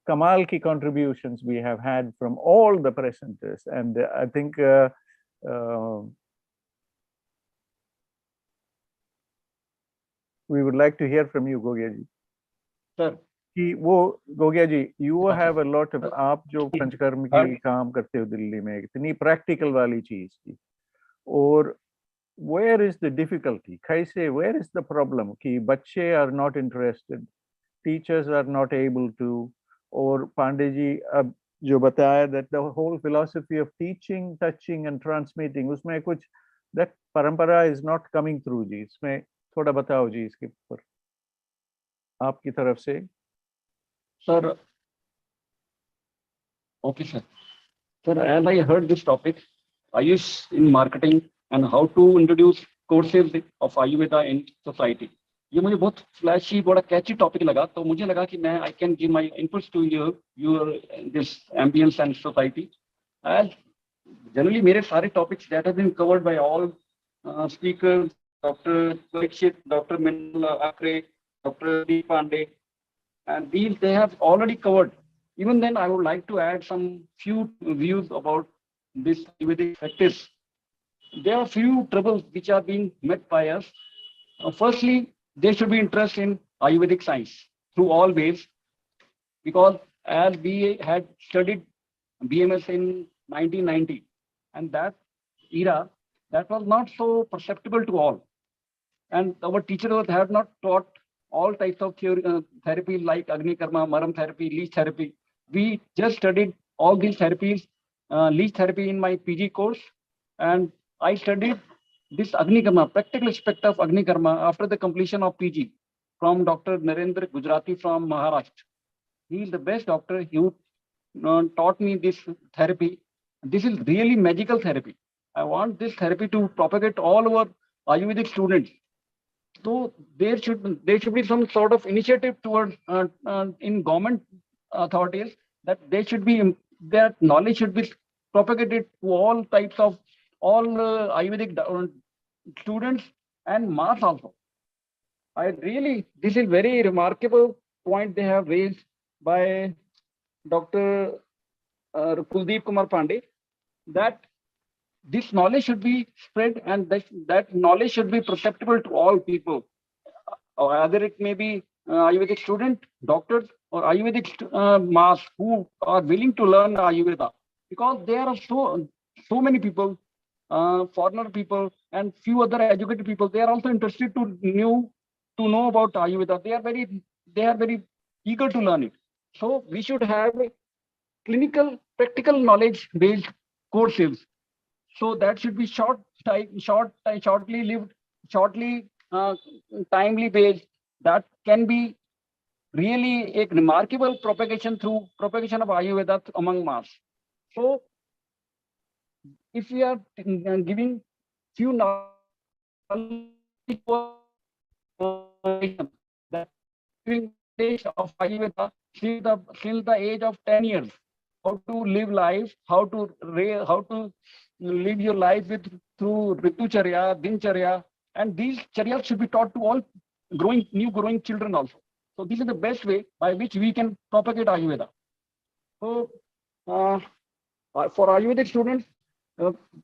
Kamal ki contributions we have had from all the presenters, and I think we would like to hear from you, Gogia ji. Sir. कि वो गोगिया जी, you have a lot of, आप जो पंचकर्म की काम करते हो दिल्ली में, इतनी practical वाली चीज थी, और where is the difficulty? कैसे, where is the problem कि बच्चे are not interested, teachers are not able to, और पांडे जी अब जो बताया that the whole philosophy of teaching, touching and transmitting, उसमें कुछ that परंपरा is not coming through जी, इसमें थोड़ा बताओ जी इसके ऊपर आपकी तरफ से. Sir, okay sir. Sir, as I heard this topic, Ayush in marketing and how to introduce courses of Ayurveda in society. ये मुझे बहुत फ्लैशी, बड़ा कैची टॉपिक लगा, तो मुझे लगा कि मैं I can give my inputs to your this ambience and society. As generally मेरे सारे topics that have been covered by all speakers Dr. Parikshit, Dr. Mrunal Akre, Dr. Pandey, and these they have already covered. Even then, I would like to add some few views about this Ayurvedic practice. There are few troubles which are being met by us. Firstly, there should be interest in Ayurvedic science through all ways, because as we had studied BMS in 1990, and that era, that was not so perceptible to all. And our teachers have not taught all types of therapy like Agni Karma, Maram therapy, leech therapy. We just studied all these therapies, leech therapy in my PG course, and I studied this Agni Karma, practical aspect of Agni Karma after the completion of PG from Dr. Narendra Gujarati from Maharashtra. He is the best doctor. He taught me this therapy. This is really magical therapy. I want this therapy to propagate all our Ayurvedic students. So there should be some sort of initiative towards in government authorities that that knowledge should be propagated to all types of Ayurvedic students and mass also. This is very remarkable point they have raised by Dr. Kuldeep Kumar Pandey, that this knowledge should be spread and that knowledge should be perceptible to all people, either it may be Ayurvedic student, doctors, or Ayurvedic mass who are willing to learn Ayurveda, because there are so many people, foreigner people and few other educated people. They are also interested to know about Ayurveda. They are very eager to learn it. So we should have clinical, practical knowledge based courses. So that should be shortly lived, timely based. That can be really a remarkable propagation of Ayurveda among mass. So if we are giving few knowledge of Ayurveda till the age of 10 years, how to live life, how to live your life through Ritucharya, Dincharya, and these charyas should be taught to all new growing children also. So this is the best way by which we can propagate Ayurveda. So for Ayurvedic students,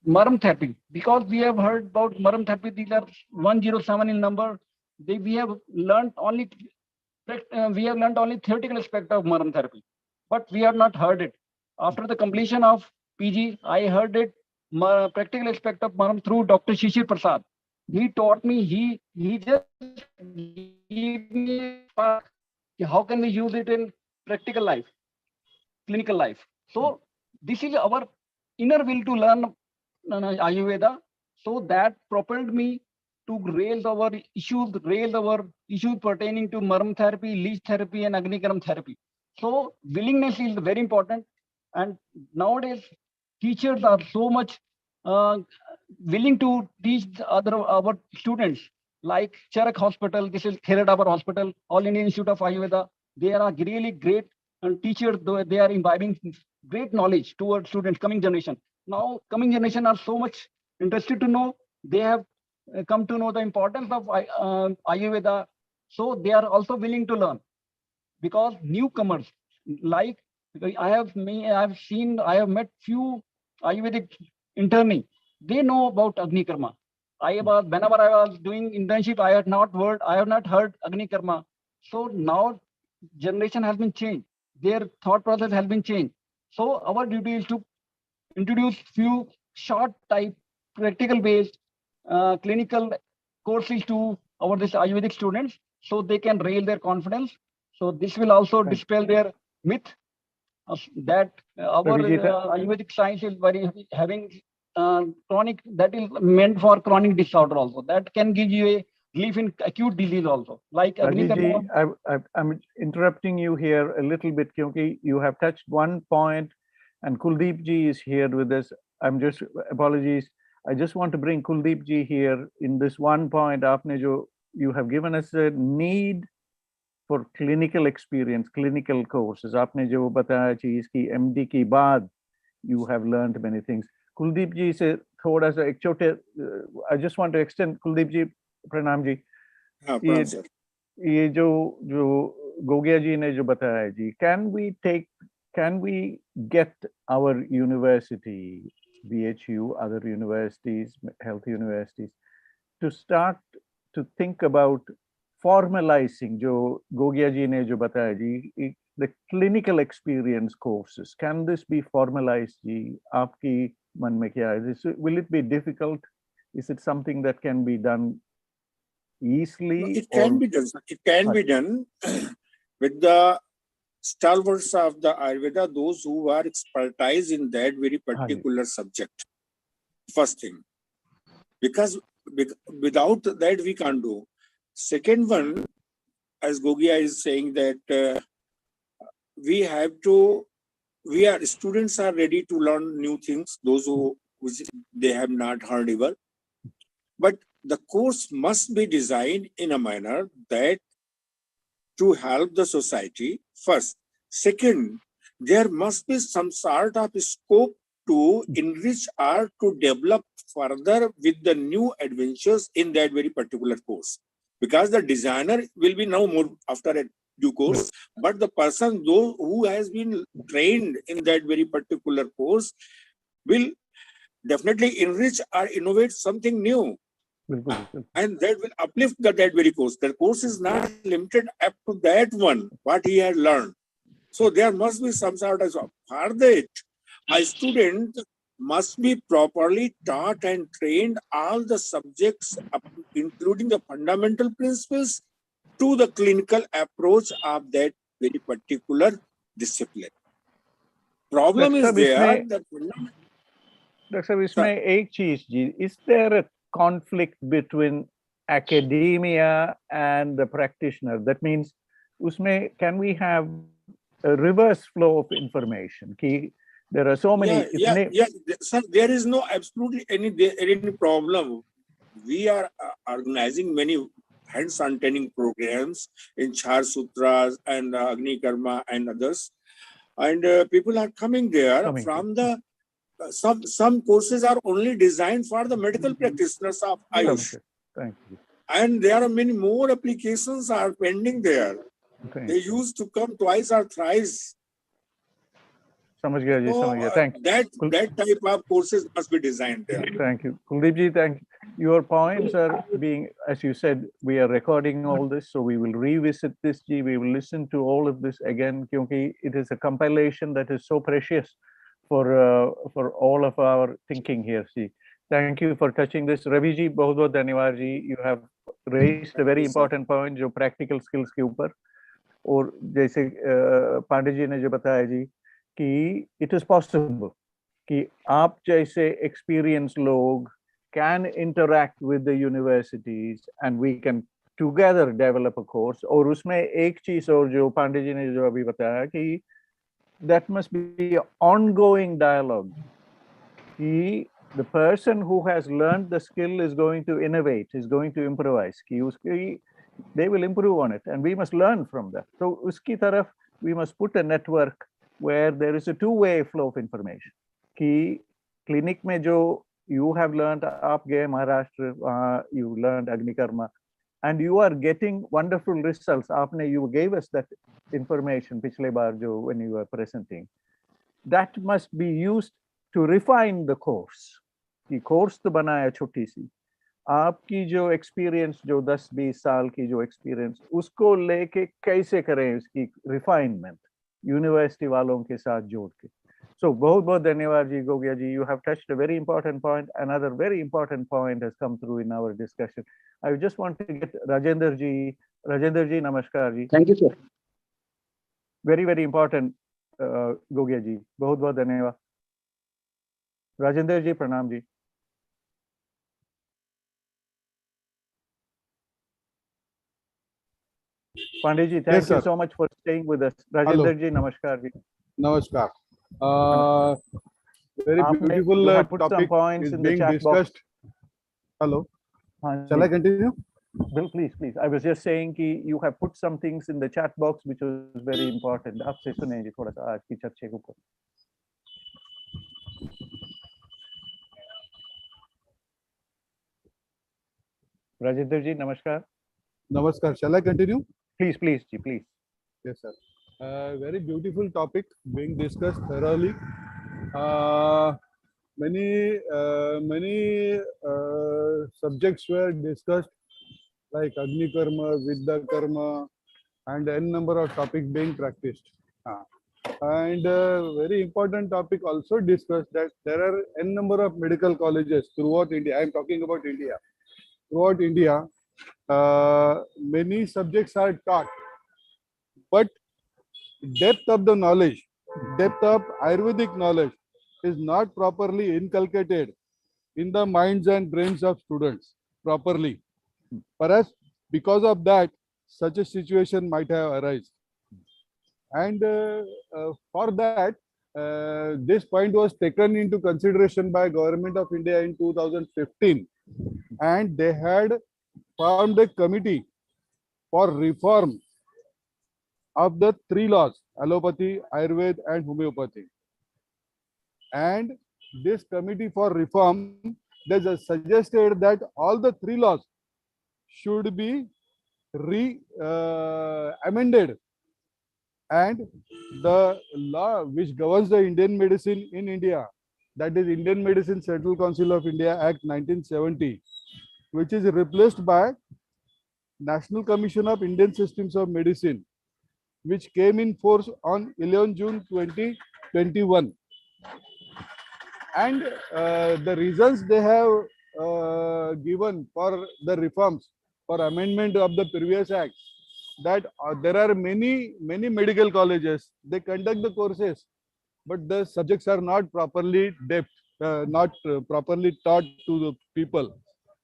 Maram therapy, because we have heard about Maram therapy, these are 107 in number. We have learned only theoretical aspect of Maram therapy, but we have not heard it. After the completion of PG, I heard it, practical aspect of Maram through Dr. Shishir Prasad. He taught me, he just gave me how can we use it in practical life, clinical life. So this is our inner will to learn Ayurveda. So that propelled me to raise our issues pertaining to Maram therapy, leech therapy, and Agni Karam therapy. So willingness is very important. And nowadays, teachers are so much willing to teach our students, like Charak Hospital, this is Kheradabar Hospital, All Indian Institute of Ayurveda. They are really great teachers, though they are imbibing great knowledge towards students, coming generation. Now, coming generation are so much interested to know. They have come to know the importance of Ayurveda. So they are also willing to learn, because newcomers, like I have met few Ayurvedic interning. They know about Agni Karma. Whenever I was doing internship, I have not heard Agni Karma. So now generation has been changed. Their thought process has been changed. So our duty is to introduce few short type, practical based, clinical courses to this Ayurvedic students, so they can raise their confidence. So this will also dispel their myth that our Ayurvedic science is having chronic, that is meant for chronic disorder also. That can give you a relief in acute disease also. Like I'm interrupting you here a little bit, because you have touched one point, and Kuldeep ji is here with us. Apologies. I just want to bring Kuldeep ji here in this one point. You have given us a need for clinical experience, clinical courses. Aapne jo bataya cheez ki MD ki baad, you have learned many things. Kuldeep ji se thoda sa ek chote, I just want to extend, Kuldeep ji, प्रणाम जी। हाँ प्रणाम sir. ये जो गोगिया जी ने जो बताया है जी, can we get our university, BHU, other universities, health universities, to start to think about formalizing जो गोगिया जी ने जो बताया जी, the clinical experience courses? Can this be formalized जी? आपकी मन में क्या है? Will it be difficult? Is it something that can be done easily? No, it can be done. It can be done with the stalwarts of the Ayurveda, those who are expertise in that very particular subject. First thing, because without that we can't do. Second one, as Gogia is saying that students are ready to learn new things, those which they have not heard ever. But the course must be designed in a manner that to help the society first. Second, there must be some sort of scope to enrich or to develop further with the new adventures in that very particular course. Because the designer will be now more after a due course, but the person who has been trained in that very particular course will definitely enrich or innovate something new. And that will uplift that very course. The course is not limited up to that one, what he had learned. So there must be some sort of, for that, a student must be properly taught and trained all the subjects, including the fundamental principles, to the clinical approach of that very particular discipline. Problem is there that Dr. Saab, इसमें एक चीज जी, is there a conflict between academia and the practitioner? That means, उसमें can we have a reverse flow of information? कि there are so many. Sir, there is no absolutely any problem. We are organizing many hands-on training programs in Char Sutras and Agni Karma and others, and people are coming there from the. Some courses are only designed for the medical practitioners of Ayush. Thank you. And there are many more applications are pending there. They used to come twice or thrice. समझ गया जी, समझ गया. Thank you. That type of courses must be designed there. Thank you. Kuldeep ji, thank you. Your points are being, as you said, we are recording all this, so we will revisit this ji. We will listen to all of this again, because it is a compilation that is so precious for all of our thinking here. See, thank you for touching this. Ravi ji, बहुत बहुत धन्यवाद जी. You have raised a very important point जो practical skills के ऊपर, और जैसे पांडे जी ने जो बताया जी कि it is possible कि आप जैसे experienced लोग can interact with the universities and we can together develop a course. और उसमें एक चीज और जो पांडे जी ने जो अभी बताया कि that must be an ongoing dialogue. The person who has learned the skill is going to innovate, is going to improvise. They will improve on it, and we must learn from that. So, uski taraf, we must put a network where there is a two-way flow of information. Ki clinic mein jo you have learned, aap gaye Maharashtra, you learned Agni Karma, and you are getting wonderful results. You gave us that information पिछले बार जो when you were presenting. That must be used to refine the course. कि course तो बनाया छोटी सी. आपकी जो experience जो 10-20 साल की जो experience उसको लेके कैसे करें इसकी refinement university वालों के साथ जोड़ के. So बहुत बहुत धन्यवाद जी गोगिया जी. You have touched a very important point. Another very important point has come through in our discussion. I just want to get Rajendra ji. Rajendra ji, namaskar ji. Thank you, sir. Very, very important, Gogia ji. बहुत बहुत धन्यवाद. Rajendra ji, pranam ji. Pandey ji, thank you so much for staying with us. Rajendra ji, namaskar ji. Namaskar. Very beautiful topic is being discussed. Hello. Shall I continue? Bill, please. I was just saying कि you have put some things in the chat box which was very important. आपसे सुनेंगे थोड़ा सा आज की चर्चा के ऊपर. Rajendra ji, namaskar. Namaskar. Shall I continue? Please, please, ji, please. Yes, sir. Very beautiful topic being discussed thoroughly. Many subjects were discussed, like Agni Karma, Vidya Karma, and n number of topics being practiced. And very important topic also discussed, that there are n number of medical colleges throughout India. I am talking about India. Throughout India, many subjects are taught, but depth of the knowledge, depth of Ayurvedic knowledge is not properly inculcated in the minds and brains of students properly. Perhaps because of that, such a situation might have arisen. And for that, this point was taken into consideration by Government of India in 2015, and they had formed a committee for reform of the three laws: allopathy, Ayurveda, and homeopathy. And this committee for reform, they just suggested that all the three laws should be amended, and the law which governs the Indian medicine in India, that is Indian Medicine Central Council of India Act 1970, which is replaced by National Commission of Indian Systems of Medicine, which came in force on 11 June 2021. And the reasons they have given for the reforms, for amendment of the previous act, that there are many medical colleges, they conduct the courses, but the subjects are not properly properly taught to the people.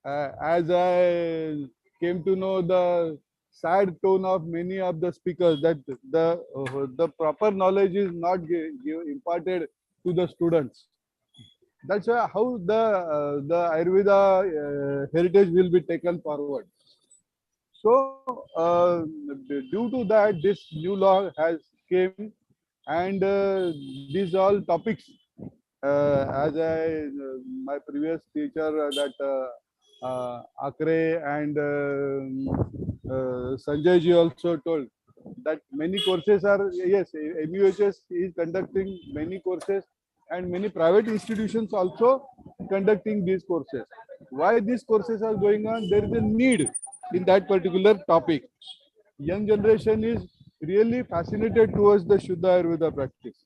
As I came to know the sad tone of many of the speakers, that the proper knowledge is not imparted to the students. That's why how the Ayurveda heritage will be taken forward. So due to that, this new law has came, and these all topics, as my previous teacher, that Akre and Sanjay ji also told, that many courses are, yes, MUHS is conducting many courses, and many private institutions also conducting these courses. Why these courses are going on? There is a need in that particular topic. Young generation is really fascinated towards the Shuddha Ayurveda practice.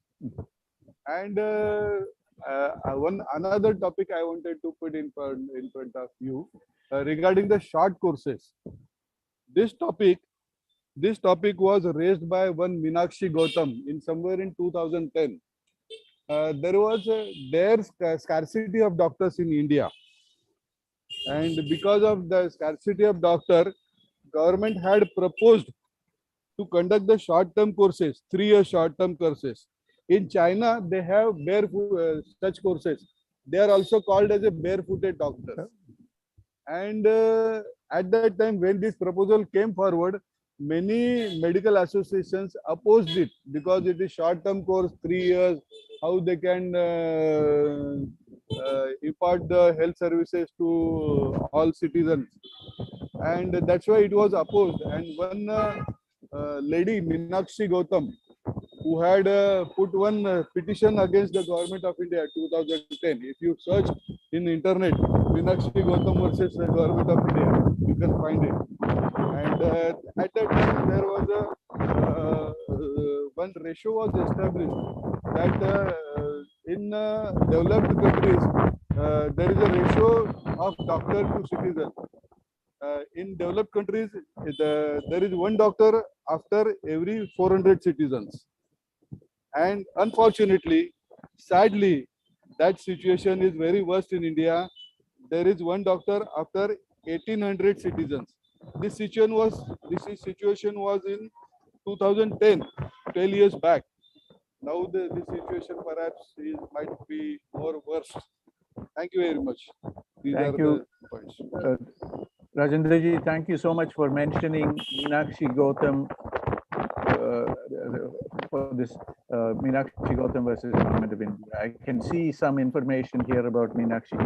And another topic I wanted to put in front of you regarding the short courses. This topic was raised by one Meenakshi Gautam in somewhere in 2010. There was scarcity of doctors in India, and because of the scarcity of doctor, government had proposed to conduct the short-term courses, 3-year short-term courses. In China, they have barefoot such courses. They are also called as a barefooted doctor. And at that time, when this proposal came forward, many medical associations opposed it, because it is short-term course, 3 years. How they can impart the health services to all citizens, and that's why it was opposed. And one lady, Meenakshi Gautam, who had put one petition against the government of India 2010. If you search in the internet, Meenakshi Gautam versus the government of India, you can find it. And at that time, there was one ratio was established, that in developed countries, there is a ratio of doctor to citizen. In developed countries, there is one doctor after every 400 citizens. And unfortunately, sadly, that situation is very worst in India. There is one doctor after 1800 citizens. This situation was in 2010, 12 years back. Now this situation perhaps might be more worse. Thank you very much. Thank you, Rajendra ji. Thank you so much for mentioning Meenakshi Gautam for this Meenakshi Gautam versus Government of India. I can see some information here about Meenakshi,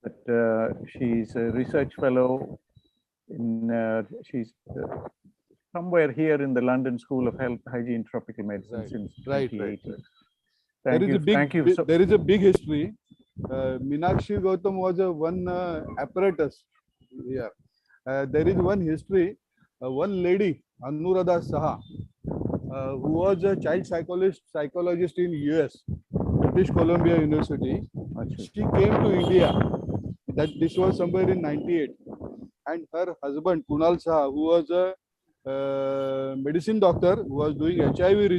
that she's a research fellow She's somewhere here in the London School of Health, Hygiene, Tropical Medicine since 2018. There is a big history. Meenakshi Gautam was one apparatus here. There is one history. One lady, Anuradha Saha, who was a child psychologist in US, British Columbia University. She came to India. This was somewhere in '98, and her husband Kunal Saha, who was a medicine doctor, who was doing HIV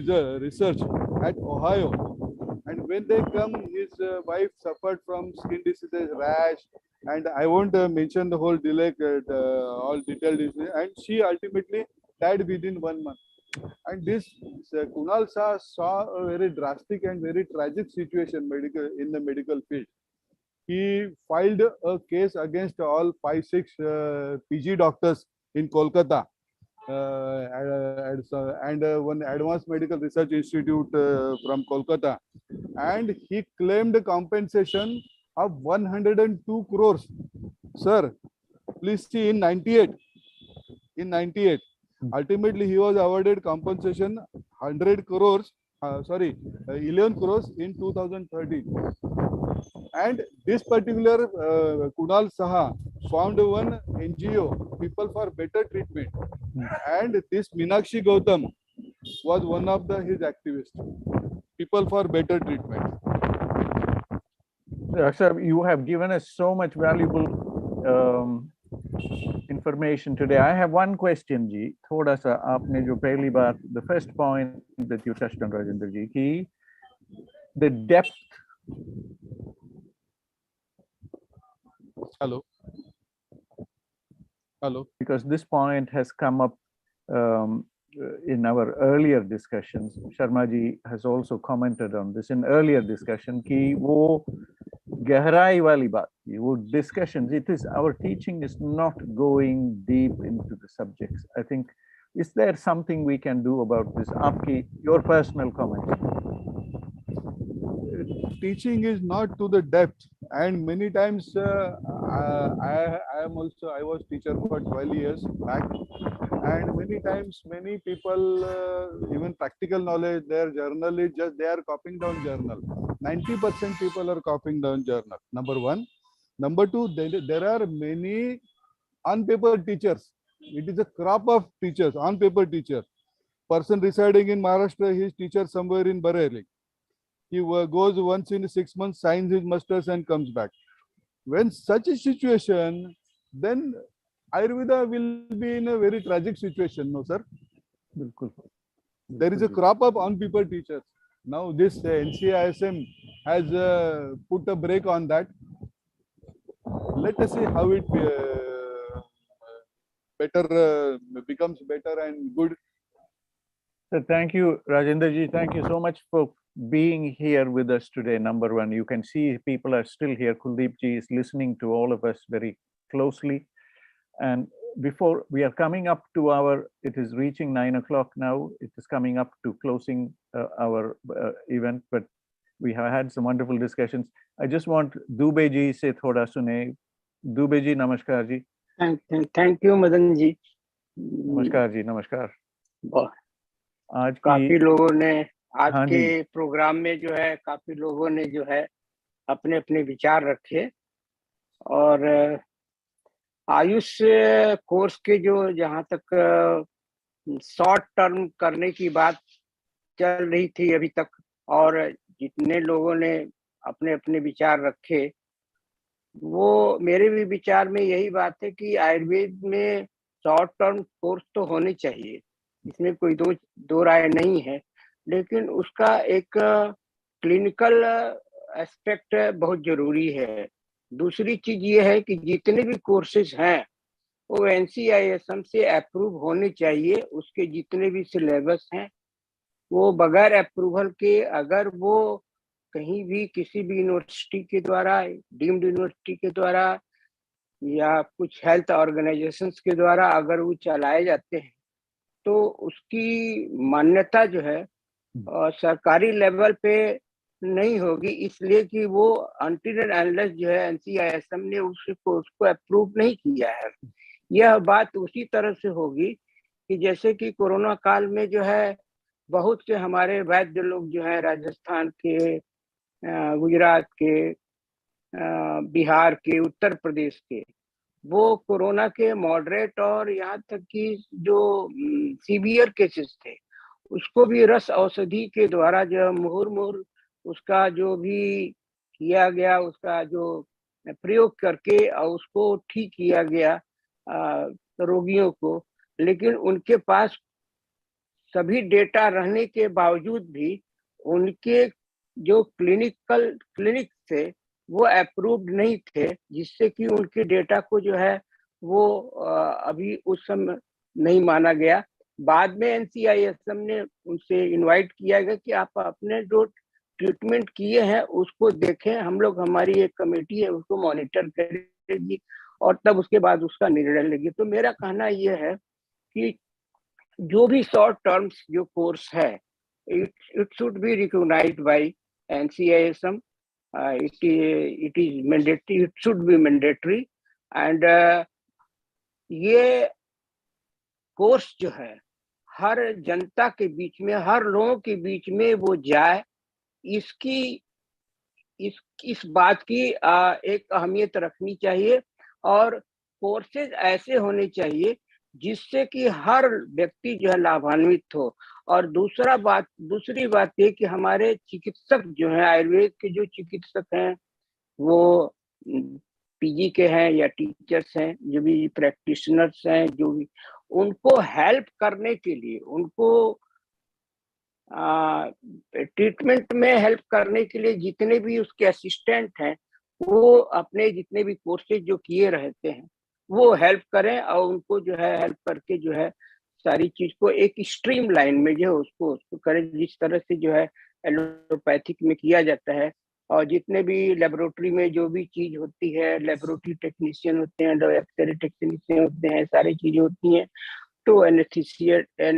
research at Ohio. And when they come, his wife suffered from skin diseases, rash, and I won't mention the whole all detailed disease. And she ultimately died within 1 month. And this Kunal saw a very drastic and very tragic situation in the medical field. He filed a case against all 5-6 PG doctors in Kolkata and one advanced medical research institute from Kolkata, and he claimed a compensation of 102 crores. Sir, please see, in 98, ultimately he was awarded compensation 11 crores in 2013. And this particular Kunal Saha found one NGO, People for Better Treatment, and this Meenakshi Gautam was one of his activists, People for Better Treatment. Sir, you have given us so much valuable information today. I have one question, Ji. Thoda sa aapne jo pehli baar, the first point that you touched on, Rajendra Ji, ki the depth. Hello. Because this point has come up in our earlier discussions. Sharma Ji has also commented on this in earlier discussion. Ki wo gehrai wali baat, wo discussions. It is our teaching is not going deep into the subjects. I think, is there something we can do about this? Your personal comments. Teaching is not to the depth, and many times I was teacher for 12 years back, and many times many people even practical knowledge, their journal is just they are copying down journal. 90% people are copying down journal. Number one. Number two, there are many on-paper teachers. It is a crop of teachers, on-paper teacher. Person residing in Maharashtra, his teacher somewhere in Bareilly. He goes once in 6 months, signs his masters and comes back. When such a situation, then Ayurveda will be in a very tragic situation, no sir? There is a crop of on-paper teachers. Now this NCISM has put a break on that. Let us see how it becomes better and good. So thank you, Rajendra Ji. Thank you so much for being here with us today. Number one, you can see people are still here. Kuldeep Ji is listening to all of us very closely. And before we are coming up to it is reaching 9 o'clock now. It is coming up to closing our event, but we have had some wonderful discussions. I just want Dubey Ji se thoda sune. Dubey Ji, namaskar Ji. Thank you, Madan Ji. नमस्कार जी, नमस्कार। आज काफी लोगों ने आज के programme में जो है काफी लोगों ने जो है अपने अपने विचार रखे और आयुष कोर्स के जो जहाँ तक शॉर्ट टर्म करने की बात चल रही थी अभी तक और जितने लोगों ने अपने अपने विचार रखे वो मेरे भी विचार में यही बात है कि आयुर्वेद में शॉर्ट टर्म कोर्स तो होने चाहिए, इसमें कोई दो राय नहीं है, लेकिन उसका एक क्लिनिकल एस्पेक्ट बहुत जरूरी है। दूसरी चीज ये है कि जितने भी कोर्सेज हैं वो NCISM से अप्रूव होने चाहिए। उसके जितने भी सिलेबस हैं वो बगैर अप्रूवल के अगर वो कहीं भी किसी भी यूनिवर्सिटी के द्वारा, डीम्ड यूनिवर्सिटी के द्वारा या कुछ हेल्थ ऑर्गेनाइजेशंस के द्वारा अगर वो चलाए जाते हैं तो उसकी मान्यता जो है सरकारी लेवल पे नहीं होगी, इसलिए कि वो अनटिल एंड अनलेस जो है NCISM ने उसको अप्रूव नहीं किया है। यह बात उसी तरह से होगी कि जैसे कि कोरोना काल में जो है बहुत से हमारे वैद्य लोग जो है राजस्थान के, गुजरात के, बिहार के, उत्तर प्रदेश के, वो कोरोना के मॉडरेट और यहाँ तक कि जो सीवियर केसेस थे उसको भी रस औषधि के द्वारा जो मुहुर्मुहुर उसका जो भी किया गया, उसका जो प्रयोग करके और उसको ठीक किया गया रोगियों को। लेकिन उनके पास सभी डेटा रहने के बावजूद भी उनके जो क्लिनिक थे वो अप्रूव्ड नहीं थे, जिससे कि उनके डेटा को जो है वो अभी उस समय नहीं माना गया। बाद में NCISM ने उनसे इनवाइट किया गया कि आप अपने जो ट्रीटमेंट किए हैं उसको देखें, हम लोग, हमारी एक कमेटी है उसको मॉनिटर करेगी और तब उसके बाद उसका निर्णय लेगी। तो मेरा कहना यह है कि जो भी शॉर्ट टर्म्स जो कोर्स है it should be recognized by NCISM. It is mandatory, it should be mandatory, and ये कोर्स जो है हर जनता के बीच में, हर लोगों के बीच में वो जाए, इस बात की एक अहमियत रखनी चाहिए। और कोर्सेज ऐसे होने चाहिए जिससे कि हर व्यक्ति जो है लाभान्वित हो। और दूसरी बात ये कि हमारे चिकित्सक जो हैं, आयुर्वेद के जो चिकित्सक हैं, वो PG के हैं या टीचर्स हैं, जो भी प्रैक्टिशनर्स हैं, जो भी, उनको हेल्प करने के लिए, उनको ट्रीटमेंट में हेल्प करने के लिए जितने भी उसके असिस्टेंट हैं वो अपने जितने भी कोर्सेज जो किए रहते हैं वो हेल्प करें और उनको जो है हेल्प करके जो है सारी चीज को एक स्ट्रीम लाइन में जो है उसको करें, जिस तरह से जो है एलोपैथिक में किया जाता है। और जितने भी लेबोरेटरी में जो भी चीज होती है, लेबोरेटरी टेक्नीशियन होते हैं, एक्सरे टेक्नीशियन होते हैं, सारी चीजें होती हैं, तो एनेस्थेटिक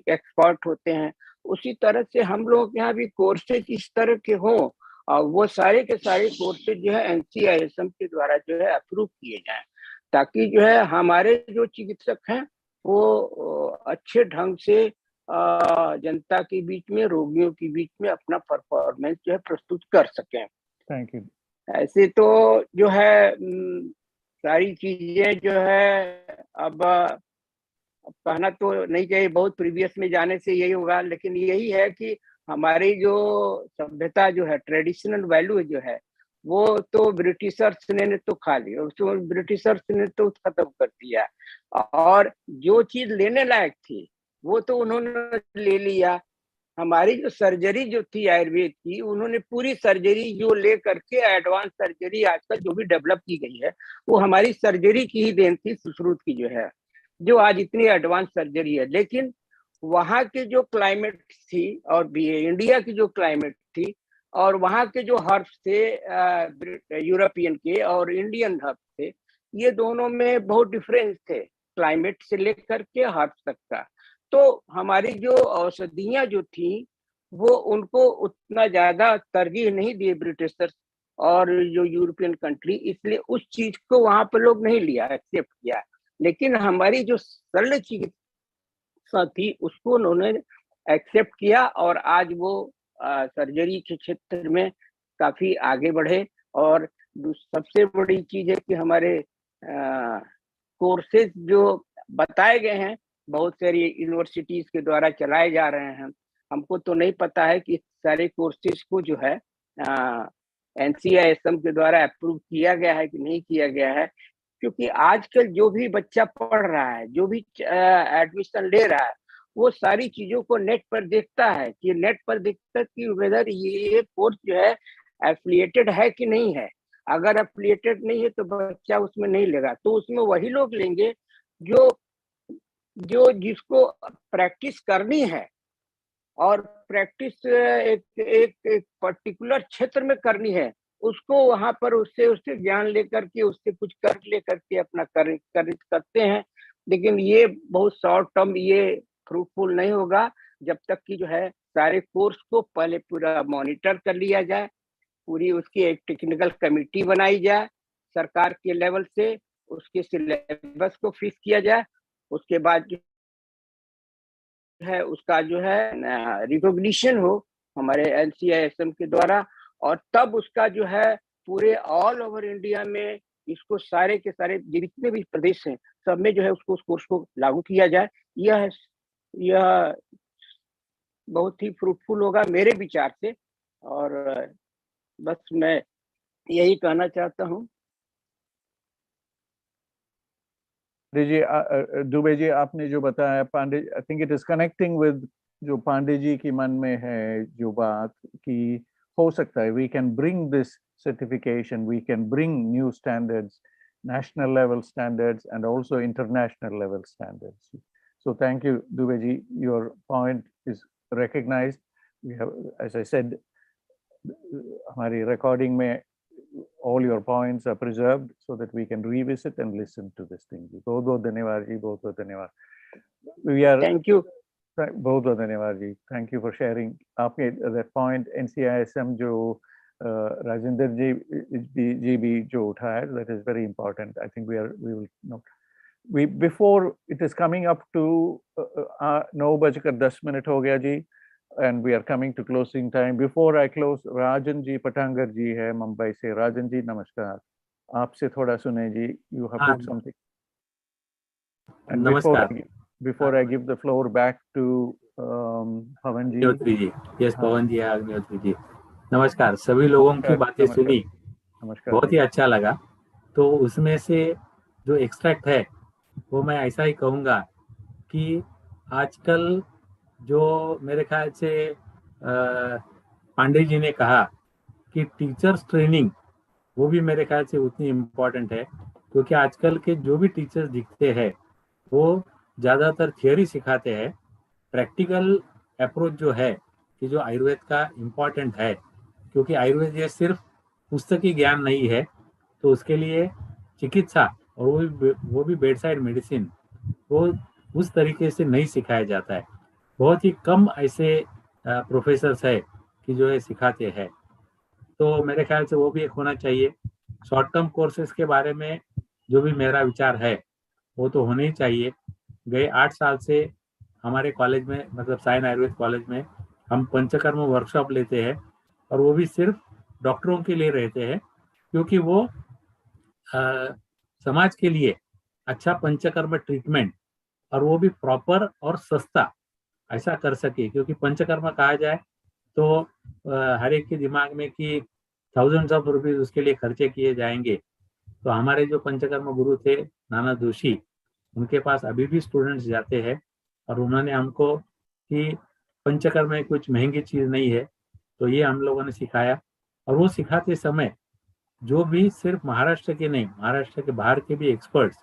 एक्सपर्ट होते हैं। उसी तरह से हम लोग के यहाँ भी कोर्सेज इस तरह के हों और वो सारे के सारे कोर्सेज जो है NCISM के द्वारा जो है अप्रूव किए जाएं, ताकि जो है हमारे जो चिकित्सक हैं वो अच्छे ढंग से जनता के बीच में, रोगियों के बीच में अपना परफॉर्मेंस जो है प्रस्तुत कर सकें। Thank you. ऐसे तो जो है सारी चीजें जो है अब कहना तो नहीं चाहिए, बहुत प्रीवियस में जाने से यही होगा, लेकिन यही है कि हमारी जो सभ्यता जो है, ट्रेडिशनल वैल्यू जो है, वो तो ब्रिटिशर्स ने तो खा ली, उसको ब्रिटिशर्स ने तो खत्म कर दिया, और जो चीज लेने लायक थी वो तो उन्होंने ले लिया। हमारी जो सर्जरी जो थी आयुर्वेद की, उन्होंने पूरी सर्जरी जो ले करके एडवांस सर्जरी आजकल जो भी डेवलप की गई है वो हमारी सर्जरी की ही देन थी, सुश्रुत की जो है, जो आज इतनी एडवांस सर्जरी है। लेकिन वहाँ के जो क्लाइमेट थी और भी इंडिया की जो क्लाइमेट थी और वहाँ के जो हर्ब्स थे यूरोपियन के और इंडियन हर्ब्स थे, ये दोनों में बहुत डिफरेंस थे, क्लाइमेट से लेकर के हर्ब्स तक का। तो हमारी जो औषधियाँ जो थी वो उनको उतना ज्यादा तरजीह नहीं दिए ब्रिटिशर्स और जो यूरोपियन कंट्री, इसलिए उस चीज को वहां पर लोग नहीं लिया, एक्सेप्ट किया। लेकिन हमारी जो सरल चिकित्सा थी उसको उन्होंने एक्सेप्ट किया और आज वो सर्जरी के क्षेत्र में काफी आगे बढ़े। और सबसे बड़ी चीज है कि हमारे कोर्सेज जो बताए गए हैं बहुत सारी यूनिवर्सिटीज के द्वारा चलाए जा रहे हैं, हमको तो नहीं पता है कि सारे कोर्सेज को जो है NCISM के द्वारा अप्रूव किया गया है कि नहीं किया गया है, क्योंकि आजकल जो भी बच्चा पढ़ रहा है, जो भी एडमिशन ले रहा है, वो सारी चीजों को नेट पर देखता है कि नेट पर देखता है कि वेदर ये कोर्स जो है एफिलिएटेड है कि नहीं है। अगर एफिलिएटेड नहीं है तो बच्चा उसमें नहीं लेगा, तो उसमें वही लोग लेंगे जो जिसको प्रैक्टिस करनी है और प्रैक्टिस एक पर्टिकुलर क्षेत्र में करनी है, उसको वहां पर उससे ज्ञान लेकर के उससे कुछ कर लेकर के अपना करते हैं। लेकिन ये बहुत शॉर्ट टर्म, ये फ्रूटफुल नहीं होगा जब तक कि जो है सारे कोर्स को पहले पूरा मॉनिटर कर लिया जाए, पूरी उसकी एक टेक्निकल कमेटी बनाई जाए सरकार के लेवल से, उसके सिलेबस को फिक्स किया जाए, उसके बाद जो है उसका जो है रिकॉग्निशन हो हमारे NCISM के द्वारा, और तब उसका जो है पूरे ऑल ओवर इंडिया में इसको सारे के सारे जितने भी प्रदेश हैं सब में जो है उसको उस कोर्स को लागू किया जाए। यह बहुत ही फ्रूटफुल होगा मेरे विचार से, और बस मैं यही कहना चाहता हूँ। जी दुबे जी, आपने जो बताया Pandey, I think it is connecting with जो पांडे जी की मन में है जो बात कि हो सकता है we can bring this certification, we can bring new standards, national level standards and also international level standards. So thank you Dubey ji, your point is recognized. We have, as I said, हमारी recording में all your points are preserved so that we can revisit and listen to this thing. बहुत बहुत धन्यवाद जी, बहुत बहुत धन्यवाद. We are thank you. बहुत बहुत धन्यवाद जी. Thank you for sharing. आपके that point NCISM जो राजेंद्र जी भी जो उठाया, that is very important. I think we will not. We before it is coming up to 9:10 हो गया जी, and we are coming to closing time. Before I close, Rajan ji पटांगर जी है मुंबई से. राजन जी नमस्कार, आपसे थोड़ा सुने जी. You have put something. And before I give the floor back to Pawan ji. Yes, पवन जी, अग्निहोत्री जी, नमस्कार. सभी लोगों की बातें सुनी, बहुत ही अच्छा लगा. तो उसमें से जो एक्सट्रैक्ट है वो मैं ऐसा ही कहूँगा कि आजकल जो मेरे ख्याल से पांडे जी ने कहा कि टीचर्स ट्रेनिंग, वो भी मेरे ख्याल से उतनी इम्पोर्टेंट है, क्योंकि आजकल के जो भी टीचर्स दिखते हैं वो ज़्यादातर थियोरी सिखाते हैं. प्रैक्टिकल अप्रोच जो है कि जो आयुर्वेद का इम्पोर्टेंट है, क्योंकि आयुर्वेद ये सिर्फ पुस्तकी ज्ञान नहीं है, तो उसके लिए चिकित्सा और वो भी बेड साइड मेडिसिन वो उस तरीके से नहीं सिखाया जाता है. बहुत ही कम ऐसे प्रोफेसर्स है कि जो ये सिखाते हैं. तो मेरे ख्याल से वो भी एक होना चाहिए. शॉर्ट टर्म कोर्सेज के बारे में जो भी मेरा विचार है वो तो होने ही चाहिए. गए 8 साल से हमारे कॉलेज में, मतलब साइन आयुर्वेद कॉलेज में, हम पंचकर्म वर्कशॉप लेते हैं, और वो भी सिर्फ डॉक्टरों के लिए रहते हैं, क्योंकि वो समाज के लिए अच्छा पंचकर्म ट्रीटमेंट, और वो भी प्रॉपर और सस्ता ऐसा कर सके. क्योंकि पंचकर्म कहा जाए तो हर एक के दिमाग में कि थाउजेंड्स ऑफ रुपीज उसके लिए खर्चे किए जाएंगे. तो हमारे जो पंचकर्म गुरु थे नाना जोशी, उनके पास अभी भी स्टूडेंट्स जाते हैं, और उन्होंने हमको कि पंचकर्म कुछ महंगी चीज़ नहीं है, तो ये हम लोगों ने सिखाया. और वो सिखाते समय जो भी सिर्फ महाराष्ट्र के नहीं, महाराष्ट्र के बाहर के भी एक्सपर्ट्स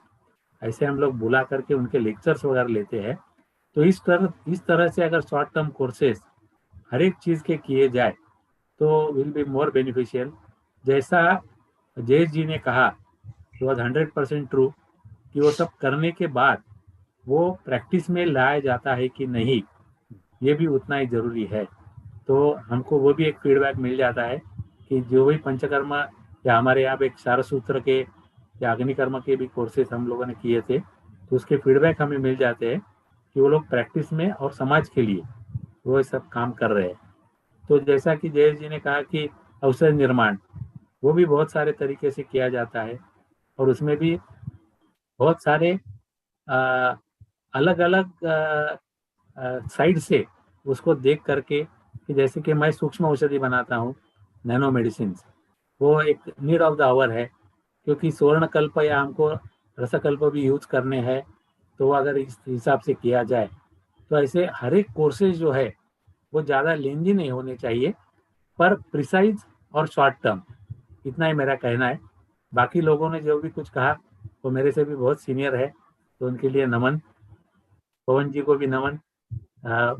ऐसे हम लोग बुला करके उनके लेक्चर्स वगैरह लेते हैं. तो इस तरह से अगर शॉर्ट टर्म कोर्सेज हर एक चीज़ के किए जाए तो विल बी मोर बेनिफिशियल. जैसा जयेश जी ने कहा, इट वॉज 100% ट्रू कि वो सब करने के बाद वो प्रैक्टिस में लाया जाता है कि नहीं, ये भी उतना ही ज़रूरी है. तो हमको वो भी एक फीडबैक मिल जाता है कि जो भी पंचकर्म या हमारे यहाँ पे एक सारसूत्र के या अग्निकर्म के भी कोर्सेज हम लोगों ने किए थे, तो उसके फीडबैक हमें मिल जाते हैं कि वो लोग प्रैक्टिस में और समाज के लिए वो सब काम कर रहे हैं. तो जैसा कि जयेश जी ने कहा कि औषध निर्माण, वो भी बहुत सारे तरीके से किया जाता है, और उसमें भी बहुत सारे अलग अलग साइड से उसको देख करके, कि जैसे कि मैं सूक्ष्म औषधि बनाता हूँ, नैनो मेडिसिन, वो एक नीड ऑफ द आवर है, क्योंकि स्वर्णकल्प या हमको रसकल्प भी यूज करने हैं. तो अगर इस हिसाब से किया जाए तो ऐसे हर एक कोर्सेज जो है वो ज़्यादा लेंदी नहीं होने चाहिए, पर प्रिसाइज और शॉर्ट टर्म, इतना ही मेरा कहना है. बाकी लोगों ने जो भी कुछ कहा वो मेरे से भी बहुत सीनियर है, तो उनके लिए नमन. पवन जी को भी नमन.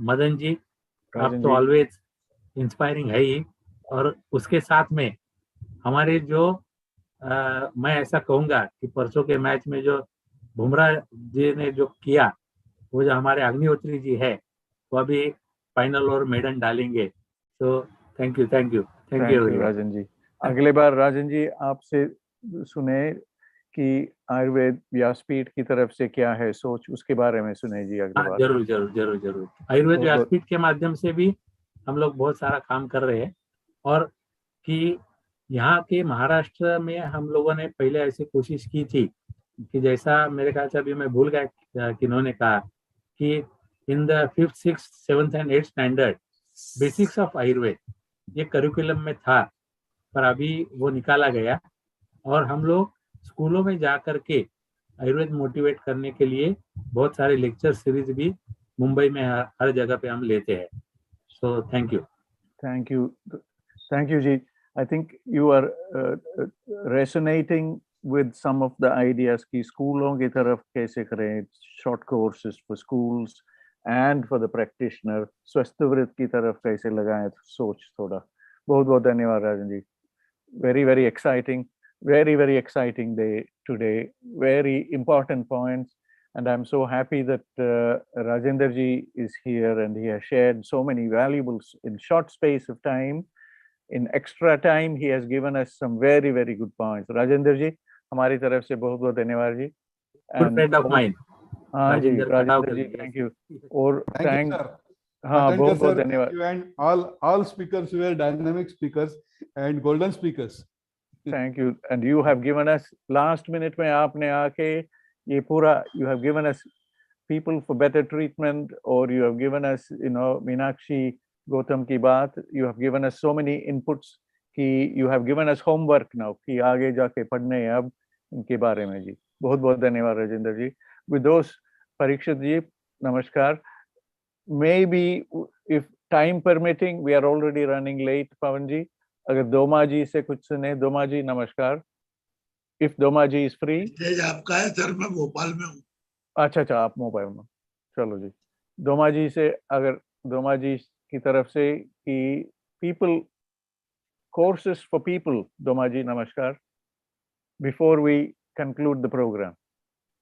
मदन जी, आप तो ऑलवेज इंस्पायरिंग है ही, और उसके साथ में हमारे जो मैं ऐसा कहूँगा कि परसों के मैच में जो बुमराह जी ने जो किया, वो जो हमारे अग्निहोत्री जी है, वो अभी फाइनल और मेडन डालेंगे. तो थैंक यू राजन जी. अगले बार राजन जी आपसे सुने कि आयुर्वेद व्यासपीठ की तरफ से क्या है सोच, उसके बारे में सुने जी अगली बार। जरूर जरूर जरूर जरूर। आयुर्वेद व्यासपीठ के माध्यम से भी हम लोग बहुत सारा काम कर रहे हैं, और कि यहाँ के महाराष्ट्र में हम लोगों ने पहले ऐसी कोशिश की थी कि जैसा मेरे ख्याल से अभी मैं भूल गया किन्होंने कहा कि in the 5th, 6th, 7th and 8th standard basics of Ayurveda ये करिकुलम में था, पर अभी वो निकाला गया और हम लोग स्कूलों में जा करके आयुर्वेद मोटिवेट करने के लिए बहुत सारे लेक्चर सीरीज भी मुंबई में हर जगह पे हम लेते हैं। सो थैंक यू जी। I think you are resonating with some of the ideas कि स्कूलों की तरफ कैसे करें, short courses for schools and for the practitioner, स्वस्थवृत्त की तरफ कैसे लगाएं सोच थोड़ा। बहुत बहुत धन्यवाद Rajan ji. Very exciting, very exciting day today, very important points, and I'm so happy that Rajendra ji is here and he has shared so many valuables in short space of time. In extra time, he has given us some very good points. Rajendra ji, हमारी तरफ से बहुत बहुत धन्यवाद जी। Good friend of mine. हाँ जी राजेंद्र जी, thank you. और thank हाँ बहुत बहुत धन्यवाद। And all speakers were dynamic speakers and golden speakers. Thank you. And you have given us last minute में आपने आके ये पूरा you have given us people for better treatment, or you have given us Meenakshi Gautam की बात, you have given us so many inputs कि you have given us homework now कि आगे जाके पढ़ने हैं अब इनके बारे में जी। बहुत बहुत धन्यवाद राजेंद्र जी। With those, Parikshit जी नमस्कार। Maybe if time permitting, we are already running late, Pawan ji, अगर दोमा जी से कुछ सुने। दोमा जी नमस्कार। If दोमा ji is free। आपका है सर, मैं भोपाल में हूँ। अच्छा आप मोबाइल में, चलो जी। दोमा जी से अगर दोमा जी की तरफ से कि people courses for people, दोमा जी नमस्कार, before we conclude the program.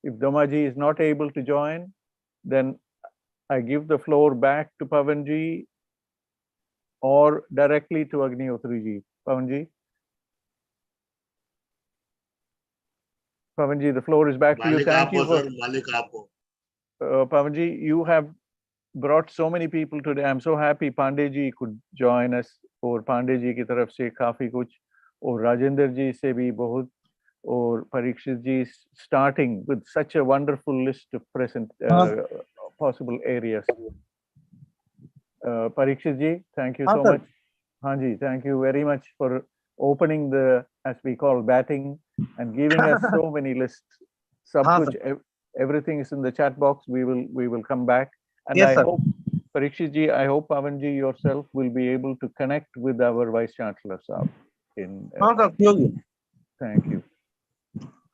If दोमा ji is not able to join, then I give the floor back to Pawan ji or directly to Agnihotri ji. Pawan ji. Pawan ji, the floor is back to you. Thank you for Pawan ji, you have brought so many people today. I'm so happy Pandey ji could join us, और पांडे जी की तरफ से काफी कुछ, और राजेंद्र जी से भी बहुत, और परीक्षित जी starting with such a wonderful list of present possible areas. Parikshit ji, thank you so much. हाँ जी, thank you very much for opening the, as we call, batting and giving us so many lists. सब कुछ, everything is in the chat box. We will come back, and yes, I hope Parikshit ji, I hope Pawan ji yourself will be able to connect with our Vice Chancellor Saab in.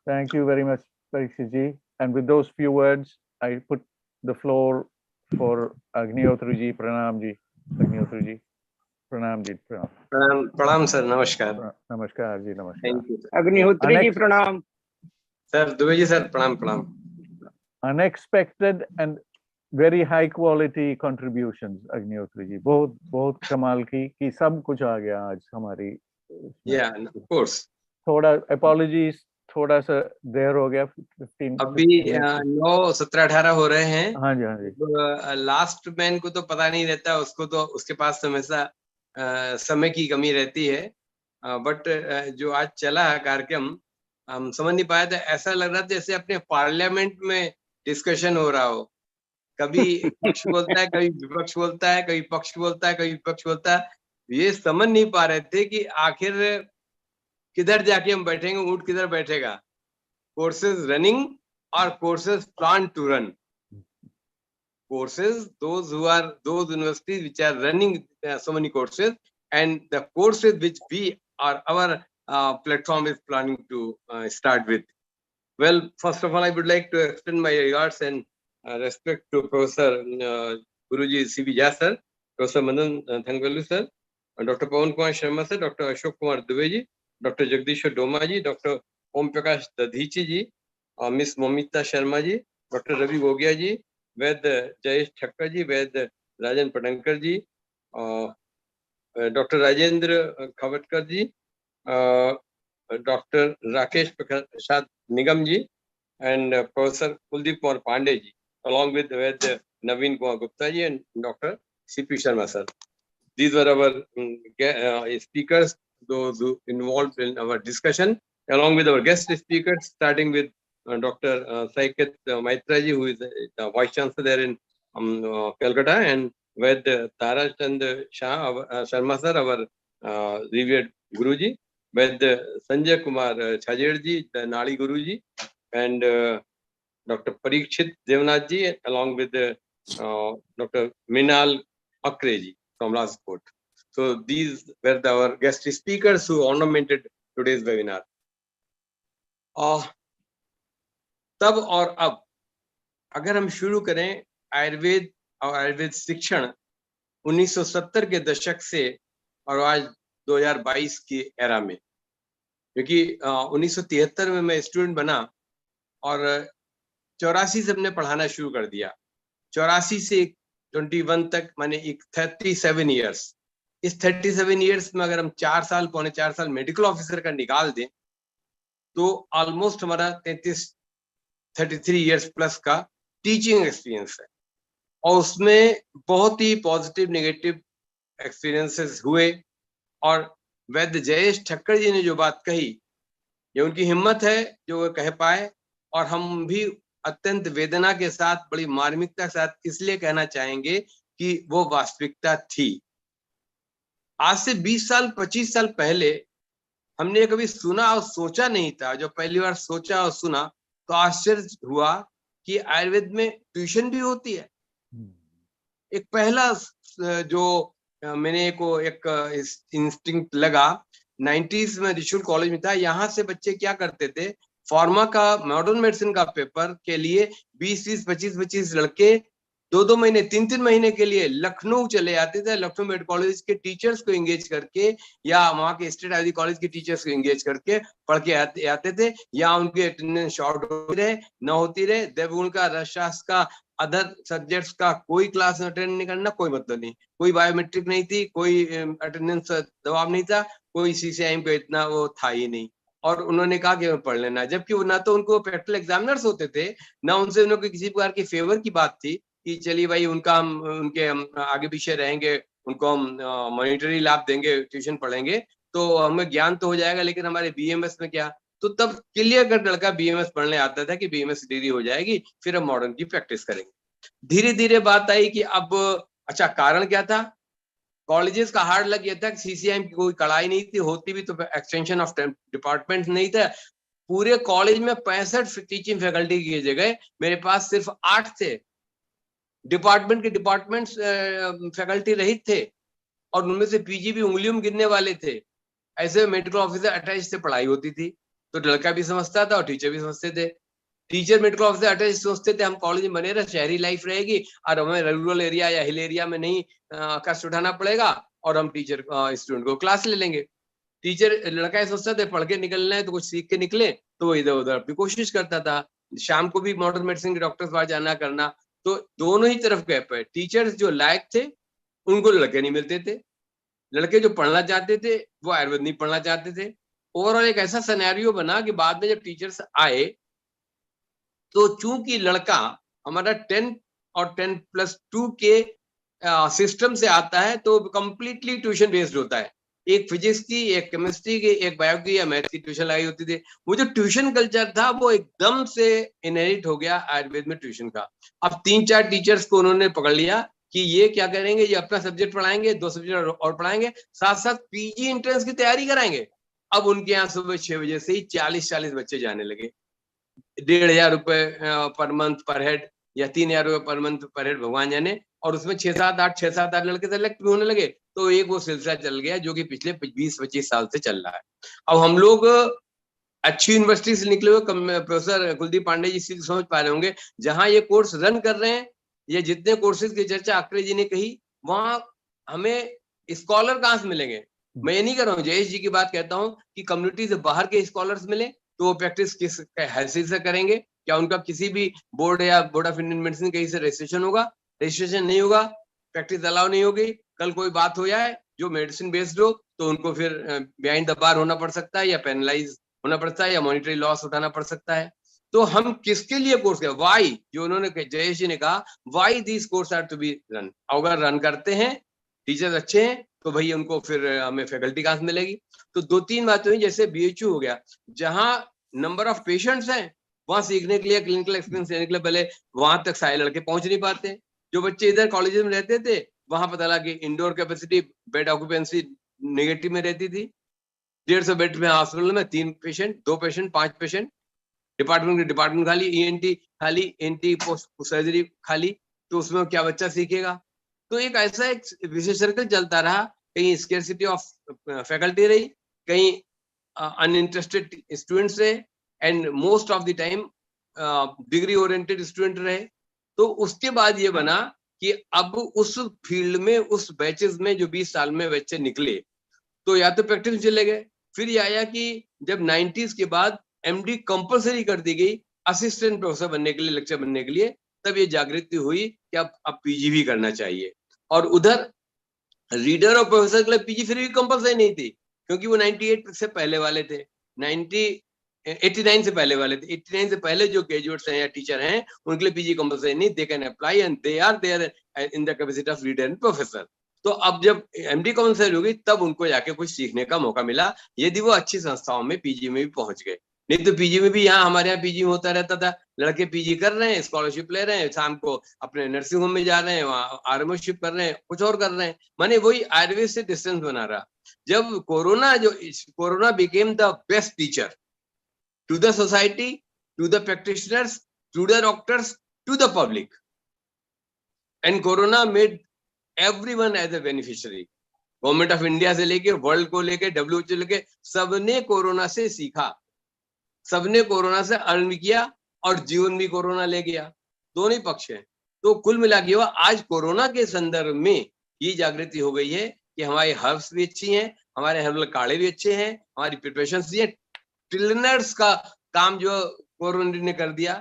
Thank you very much, Parikshit ji. And with those few words, I put the floor for Agnihotri ji. Pranam ji. Agnihotri ji. Pranam ji. Pranam sir. Namaskar. Namaskar ji. Namaskar. Thank you. Agnihotri ji, pranam. Sir, Dubey ji sir, pranam. Unexpected and very high quality contributions, Agnihotri ji. बहुत कमाल की कि सब कुछ आ गया आज हमारी। Yeah, of course. थोड़ा apologies, थोड़ा सा देर हो गया। 15 अभी 9, 17, 18 हो रहे हैं। हाँ जी। लास्ट मैन को तो पता नहीं रहता, उसको तो उसके पास हमेशा समय की कमी रहती है। बट जो आज चला कार्यक्रम हम समझ नहीं पाया था। ऐसा लग रहा था जैसे अपने पार्लियामेंट में डिस्कशन हो रहा हो। कभी पक्ष बोलता है, कभी विपक्ष बोलता है, कभी पक्ष बोलता है, कभी विपक्ष बोलता है। ये समझ नहीं पा रहे थे कि आखिर किधर जाके हम बैठेंगे, ऊंट किधर बैठेगा। कोर्सेज रनिंग और courses plan to run. Courses, those universities which are running so many courses, and the courses which our platform is planning to start with. Well, first of all, I would like to extend my regards and respect to Professor Guruji C.B. Jha sir, Professor Madan Thangvelu sir, Dr. Pawan Kumar Sharma sir, Dr. Ashok Kumar Dubey ji, Dr. Jagdishwar Doma ji, Dr. Om Prakash Dadhichi ji, Miss Momita Sharma ji, Dr. Ravi Gogia ji, Vaidya Jayesh Thakkar ji, Vaidya Rajan पटंकर ji, doctor Rajendra खवटकर ji, Dr. Rakesh Prasad Nigam ji and Professor Kuldeep Kaur Pandey ji, along with Naveen Kumar Gupta ji and Dr. C.P. Sharma sir. These were our speakers, those who involved in our discussion, along with our guest speakers, starting with Dr. Saikat Maitra ji, who is the Vice Chancellor there in Kolkata, and with Tarachand Sharma sir, our revered Guruji, with Sanjay Kumar Chhajed ji, the Nadi Guruji, and Dr. Parikshit Debnath ji, along with Dr. Mrunal R from RAJKOT. So these were our guest speakers who ornamented today's webinar. तब और अब अगर हम शुरू करें आयुर्वेद और आयुर्वेद शिक्षण 1970 के दशक से और आज 2022 की एरा में, क्योंकि 1973 में मैं स्टूडेंट बना और 84 से हमने पढ़ाना शुरू कर दिया। 84 से 21 तक, माने एक 37 इयर्स। इस 37 इयर्स में अगर हम 4 साल, पौने 4 साल मेडिकल ऑफिसर का निकाल दें तो ऑलमोस्ट हमारा 33 इयर्स प्लस का टीचिंग एक्सपीरियंस है, और उसमें बहुत ही पॉजिटिव नेगेटिव एक्सपीरियंसेस हुए। और वैद्य जयेश ठक्कर जी ने जो बात कही, ये उनकी हिम्मत है जो वो कह पाए, और हम भी अत्यंत वेदना के साथ, बड़ी मार्मिकता के साथ इसलिए कहना चाहेंगे कि वो वास्तविकता थी। आज से 20 साल 25 साल पहले हमने कभी सुना और सोचा नहीं था। जो पहली बार सोचा और सुना तो आश्चर्य हुआ कि आयुर्वेद में ट्यूशन भी होती है। एक पहला जो मैंने को एक इंस्टिंक्ट लगा, 90s में ऋषुल कॉलेज में था। यहाँ से बच्चे क्या करते थे, फार्मा का, मॉडर्न मेडिसिन का पेपर के लिए 20-20, 25-25 लड़के 2-2 महीने, 3-3 महीने के लिए लखनऊ चले जाते थे। लखनऊ मेडिकल कॉलेज के टीचर्स को एंगेज करके या वहाँ के स्टेट आयुर्वेदिक कॉलेज के टीचर्स को एंगेज करके पढ़ के आते थे। या उनकी अटेंडेंस शॉर्ट होती रहे न होती रहे, देवगुण का, रसशास्त्र का, अदर सब्जेक्ट्स का कोई क्लास अटेंड नहीं करना, कोई मतलब नहीं। कोई बायोमेट्रिक नहीं थी, कोई अटेंडेंस दबाव नहीं था, कोई CCIM पे इतना वो था ही नहीं। और उन्होंने कहा कि पढ़ लेना, जबकि ना तो उनको प्रैक्टिकल एग्जामिनर्स होते थे, ना उनसे उनको किसी प्रकार की फेवर की बात थी कि चलिए भाई उनका हम उनके आगे पीछे रहेंगे, उनको हम मॉनिटरी लाभ देंगे, ट्यूशन पढ़ेंगे तो हमें ज्ञान तो हो जाएगा, लेकिन हमारे BMS में क्या। तो तब क्लियर कर लड़का BMS पढ़ने आता था कि BMS डिग्री हो जाएगी, फिर हम मॉडर्न की प्रैक्टिस करेंगे। धीरे धीरे बात आई कि अब अच्छा कारण क्या था, कॉलेजेस का हार्ड लग गया था कि CCIM की कोई कड़ाई नहीं थी, होती भी तो एक्सटेंशन ऑफ डिपार्टमेंट नहीं था। पूरे कॉलेज में 65 टीचिंग फैकल्टी की जगह मेरे पास सिर्फ 8 थे। डिपार्टमेंट के डिपार्टमेंट्स फैकल्टी रहित थे, और उनमें से PG भी उंगलियों में गिनने वाले थे। ऐसे मेडिकल ऑफिसर अटैच से पढ़ाई होती थी, तो लड़का भी समझता था और टीचर भी समझते थे। टीचर मेडिकल ऑफिसर अटैच सोचते थे हम कॉलेज में बने रहे, शहरी लाइफ रहेगी और हमें रूरल एरिया या हिल एरिया में नहीं कष्ट उठाना पड़ेगा, और हम टीचर स्टूडेंट को क्लास ले लेंगे। टीचर लड़का ये सोचता था पढ़ के निकलना है तो कुछ सीख के निकले, तो वो इधर उधर अपनी कोशिश करता था। शाम को भी मॉडर्न मेडिसिन के डॉक्टर्स पास जाना करना, तो दोनों ही तरफ गैप है। टीचर्स जो लायक थे उनको लड़के नहीं मिलते थे, लड़के जो पढ़ना चाहते थे वो आयुर्वेद नहीं पढ़ना चाहते थे। ओवरऑल एक ऐसा सिनेरियो बना कि बाद में जब टीचर्स आए तो चूंकि लड़का हमारा 10 और 10+2 के सिस्टम से आता है तो कंप्लीटली ट्यूशन बेस्ड होता है। एक फिजिक्स की, एक केमिस्ट्री की, एक बायो की या मैथ की ट्यूशन लगाई होती थी। वो जो ट्यूशन कल्चर था वो एकदम से इनहेरिट हो गया आयुर्वेद में ट्यूशन का। अब 3-4 टीचर्स को उन्होंने पकड़ लिया कि ये क्या करेंगे, ये अपना सब्जेक्ट पढ़ाएंगे, 2 सब्जेक्ट और पढ़ाएंगे, साथ साथ PG एंट्रेंस की तैयारी कराएंगे। अब उनके यहाँ सुबह 6 बजे से ही 40-40 बच्चे जाने लगे। 1,500 रुपए पर मंथ पर हेड या 3,000 रुपए पर मंथ पर हेड भगवान जाने, और उसमें 6-7-8 लड़के सेलेक्ट भी होने लगे। तो एक वो सिलसिला चल गया जो कि पिछले 20-25 साल से चल रहा है। अब हम लोग अच्छी यूनिवर्सिटी से निकले हुए प्रोफेसर कुलदीप पांडे जी समझ पा रहे होंगे, जहां ये कोर्स रन कर रहे हैं, ये जितने कोर्सेज की चर्चा आकरे जी ने कही, वहां हमें स्कॉलर कहाँ से मिलेंगे। मैं ये नहीं कर रहा हूँ, जयेश जी की बात कहता हूँ कि कम्युनिटी से बाहर के स्कॉलर्स मिले तो वो प्रैक्टिस किस हैसियत से करेंगे। क्या उनका किसी भी बोर्ड या बोर्ड ऑफ इंडियन मेडिसिन कहीं से रजिस्ट्रेशन होगा? रजिस्ट्रेशन नहीं होगा, प्रैक्टिस अलाउ नहीं होगी। कल कोई बात हो जाए जो मेडिसिन बेस्ड हो तो उनको फिर बिहाइंड द बार होना पड़ सकता है या पेनलाइज होना पड़ता है या मॉनिटरी लॉस उठाना पड़ सकता है। तो हम किसके लिए कोर्स किया, वाई, जो उन्होंने जयेश जी ने कहा, why this course are to be run. अगर रन करते हैं, टीचर्स अच्छे हैं, तो भाई उनको फिर हमें फैकल्टी कहाँ से मिलेगी। तो 2-3 बातें हुई, जैसे BHU हो गया, जहाँ नंबर ऑफ पेशेंट्स हैं वहां सीखने के लिए, क्लिनिकल एक्सपीरियंस लेने के लिए पहले वहां तक सारे लड़के पहुंच नहीं पाते। जो बच्चे इधर कॉलेज में रहते थे वहां पता लगा कि indoor capacity, bed occupancy negative में रहती थी। 150 बेड में हॉस्पिटल में 3 पेशेंट, 2 पेशेंट, 5 पेशेंट, डिपार्टमेंट खाली, ENT खाली, NT पोस्ट सर्जरी खाली, तो उसमें क्या बच्चा सीखेगा। तो एक ऐसा एक विशेष सर्कल चलता रहा, कहीं स्केर्सिटी ऑफ फैकल्टी रही, कहीं अनइंटरेस्टेड स्टूडेंट्स रहे, and most of the time degree oriented student रहे। तो उसके बाद ये बना कि अब उस फील्ड में, उस बैचेस में जो 20 साल में बच्चे निकले, तो या तो प्रैक्टिस में चले गए। फिर ये आया कि जब 90s के बाद MD कंपलसरी कर दी गई असिस्टेंट प्रोफेसर बनने के लिए, लेक्चर बनने के लिए, तब ये जागृति हुई कि अब PG भी करना चाहिए। और उधर रीडर और प्रोफेसर के लिए PG फिर भी कंपलसरी नहीं थी, क्योंकि वो 98 से पहले वाले थे, 89 से पहले वाले थे। 89 से पहले जो ग्रेजुएट्स हैं या टीचर हैं, उनके लिए PG कंपलसरी नहीं, they can apply and they are there in the capacity of reader and professor. तो अब जब MD कंपलसरी हो गई, तब उनको जाके कुछ सीखने का मौका मिला, यदि वो अच्छी संस्थाओं में PG में भी पहुंच गए। नहीं तो PG में भी, यहाँ हमारे यहाँ PG में होता रहता था, लड़के PG कर रहे हैं, स्कॉलरशिप ले रहे हैं, शाम को अपने नर्सिंग होम में जा रहे हैं, वहाँ RMOship कर रहे हैं, कुछ और कर रहे हैं, माने वही आयुर्वेद से डिस्टेंस बना रहा। जब corona became the best teacher to the society, to the practitioners, to the doctors, to the public, and corona made everyone as a beneficiary. Government of India से लेके, वर्ल्ड को लेके, WHO लेके, सबने कोरोना से सीखा, सबने कोरोना से अर्न किया, और जीवन भी कोरोना ले गया, दोनों ही पक्ष हैं। तो कुल मिला के आज कोरोना के संदर्भ में ये जागृति हो गई है कि हमारे हर्ब्स भी अच्छी हैं, हमारे हर्बल काढ़े भी अच्छे हैं, हमारी प्रिपरेशंस भी है। ट्रिलियनर्स का काम जो कोरोना ने कर दिया,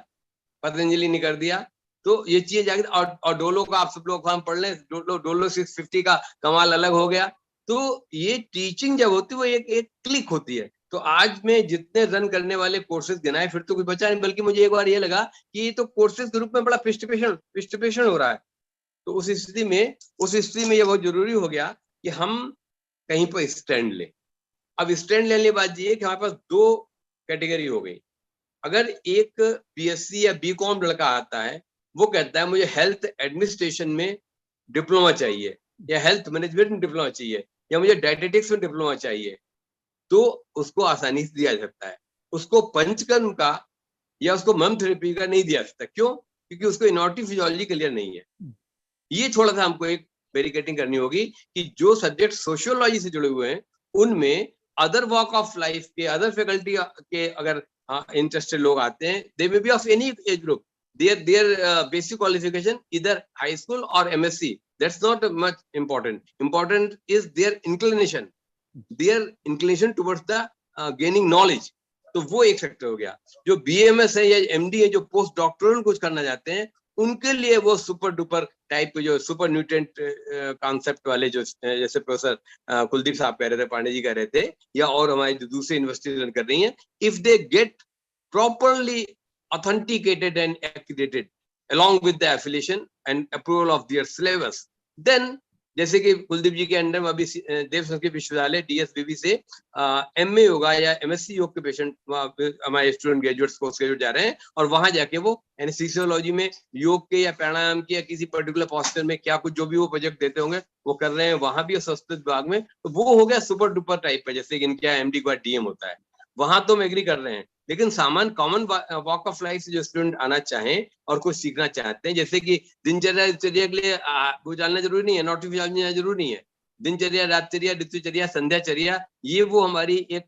पतंजलि ने कर दिया, तो ये चीजें जागृत। और डोलो का आप सब लोग हम पढ़ लें, डोलो 650 का कमाल अलग हो गया। तो ये टीचिंग जब होती है वो एक क्लिक होती है। तो आज में जितने रन करने वाले कोर्सेज गिनाए, फिर तो कुछ बचा नहीं, बल्कि मुझे एक बार ये लगा कि ये तो कोर्सेज के रूप में बड़ा पृष्ठपेषण हो रहा है। तो उस स्थिति में ये बहुत जरूरी हो गया कि हम कहीं पर स्टैंड लें। अब स्टैंड लेने के बाद ये कि हमारे पास 2 कैटेगरी हो गई। अगर एक BSc या BCom लड़का आता है, वो कहता है मुझे हेल्थ एडमिनिस्ट्रेशन में डिप्लोमा चाहिए, या हेल्थ मैनेजमेंट में डिप्लोमा चाहिए, या मुझे डायटेटिक्स में डिप्लोमा चाहिए, तो उसको आसानी से दिया जाता है। उसको पंचकर्म का या उसको मम थेरेपी का नहीं दिया जाता। क्यों? क्योंकि उसको इनॉर्टिव फिजियोलॉजी क्लियर नहीं है। ये थोड़ा सा हमको एक बैरिकेडिंग करनी होगी कि जो सब्जेक्ट सोशियोलॉजी से जुड़े हुए हैं, उनमें अदर वॉक ऑफ लाइफ के, अदर फैकल्टी के अगर इंटरेस्टेड लोग आते हैं, they may be of any age group, their basic qualification either high school or MSc, that's not much important. Important is their inclination towards the gaining knowledge. तो वो एक factor हो गया। जो BMS है या MD है, जो पोस्ट डॉक्टरल कुछ करना चाहते हैं, उनके लिए वो सुपर डुपर टाइप के, जो सुपर न्यूट्रेंट कॉन्सेप्ट वाले, जो जैसे प्रोफेसर कुलदीप साहब कह रहे थे, पांडे जी कह रहे थे, या और हमारी जो दूसरी यूनिवर्सिटी रन कर रही हैं, if they get properly authenticated and accredited along with the affiliation and approval of their syllabus, then जैसे कि कुलदीप जी के अंडर में अभी देव संस्कृत विश्वविद्यालय DSBB से MA होगा या MSc योग के पेशेंट, हमारे स्टूडेंट ग्रेजुएट्स कोर्स ग्रेजुएट जा रहे हैं, और वहां जाके वो एनेस्थीसियोलॉजी में योग के या प्राणायाम के या किसी पर्टिकुलर पॉस्चर में क्या कुछ जो भी वो प्रोजेक्ट देते होंगे वो कर रहे हैं, वहां भी संस्कृत विभाग में। तो वो हो गया सुपर डुपर टाइप का, जैसे कि इनके MD के बाद DM होता है, वहां तो हम एग्री कर रहे हैं। लेकिन सामान कॉमन वॉक ऑफ लाइफ से जो स्टूडेंट आना चाहें और कुछ सीखना चाहते हैं, जैसे कि दिनचर्या के लिए वो जानना जरूरी नहीं है, नॉटिफिकेशन जानना जरूरी नहीं है, दिनचर्या, रातचर्या, ऋतुचर्या, संध्याचर्या, ये वो हमारी एक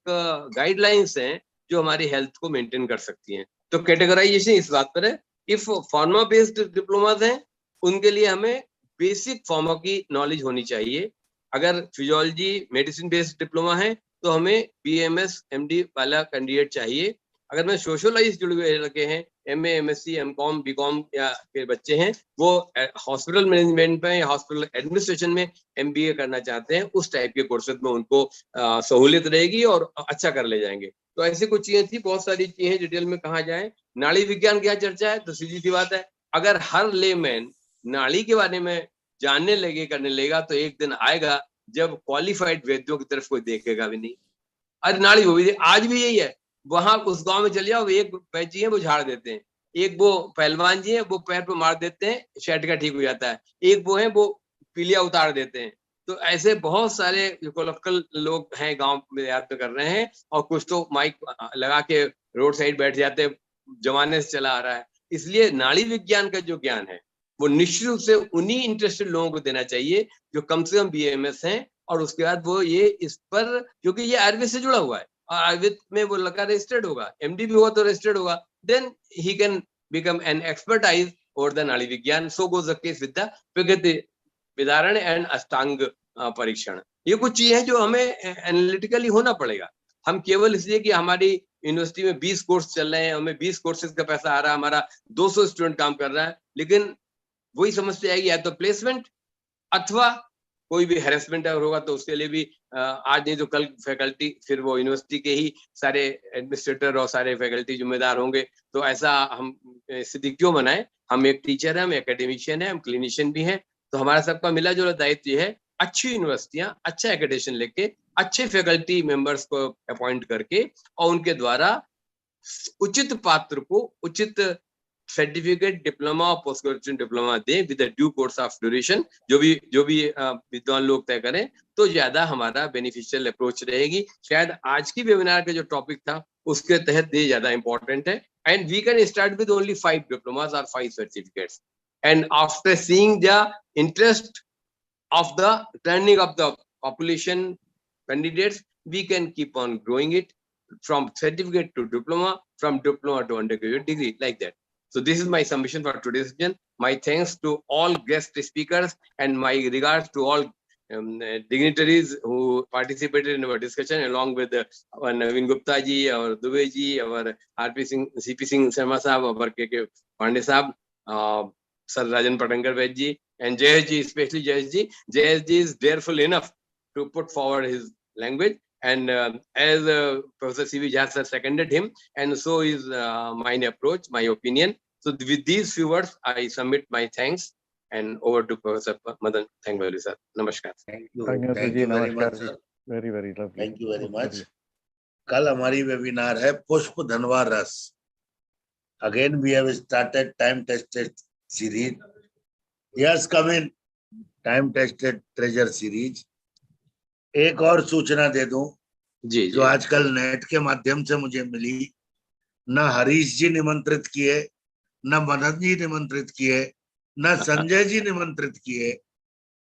गाइडलाइंस हैं जो हमारी हेल्थ को मेंटेन कर सकती हैं। तो कैटेगराइजेशन इस बात पर है। इफ फार्मा बेस्ड डिप्लोमाज हैं, उनके लिए हमें बेसिक फार्मा की नॉलेज होनी चाहिए। अगर फिजियोलॉजी मेडिसिन बेस्ड डिप्लोमा है, तो हमें BMS MD वाला कैंडिडेट चाहिए। अगर मैं सोशलाइज जुड़े हुए लड़के हैं, MA, MSc, MCOM, BCom या के बच्चे हैं, वो हॉस्पिटल मैनेजमेंट में या हॉस्पिटल एडमिनिस्ट्रेशन में MBA करना चाहते हैं, उस टाइप के कोर्सेज में उनको सहूलियत रहेगी और अच्छा कर ले जाएंगे। तो ऐसी कुछ चीजें थी, बहुत सारी चीजें डिटेल में कहा जाए। नाड़ी विज्ञान क्या चर्चा है, तो सीधी सी बात है, अगर हर लेमैन नाड़ी के बारे में जानने लगे, करने लगेगा, तो एक दिन आएगा जब क्वालिफाइड वैद्यों की तरफ कोई देखेगा भी नहीं। अरे नाड़ी वो भी आज भी यही है, वहां उस गांव में चले जाओ, एक वैद्य जी है वो झाड़ देते हैं, एक वो पहलवान जी है वो पैर पे मार देते हैं, शर्ट का ठीक हो जाता है, एक वो है वो पीलिया उतार देते हैं। तो ऐसे बहुत सारे लोकल लोग हैं गांव में याद कर रहे हैं, और कुछ तो माइक लगा के रोड साइड बैठ जाते हैं, जमाने से चला आ रहा है। इसलिए नाड़ी विज्ञान का जो ज्ञान है वो निश्चित रूप से उन्हीं इंटरेस्टेड लोगों को देना चाहिए जो कम से कम BAMS हैं, और उसके बाद वो ये इस पर, क्योंकि ये आयुर्वेद से जुड़ा हुआ है और आयुर्वेद में वो लगा रजिस्टर्ड होगा, MD भी होगा तो रजिस्टर्ड होगा, then he can become an expertise over the नाड़ी विज्ञान। So goes the case with the प्रकृति विदारण एंड अष्टांग परीक्षण। ये कुछ चीजें जो हमें एनालिटिकली होना पड़ेगा। हम केवल इसलिए कि हमारी यूनिवर्सिटी में 20 कोर्स चल रहे हैं, हमें 20 कोर्सेज का पैसा आ रहा है, हमारा 200 स्टूडेंट काम कर रहा है, लेकिन वही समझते आएगी या तो प्लेसमेंट अथवा कोई भी हैरेसमेंट अगर होगा तो उसके लिए भी आज नहीं तो कल फैकल्टी, फिर वो यूनिवर्सिटी के ही सारे एडमिनिस्ट्रेटर और सारे फैकल्टी जिम्मेदार होंगे। तो ऐसा हम स्थिति क्यों बनाए? हम एक टीचर है, हम एकेडमिशियन है, हम क्लिनिशियन भी हैं, तो हमारा सबका मिला जुला दायित्व ये है, अच्छी यूनिवर्सिटियां अच्छा एकेडेशन लेके अच्छे फैकल्टी मेंबर्स को अपॉइंट करके और उनके द्वारा उचित पात्र को उचित सर्टिफिकेट, डिप्लोमा और post graduation diploma they with due course of duration, जो भी विद्वान लोग तय करें, तो ज्यादा हमारा बेनिफिशियल अप्रोच रहेगी। शायद आज की वेबिनार का जो टॉपिक था उसके तहत ये ज्यादा इंपॉर्टेंट है। And we can start with only 5 diplomas और 5 certificates, and after seeing the interest of the turning of the population candidates, we can keep on growing it from certificate to diploma, from diploma to undergraduate degree, like that. So this is my submission for today's session. My thanks to all guest speakers and my regards to all dignitaries who participated in our discussion, along with our Naveen Gupta ji, our Dubey ji, our RP Singh, CP Singh Sharma sahab, our KK Pandey sahab, Sir Rajan Patankar Vaid ji, and Chhajed ji, especially Chhajed ji. Chhajed ji is dareful enough to put forward his language, and as Professor C.V. Jha sir seconded him, and so is my approach, my opinion. So with these few words, I submit my thanks, and over to Professor Madan. Thank you very much, sir. Namaskar. Thank you very much, sir. Very lovely. Thank you very much. कल हमारी webinar है पुष्प धनवा रस. Again we have started time tested series. Yes, come in. Time tested treasure series. एक और सूचना दे दूं जी, जो आजकल नेट के माध्यम से मुझे मिली, न हरीश जी निमंत्रित किए, न मदन जी निमंत्रित किए, न संजय जी निमंत्रित किए,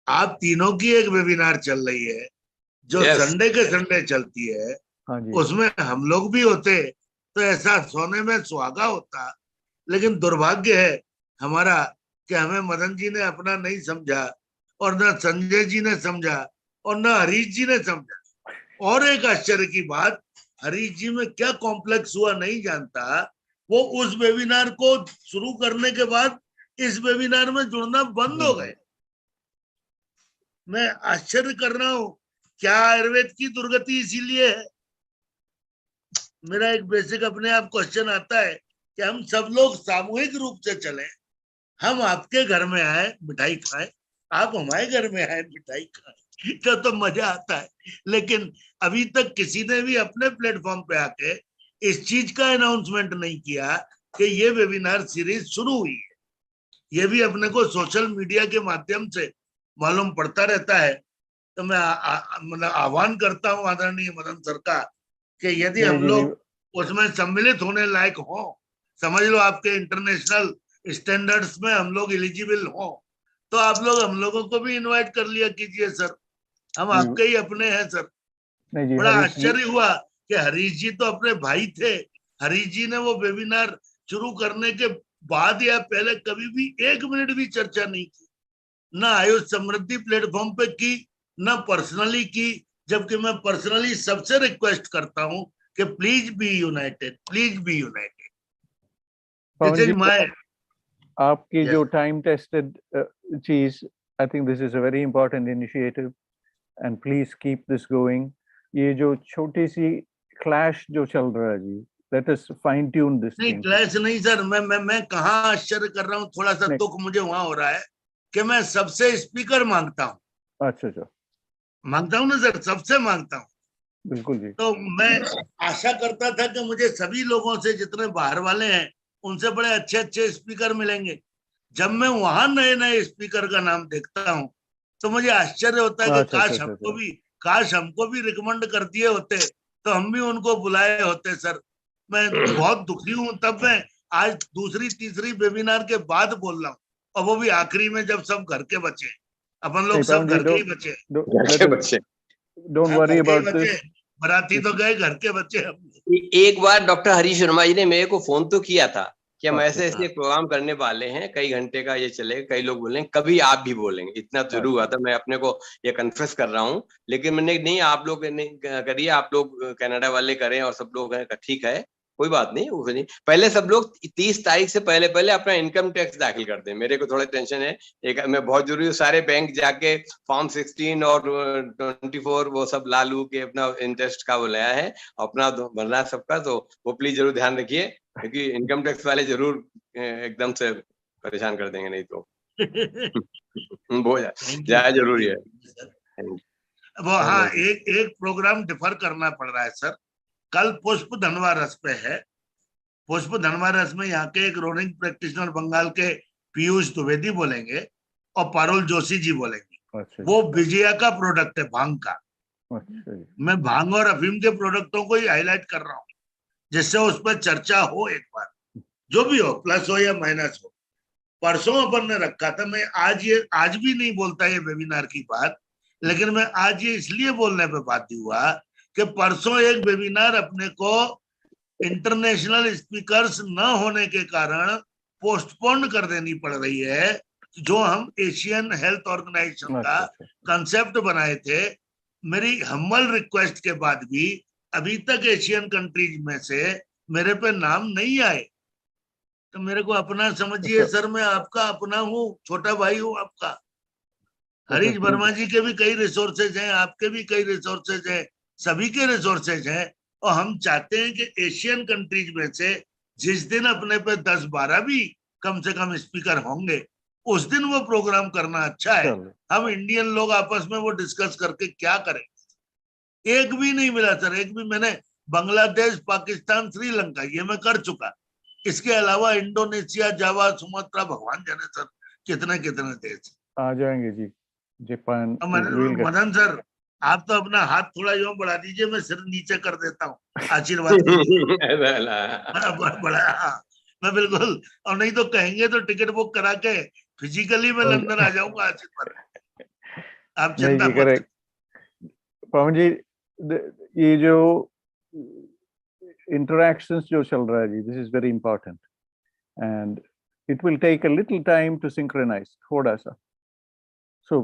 आप तीनों की एक वेबिनार चल रही है जो संडे के संडे चलती है, उसमें हम लोग भी होते तो ऐसा सोने में सुहागा होता। लेकिन दुर्भाग्य है हमारा कि हमें मदन जी ने अपना नहीं समझा, और न संजय जी ने समझा, और न हरीश जी ने समझा। और एक आश्चर्य की बात, हरीश जी में क्या कॉम्प्लेक्स हुआ नहीं जानता, वो उस वेबिनार को शुरू करने के बाद इस वेबिनार में जुड़ना बंद हो गए। मैं आश्चर्य कर रहा हूं, क्या आयुर्वेद की दुर्गति इसीलिए है? मेरा एक बेसिक अपने आप क्वेश्चन आता है कि हम सब लोग सामूहिक रूप से चलें, हम आपके घर में आए मिठाई खाएं, आप हमारे घर में आए मिठाई खाएं, तो मजा आता है। लेकिन अभी तक किसी ने भी अपने प्लेटफॉर्म पे आके इस चीज का अनाउंसमेंट नहीं किया कि ये वेबिनार सीरीज शुरू हुई है। ये भी अपने को सोशल मीडिया के माध्यम से मालूम पड़ता रहता है। तो मैं मतलब आह्वान करता हूँ आदरणीय मदन सर का कि यदि हम लोग उसमें सम्मिलित होने लायक हो, समझ लो आपके इंटरनेशनल स्टैंडर्ड्स में हम लोग एलिजिबल हो, तो आप लोग हम लोगों को भी इनवाइट कर लिया कीजिए सर, हम आपके ही अपने हैं सर। बड़ा आश्चर्य हुआ कि हरीश जी तो अपने भाई थे, हरीश जी ने वो वेबिनार शुरू करने के बाद या पहले कभी भी 1 मिनट भी चर्चा नहीं की, ना आयुष समृद्धि प्लेटफॉर्म पे की, ना पर्सनली की। जबकि मैं पर्सनली सबसे रिक्वेस्ट करता हूं कि please be united, please be united. Pawan this ji, is my आपकी जो टाइम टेस्टेड चीज, I think this is a very important initiative and please keep this going. ये जो छोटी सी क्लैश जो चल रहा है जी, let us fine tune this नहीं थिंग। क्लैश नहीं सर, मैं कहाँ आश्चर्य कर रहा हूँ, थोड़ा सा दुख मुझे वहां हो रहा है कि मैं सबसे स्पीकर मांगता हूँ। अच्छा, मांगता हूँ ना सर, सबसे मांगता हूँ। बिल्कुल जी। तो मैं आशा करता था कि मुझे सभी लोगों से, जितने बाहर वाले हैं, उनसे बड़े अच्छे अच्छे स्पीकर मिलेंगे। जब मैं वहां नए नए स्पीकर का नाम देखता हूँ तो मुझे आश्चर्य होता है कि काश हमको भी रिकमेंड कर दिए होते तो हम भी उनको बुलाए होते सर। मैं बहुत दुखी हूँ। तब मैं आज दूसरी तीसरी वेबिनार के बाद बोल रहा हूँ, और वो भी आखिरी में, जब सब घर के बचे। अपन लोग सब घर के ही बचे। Don't worry about this. बराती तो गए, घर के बच्चे हम। एक बार डॉक्टर हरीश शर्मा जी ने मेरे को फोन तो किया था कि हम ऐसे ऐसे प्रोग्राम करने वाले हैं, कई घंटे का ये चलेगा, कई लोग बोलेंगे, कभी आप भी बोलेंगे। इतना जरूर हुआ था, मैं अपने को ये कन्फेस कर रहा हूँ। लेकिन मैंने नहीं, आप लोग नहीं करिए, आप लोग कनाडा वाले करें और सब लोग हैं, ठीक है, कोई बात नहीं, वो नहीं। पहले सब लोग 30 तारीख से पहले पहले अपना इनकम टैक्स दाखिल कर दें। मेरे को थोड़ा टेंशन है, एक मैं बहुत जरूरी, सारे बैंक जाके फॉर्म 16 और 24 वो सब ला लू के अपना इंटरेस्ट का वो लाया है, अपना भरना सबका, तो वो प्लीज जरूर ध्यान रखिए, क्योंकि इनकम टैक्स वाले जरूर एकदम से परेशान कर देंगे, नहीं तो वो जाया जरूरी है। वो हाँ, एक प्रोग्राम डिफर करना पड़ रहा है सर। कल पुष्प धनवा रस पे है। पुष्प धनवा रस में यहाँ के एक रोलिंग प्रैक्टिशनर बंगाल के पीयूष द्विवेदी बोलेंगे और पारुल जोशी जी बोलेंगे। वो विजया का प्रोडक्ट है, भांग का। मैं भांग और अफीम के प्रोडक्टों को ही हाईलाइट कर रहा हूँ, जिससे उस पर चर्चा हो एक बार, जो भी हो, प्लस हो या माइनस हो। परसों अपन ने रखा था, मैं आज भी नहीं बोलता ये वेबिनार की बात, लेकिन मैं आज ये इसलिए बोलने पे बाध्य हुआ कि परसों एक वेबिनार अपने को इंटरनेशनल स्पीकर्स न होने के कारण पोस्टपोन कर देनी पड़ रही है। जो हम एशियन हेल्थ ऑर्गेनाइजेशन का कंसेप्ट बनाए थे, मेरी हम्बल रिक्वेस्ट के बाद भी अभी तक एशियन कंट्रीज में से मेरे पे नाम नहीं आए। तो मेरे को अपना समझिए सर, मैं आपका अपना हूँ, छोटा भाई हूँ आपका। हरीश वर्मा जी के भी कई रिसोर्सेज हैं, आपके भी कई रिसोर्सेज हैं, सभी के रिसोर्सेज हैं, और हम चाहते हैं कि एशियन कंट्रीज में से जिस दिन अपने पे 10-12 भी कम से कम स्पीकर होंगे, उस दिन वो प्रोग्राम करना अच्छा है। हम इंडियन लोग आपस में वो डिस्कस करके क्या करेंगे। एक भी नहीं मिला सर, एक भी। मैंने बांग्लादेश, पाकिस्तान, श्रीलंका ये मैं कर चुका। इसके अलावा इंडोनेशिया, जावा, सुमात्रा, भगवान जाने सर कितने कितने देश आ जाएंगे जी। जापान। मदन सर, आप तो अपना हाथ थोड़ा यूं बढ़ा दीजिए, मैं सिर नीचे कर देता हूँ, आशीर्वाद कीजिए। बड़ा मैं बिल्कुल, और नहीं तो कहेंगे तो टिकट बुक करा के फिजिकली मैं लंदन आ जाऊंगा आशीर्वाद। आप चिंता मत करें। पवन जी, ये जो interactions जो चल रहा है जी, this is very important and it will take a little time to synchronize, थोड़ा सा। So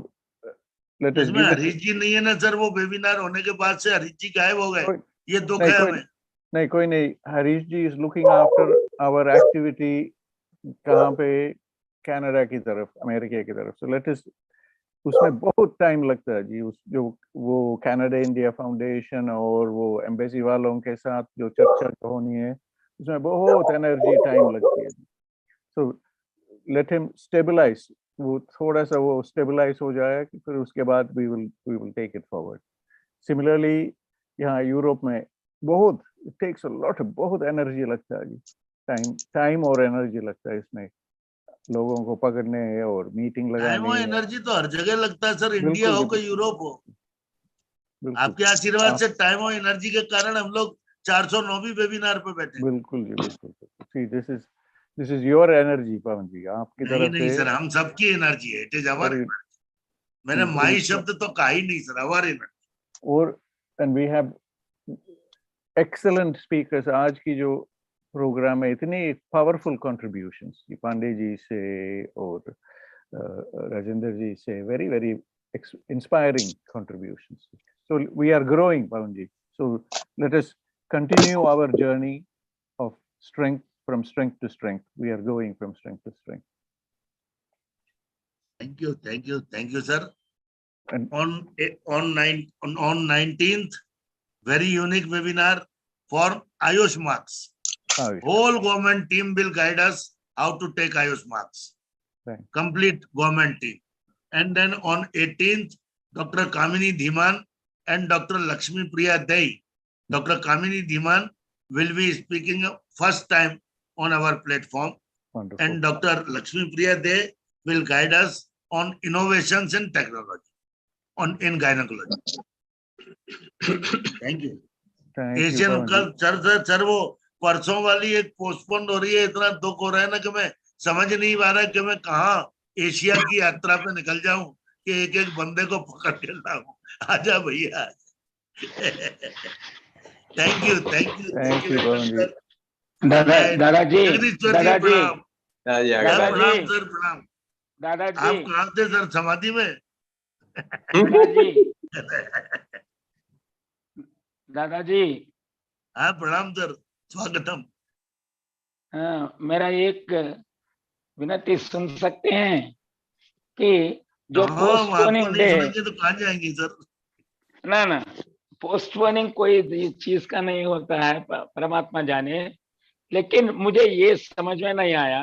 let us give Harish जी नहीं है ना सर, वो वेबिनार होने के बाद से हरीश जी गायब हो गए, ये दुख है हमें। नहीं, कोई नहीं। हरीश जी is looking after our activity कहाँ पे, कनाडा की तरफ, अमेरिका की तरफ। So let us, उसमें बहुत टाइम लगता है जी। उस जो वो कनाडा इंडिया फाउंडेशन और वो एम्बेसी वालों के साथ जो चर्चा होनी है, उसमें बहुत एनर्जी टाइम लगती है। सो लेट हिम स्टेबलाइज, वो थोड़ा सा वो स्टेबलाइज हो जाए, फिर उसके बाद we will take it forward. Similarly यहाँ यूरोप में बहुत, इट टेक्स अ लॉट, बहुत एनर्जी लगता है जी। टाइम और एनर्जी लगता है इसमें, लोगों को पकड़ने और मीटिंग लगाने। एनर्जी तो हर जगह लगता है सर, इंडिया हो कि यूरोप हो। आपके आशीर्वाद से टाइम और एनर्जी के कारण हम लोग 409वीं वेबिनार पे बैठे। बिल्कुल जी, बिल्कुल। See this is your energy Pawan ji, आपकी तरफ से। नहीं सर, हम सबकी एनर्जी है, इट इज आवर। मैंने माई शब्द तो कहा ही नहीं सर, आवर एनर्जी। और and we have excellent speakers. आज की जो प्रोग्राम है, इतनी पावरफुल कंट्रीब्यूशंस पांडे जी से और राजेंद्र जी से, very very inspiring contributions. So we are growing, Pavan ji. So let us continue our journey of strength from strength to strength. We are going from strength to strength. Thank you, thank you, thank you, sir. And on 19th, very unique webinar for AYUSH marks. Whole government team will guide us how to take AYUSH marks. Right. Complete government team. And then on 18th, Dr. Kamini Dhiman and Dr. Lakshmi Priya Dei. Dr. Kamini Dhiman will be speaking first time on our platform. Wonderful. And Dr. Lakshmi Priya Dei will guide us on innovations in technology, in gynecology. Thank you. Asian cup sir वो परसों वाली एक postpone हो रही है, इतना दुख हो रहा है ना कि मैं समझ नहीं पा रहा कि मैं कहाँ एशिया की यात्रा पे निकल जाऊं कि एक एक बंदे को पकड़ के लाऊं। आजा भैया। Thank you, thank you, thank you sir. दादाजी, दादाजी, प्रणाम सर, प्रणाम। दादाजी, आप कहाँ थे सर? समाधि में? दादाजी, हाँ प्रणाम सर, स्वागतम। मेरा एक विनती सुन सकते हैं कि जो पोस्टपोनिंग डे, तो कहाँ जाएंगे सर? ना पोस्टपोनिंग कोई चीज का नहीं होता है, परमात्मा जाने। लेकिन मुझे ये समझ में नहीं आया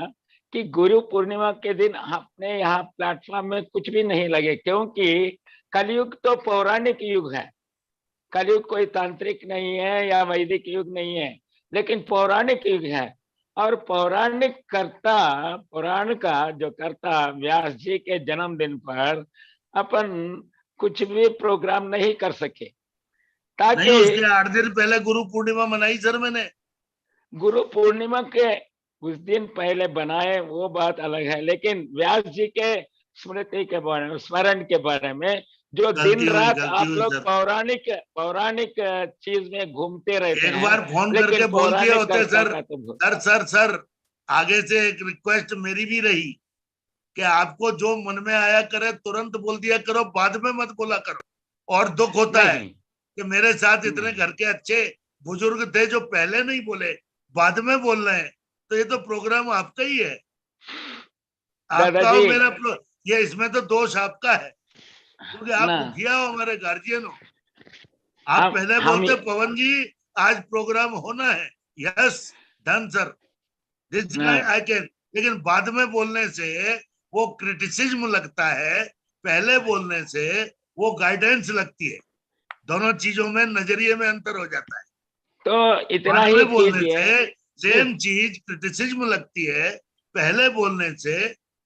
कि गुरु पूर्णिमा के दिन अपने यहाँ प्लेटफॉर्म में कुछ भी नहीं लगे, क्योंकि कलयुग तो पौराणिक युग है। कलयुग कोई तांत्रिक नहीं है या वैदिक युग नहीं है, लेकिन पौराणिक युग है। और पौराणिक कर्ता, पुराण का जो कर्ता व्यास जी के जन्मदिन पर अपन कुछ भी प्रोग्राम नहीं कर सके, ताकि नहीं, उसके 8 दिन पहले गुरु पूर्णिमा मनाई सर मैंने। गुरु पूर्णिमा के उस दिन पहले बनाए वो बात अलग है, लेकिन व्यास जी के स्मृति के बारे में, स्मरण के बारे में जो दिन रात आप लोग पौराणिक चीज में घूमते रहते हैं। एक बार फोन करके बोल दिए होते सर, आगे से एक रिक्वेस्ट मेरी भी रही कि आपको जो मन में आया करे तुरंत बोल दिया करो, बाद में मत बोला करो। और दुख होता है कि मेरे साथ इतने घर के अच्छे बुजुर्ग थे जो पहले नहीं बोले, बाद में बोल रहे हैं। तो ये तो प्रोग्राम आपका ही है, आपका हो मेरा, ये इसमें तो दोष आपका है, क्योंकि आप मुखिया हो, हमारे गार्जियन हो। आप पहले बोलते पवन जी आज प्रोग्राम होना है, yes done sir, this I can. लेकिन बाद में बोलने से वो क्रिटिसिज्म लगता है, पहले बोलने से वो गाइडेंस लगती है। दोनों चीजों में नजरिए में अंतर हो जाता है। तो इतना ही बोलने से सेम चीज क्रिटिसिज्म लगती है, पहले बोलने से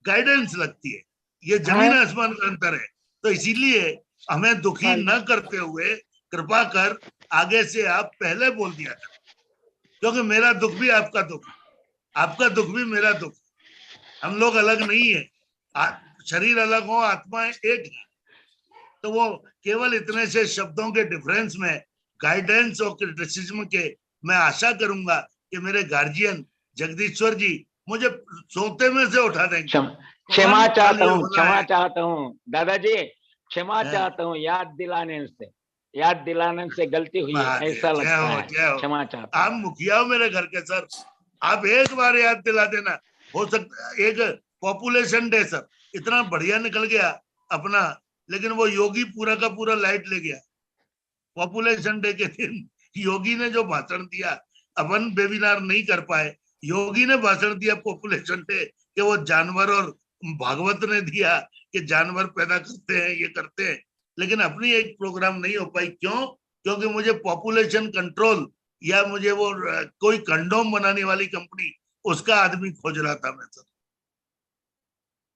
गाइडेंस लगती है। ये जमीन आसमान का अंतर है। तो इसीलिए हमें दुखी न करते हुए कृपा कर आगे से आप पहले बोल दिया करें, क्योंकि मेरा दुख भी आपका दुख, आपका दुख भी मेरा दुख। हम लोग अलग नहीं है, शरीर अलग हो, आत्मा एक है। तो वो केवल इतने से शब्दों के डिफरेंस में गाइडेंस और क्रिटिसिज्म के मैं आशा करूंगा कि मेरे गार्जियन जगदीश्वर जी मुझे सोते में से उठा देंगे। क्षमा चाहता हूँ दादाजी, क्षमा चाहता हूँ, याद दिलाने से गलती हुई है, ऐसा लगता है। क्षमा चाहता हूँ। आप मुखिया हो मेरे घर के सर, आप एक बार याद दिला देना। हो सकता एक पॉपुलेशन डे सर इतना बढ़िया निकल गया अपना, लेकिन वो योगी पूरा का पूरा लाइट ले गया। पॉपुलेशन डे के दिन योगी ने जो भाषण दिया, अपन वेबिनार नहीं कर पाए, योगी ने भाषण दिया पॉपुलेशन डे कि वो जानवर, और भागवत ने दिया कि जानवर पैदा करते हैं, ये करते हैं, लेकिन अपनी एक प्रोग्राम नहीं हो पाई। क्यों? क्योंकि मुझे पॉपुलेशन कंट्रोल या मुझे वो कोई कंडोम बनाने वाली कंपनी, उसका आदमी खोज रहा था मैं सर,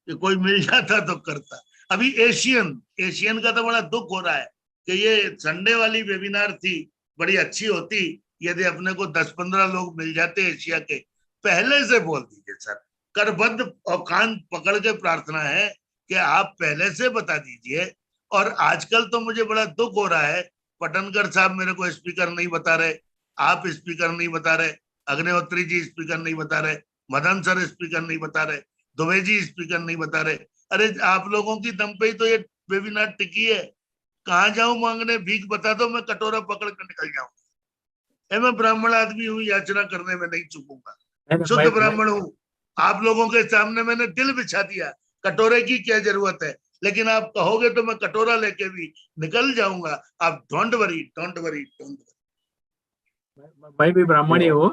कि कोई मिल जाता तो करता। अभी एशियन का तो बड़ा दुख हो रहा है कि ये संडे वाली वेबिनार थी, बड़ी अच्छी होती यदि अपने को 10-15 लोग मिल जाते एशिया के। पहले से बोल दीजिए सर, करबद्ध और कान पकड़ के प्रार्थना है कि आप पहले से बता दीजिए। और आजकल तो मुझे बड़ा दुख हो रहा है, पटनकर साहब मेरे को स्पीकर नहीं बता रहे, आप स्पीकर नहीं बता रहे, अग्निहोत्री जी स्पीकर नहीं बता रहे, मदन सर स्पीकर नहीं बता रहे, दुबे जी स्पीकर नहीं बता रहे। अरे आप लोगों की दम पे ही तो ये वेबिनार टिकी है। कहाँ जाऊं मांगने भीख? बता दो, मैं कटोरा पकड़ कर निकल जाऊं। मैं ब्राह्मण आदमी हूँ, याचना करने में नहीं चूकूंगा। शुद्ध मैं ब्राह्मण हूँ। आप लोगों के सामने मैंने दिल बिछा दिया, कटोरे की क्या जरूरत है, लेकिन आप कहोगे तो मैं कटोरा लेके भी निकल जाऊंगा। आप don't worry, don't worry, don't worry. मैं भी ब्राह्मण ही हूँ,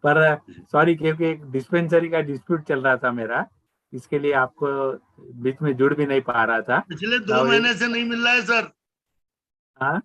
पर सॉरी क्योंकि एक डिस्पेंसरी का डिस्प्यूट चल रहा था मेरा, इसके लिए आपको बीच में जुड़ भी नहीं पा रहा था। पिछले 2 महीने से नहीं मिल रहा है सर। हाँ